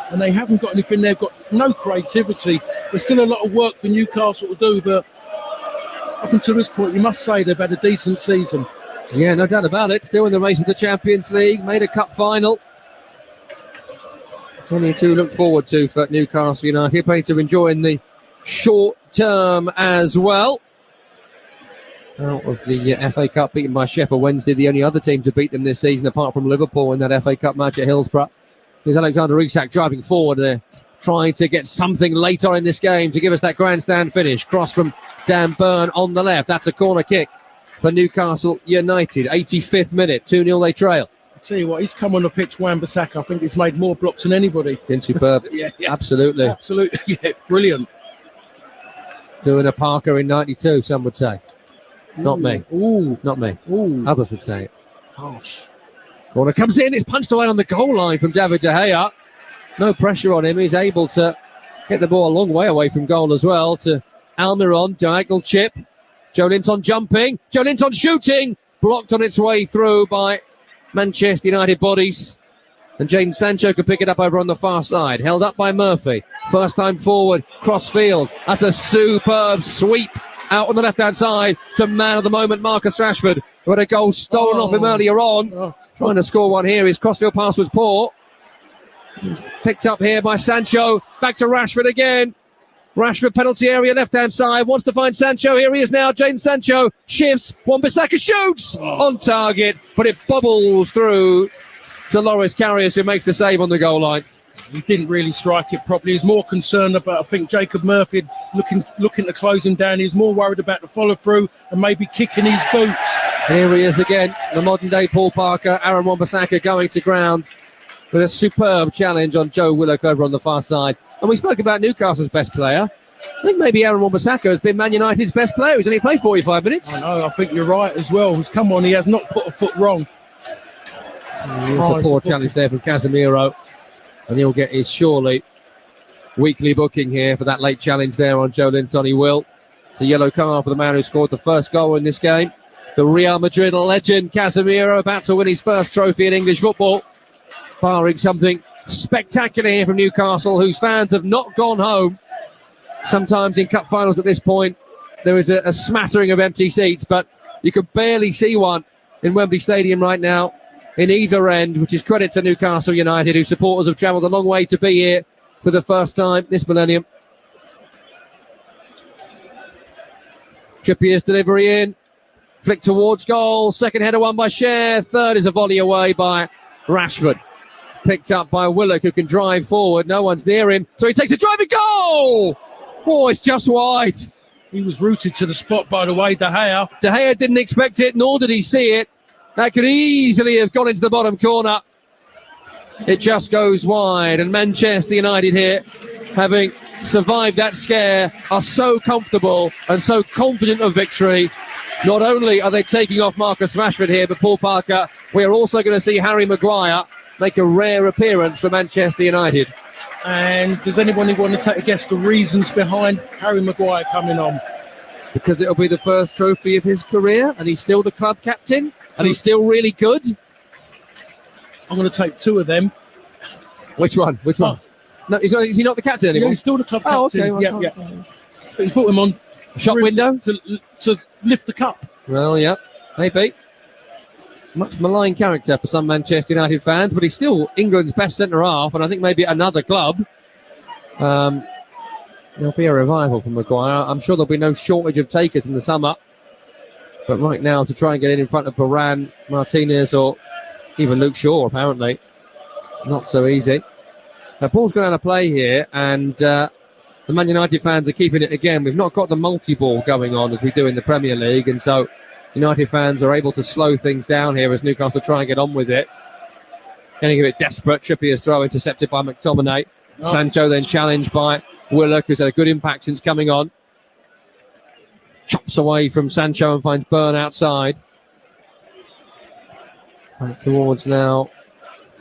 and they haven't got anything. They've got no creativity. There's still a lot of work for Newcastle to do, but up until this point, you must say they've had a decent season. Yeah, no doubt about it. Still in the race of the Champions League, made a cup final. Plenty to look forward to for Newcastle United. Plenty to enjoy in the short term as well. Out of the FA Cup, beaten by Sheffield Wednesday, the only other team to beat them this season, apart from Liverpool in that FA Cup match at Hillsborough. Here's Alexander Isak driving forward there, trying to get something later in this game to give us that grandstand finish. Cross from Dan Burn on the left. That's a corner kick for Newcastle United. 85th minute, 2-0 they trail. I tell you what, he's come on the pitch, Wan-Bissaka. I think he's made more blocks than anybody. Been superb. Yeah. Absolutely. Yeah, brilliant. Doing a Parker in 92, some would say. Not me. Ooh. Not me. Ooh. Others would say it. Harsh. Corner comes in. It's punched away on the goal line from David De Gea. No pressure on him. He's able to get the ball a long way away from goal as well to Almiron. Diagonal chip. Joe Linton jumping. Joe Linton shooting. Blocked on its way through by Manchester United bodies. And Jadon Sancho could pick it up over on the far side. Held up by Murphy. First time forward. Cross field. That's a superb sweep out on the left-hand side to man of the moment, Marcus Rashford, who had a goal stolen off him earlier on. Trying to score one here. His crossfield pass was poor. Picked up here by Sancho. Back to Rashford again. Rashford, penalty area, left-hand side. Wants to find Sancho. Here he is now. Jadon Sancho shifts. Wan-Bissaka shoots on target, but it bubbles through to Loris Karius, who makes the save on the goal line. He didn't really strike it properly. He's more concerned about, I think, Jacob Murphy looking to close him down. He's more worried about the follow-through and maybe kicking his boots. Here he is again, the modern-day Paul Parker. Aaron Wan-Bissaka going to ground with a superb challenge on Joe Willock over on the far side. And we spoke about Newcastle's best player. I think maybe Aaron Wan-Bissaka has been Man United's best player. He's only played 45 minutes. I know, I think you're right as well. He's come on, he has not put a foot wrong. It's a poor challenge there from Casemiro. And he'll get his surely weekly booking here for that late challenge there on Joe Linton. He will. It's a yellow card for the man who scored the first goal in this game. The Real Madrid legend Casemiro about to win his first trophy in English football. Barring something spectacular here from Newcastle, whose fans have not gone home. Sometimes in cup finals at this point, there is a smattering of empty seats, but you can barely see one in Wembley Stadium right now. In either end, which is credit to Newcastle United, whose supporters have travelled a long way to be here for the first time this millennium. Trippier's delivery in, flick towards goal, second header won by Cher, third is a volley away by Rashford. Picked up by Willock, who can drive forward, no one's near him, so he takes a driving goal! Oh, it's just wide. He was rooted to the spot, by the way, De Gea. De Gea didn't expect it, nor did he see it. That could easily have gone into the bottom corner. It just goes wide. And Manchester United here, having survived that scare, are so comfortable and so confident of victory. Not only are they taking off Marcus Rashford here, but Paul Parker, we are also going to see Harry Maguire make a rare appearance for Manchester United. And does anybody want to take a guess the reasons behind Harry Maguire coming on? Because it'll be the first trophy of his career, and he's still the club captain. And he's still really good. I'm going to take two of them. Which one? Oh. No, is he not the captain anymore? Yeah, he's still the club captain. Oh, okay. Well, yeah. But he's put him on shop window to lift the cup. Well, yeah, maybe. Much maligned character for some Manchester United fans, but he's still England's best centre-half, and I think maybe at another club. There'll be a revival for Maguire. I'm sure there'll be no shortage of takers in the summer. But right now, to try and get in front of Varane, Martinez, or even Luke Shaw, apparently, not so easy. Now, Paul's going to play here, and the the Man United fans are keeping it again. We've not got the multi-ball going on as we do in the Premier League, and so United fans are able to slow things down here as Newcastle try and get on with it. Getting a bit desperate. Trippier's throw intercepted by McTominay. Oh. Sancho then challenged by Willock, who's had a good impact since coming on. Chops away from Sancho and finds Byrne outside. Back towards now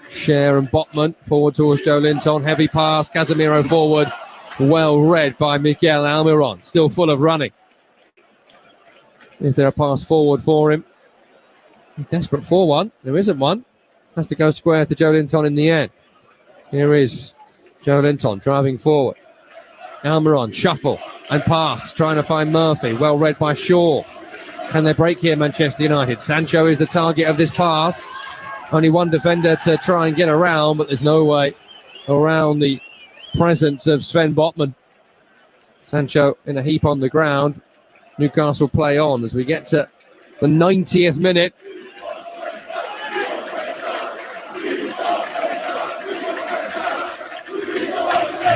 Cher and Botman. Forward towards Joe Linton. Heavy pass. Casemiro forward. Well read by Mikel Almiron. Still full of running. Is there a pass forward for him? Desperate for one. There isn't one. Has to go square to Joe Linton in the end. Here is Joe Linton driving forward. Almiron, shuffle and pass. Trying to find Murphy. Well read by Shaw. Can they break here, Manchester United? Sancho is the target of this pass. Only one defender to try and get around, but there's no way around the presence of Sven Botman. Sancho in a heap on the ground. Newcastle play on as we get to the 90th minute.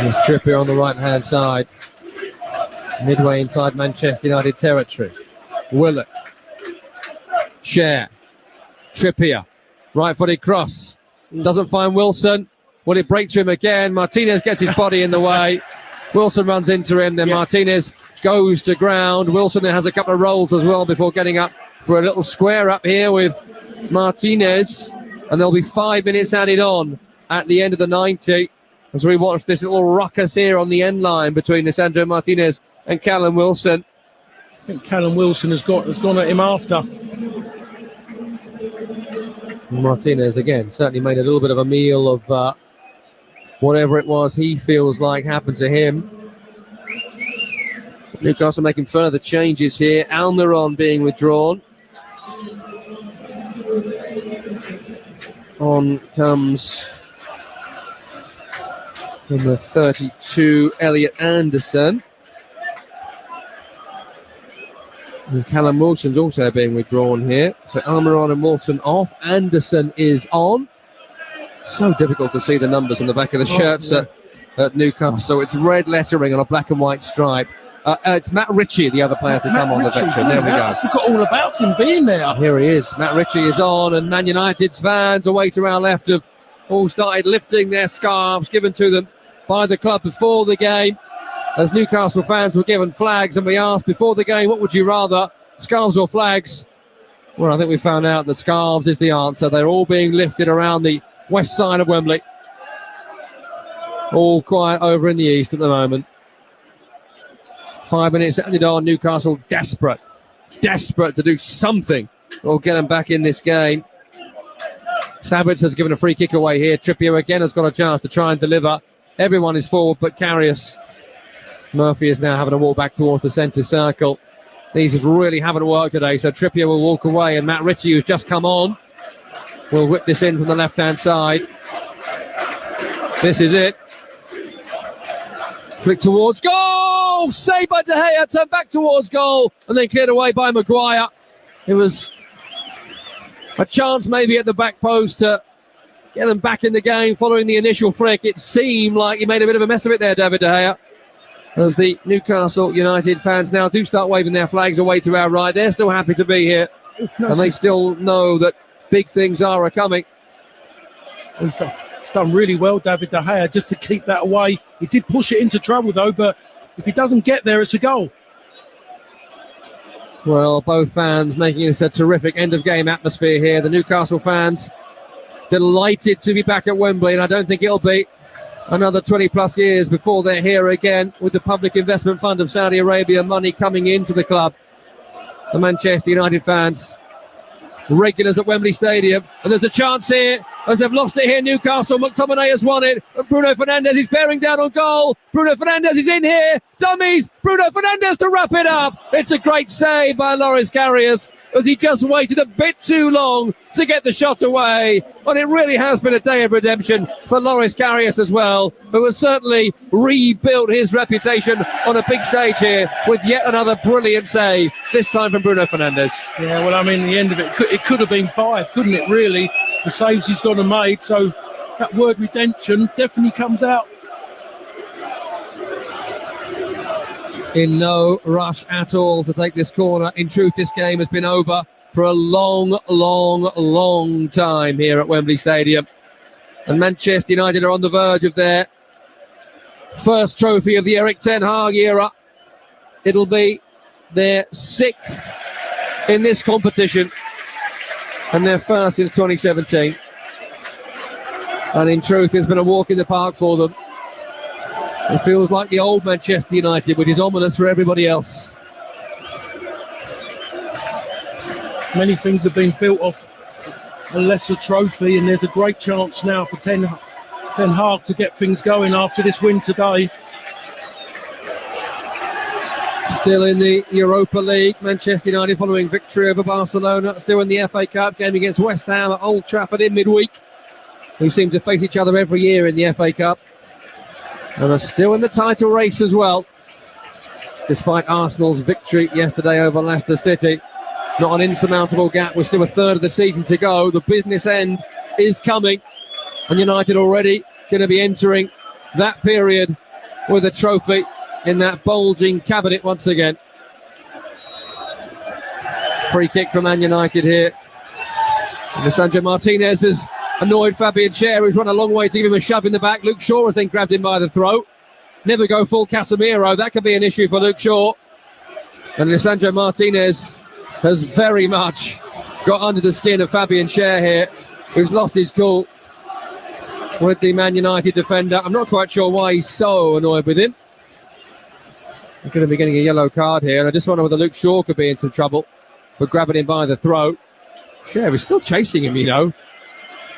There's Trippier on the right-hand side. Midway inside Manchester United territory. Willock. Cher. Trippier. Right-footed cross. Doesn't find Wilson. Will it break to him again? Martinez gets his body in the way. Wilson runs into him. Then Martinez goes to ground. Wilson then has a couple of rolls as well before getting up for a little square up here with Martinez. And there'll be 5 minutes added on at the end of the 90 as we watch this little ruckus here on the end line between Lisandro Martinez and Callum Wilson. I think Callum Wilson has gone at him after. Martinez again certainly made a little bit of a meal of whatever it was he feels like happened to him. Newcastle making further changes here. Almiron being withdrawn. On comes number 32, Elliot Anderson. And Callum Wilson's also being withdrawn here. So Almiron and Wilson off. Anderson is on. So difficult to see the numbers on the back of the shirts at Newcastle. It's red lettering on a black and white stripe. It's Matt Ritchie, the other player to come on, the veteran. There we go. I forgot all about him being there. Here he is. Matt Ritchie is on, and Man United's fans away to our left have all started lifting their scarves given to them by the club before the game. As Newcastle fans were given flags, and we asked before the game, what would you rather, scarves or flags? Well, I think we found out that scarves is the answer. They're all being lifted around the west side of Wembley. All quiet over in the east at the moment. 5 minutes ended on. Newcastle desperate to do something or get them back in this game. Sabbats has given a free kick away here. Trippier again has got a chance to try and deliver. Everyone is forward but Karius. Murphy is now having to walk back towards the centre circle. These really haven't worked today, so Trippier will walk away, and Matt Ritchie, who's just come on, will whip this in from the left-hand side. This is it. Flick towards goal! Saved by De Gea, turned back towards goal, and then cleared away by Maguire. It was a chance maybe at the back post to get them back in the game following the initial flick. It seemed like he made a bit of a mess of it there, David De Gea. As the Newcastle United fans now do start waving their flags away to our right. They're still happy to be here. And they still know that big things are coming. He's done really well, David De Gea, just to keep that away. He did push it into trouble, though, but if he doesn't get there, it's a goal. Well, both fans making this a terrific end-of-game atmosphere here. The Newcastle fans delighted to be back at Wembley, and I don't think it'll be another 20-plus years before they're here again with the Public Investment Fund of Saudi Arabia money coming into the club. The Manchester United fans, regulars at Wembley Stadium, and there's a chance here as they've lost it here. Newcastle, McTominay has won it, and Bruno Fernandes is bearing down on goal. Bruno Fernandes is in here, dummies, Bruno Fernandes to wrap it up. It's a great save by Loris Karius as he just waited a bit too long to get the shot away. And it really has been a day of redemption for Loris Karius as well, who has certainly rebuilt his reputation on a big stage here with yet another brilliant save, this time from Bruno Fernandes. Yeah, well, I mean, the end of it could have been 5, couldn't it, really? The saves he's gone and made, so that word redemption definitely comes out. in no rush at all to take this corner. In truth, this game has been over for a long, long, long time here at Wembley Stadium. And Manchester United are on the verge of their first trophy of the Erik ten Hag era. It'll be their 6th in this competition and their first since 2017. And in truth, it's been a walk in the park for them. It feels like the old Manchester United, which is ominous for everybody else. Many things have been built off a lesser trophy, and there's a great chance now for Ten Hag to get things going after this win today. Still in the Europa League, Manchester United following victory over Barcelona. Still in the FA Cup game against West Ham at Old Trafford in midweek, who seem to face each other every year in the FA Cup. And are still in the title race as well, despite Arsenal's victory yesterday over Leicester City. Not an insurmountable gap. We're still a third of the season to go. The business end is coming, and United already going to be entering that period with a trophy in that bulging cabinet once again. Free kick from Man United here. Lisandro Martinez has annoyed Fabian Schär, who's run a long way to give him a shove in the back. Luke Shaw has then grabbed him by the throat. Never go full Casemiro. That could be an issue for Luke Shaw. And Lisandro Martinez has very much got under the skin of Fabian Schär here, who's lost his cool with the Man United defender. I'm not quite sure why he's so annoyed with him. He's going to be getting a yellow card here, and I just wonder whether Luke Shaw could be in some trouble for grabbing him by the throat. Schär is still chasing him, you know.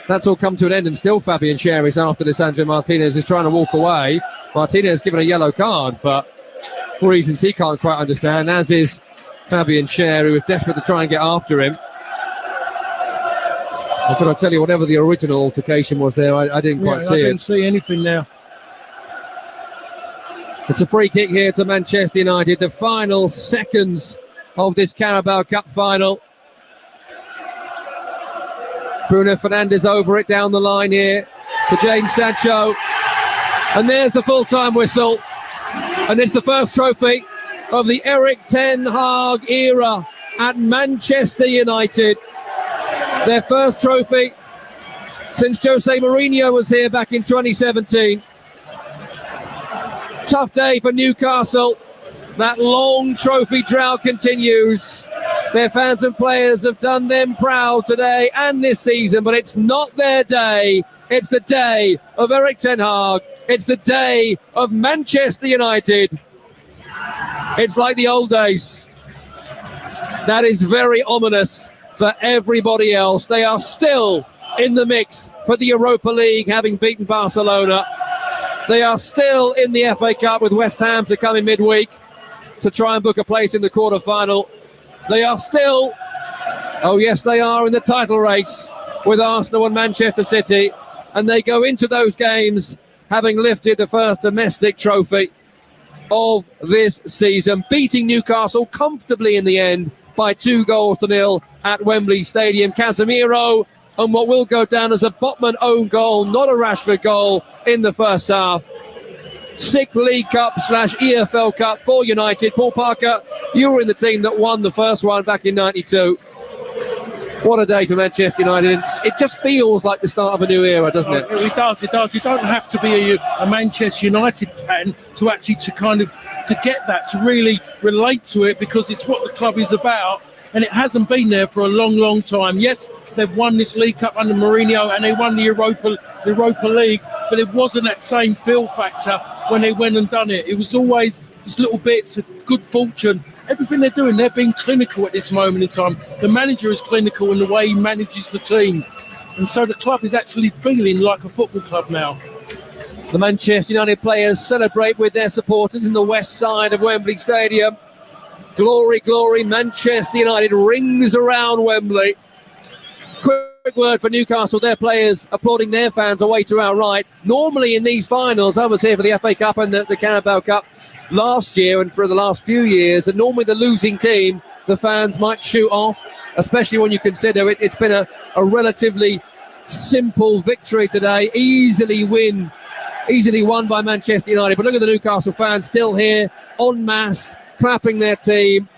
That's all come to an end, and still Fabian Schär is after Lisandro Martinez, is trying to walk away. Martinez given a yellow card for reasons he can't quite understand, as is Fabian Schär, who is desperate to try and get after him. I thought I'd tell you, whatever the original altercation was there, I didn't quite see it. I didn't see anything now. It's a free kick here to Manchester United, the final seconds of this Carabao Cup final. Bruno Fernandes over it down the line here for Jadon Sancho. And there's the full-time whistle. And it's the first trophy of the Erik ten Hag era at Manchester United. Their first trophy since Jose Mourinho was here back in 2017. Tough day for Newcastle. That long trophy drought continues. Their fans and players have done them proud today and this season, but it's not their day. It's the day of Erik ten Hag. It's the day of Manchester United. It's like the old days. That is very ominous for everybody else. They are still in the mix for the Europa League, having beaten Barcelona. They are still in the FA Cup with West Ham to come in midweek to try and book a place in the quarter-final. They are still, oh yes, they are in the title race with Arsenal and Manchester City. And they go into those games having lifted the first domestic trophy of this season, beating Newcastle comfortably in the end by 2-0 at Wembley Stadium. Casemiro and what will go down as a Botman own goal, not a Rashford goal in the first half. 6th League Cup / EFL Cup for United. Paul Parker, you were in the team that won the first one back in 92. What a day for Manchester United. It just feels like the start of a new era, doesn't it? It does. You don't have to be a Manchester United fan to actually to get that, to really relate to it, because it's what the club is about, and it hasn't been there for a long, long time. Yes, they've won this League Cup under Mourinho, and they won the Europa League, but it wasn't that same feel factor when they went and done it. It was always just little bits of good fortune. Everything they're doing, they're being clinical at this moment in time. The manager is clinical in the way he manages the team. And so the club is actually feeling like a football club now. The Manchester United players celebrate with their supporters in the west side of Wembley Stadium. Glory, glory, Manchester United rings around Wembley. Quick word for Newcastle, their players applauding their fans away to our right. Normally in these finals, I was here for the FA Cup and the Carabao Cup last year and for the last few years, and normally the losing team, the fans might shoot off, especially when you consider it's been a relatively simple victory today. Easily win easily won by Manchester United. But look at the Newcastle fans still here en masse, clapping their team.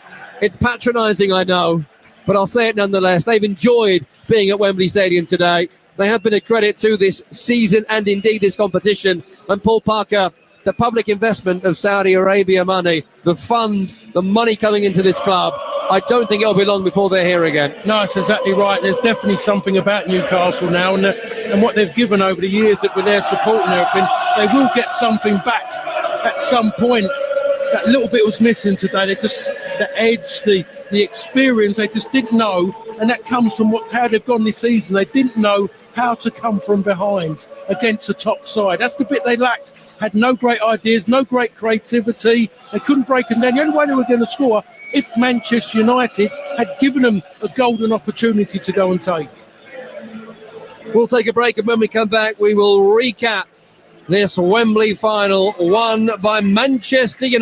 It's patronising, I know, but I'll say it nonetheless. They've enjoyed being at Wembley Stadium today. They have been a credit to this season and indeed this competition. And Paul Parker, the public investment of Saudi Arabia money, the fund, the money coming into this club, I don't think it'll be long before they're here again. No, that's exactly right. There's definitely something about Newcastle now, and what they've given over the years with their support and everything, they will get something back at some point. That little bit was missing today. They just, the edge, the experience, they just didn't know, and that comes from how they've gone this season. They didn't know how to come from behind against the top side. That's the bit they lacked. Had no great ideas, no great creativity. They couldn't break them down. The only way they were going to score if Manchester United had given them a golden opportunity to go and take. We'll take a break, and when we come back, we will recap this Wembley final won by Manchester United.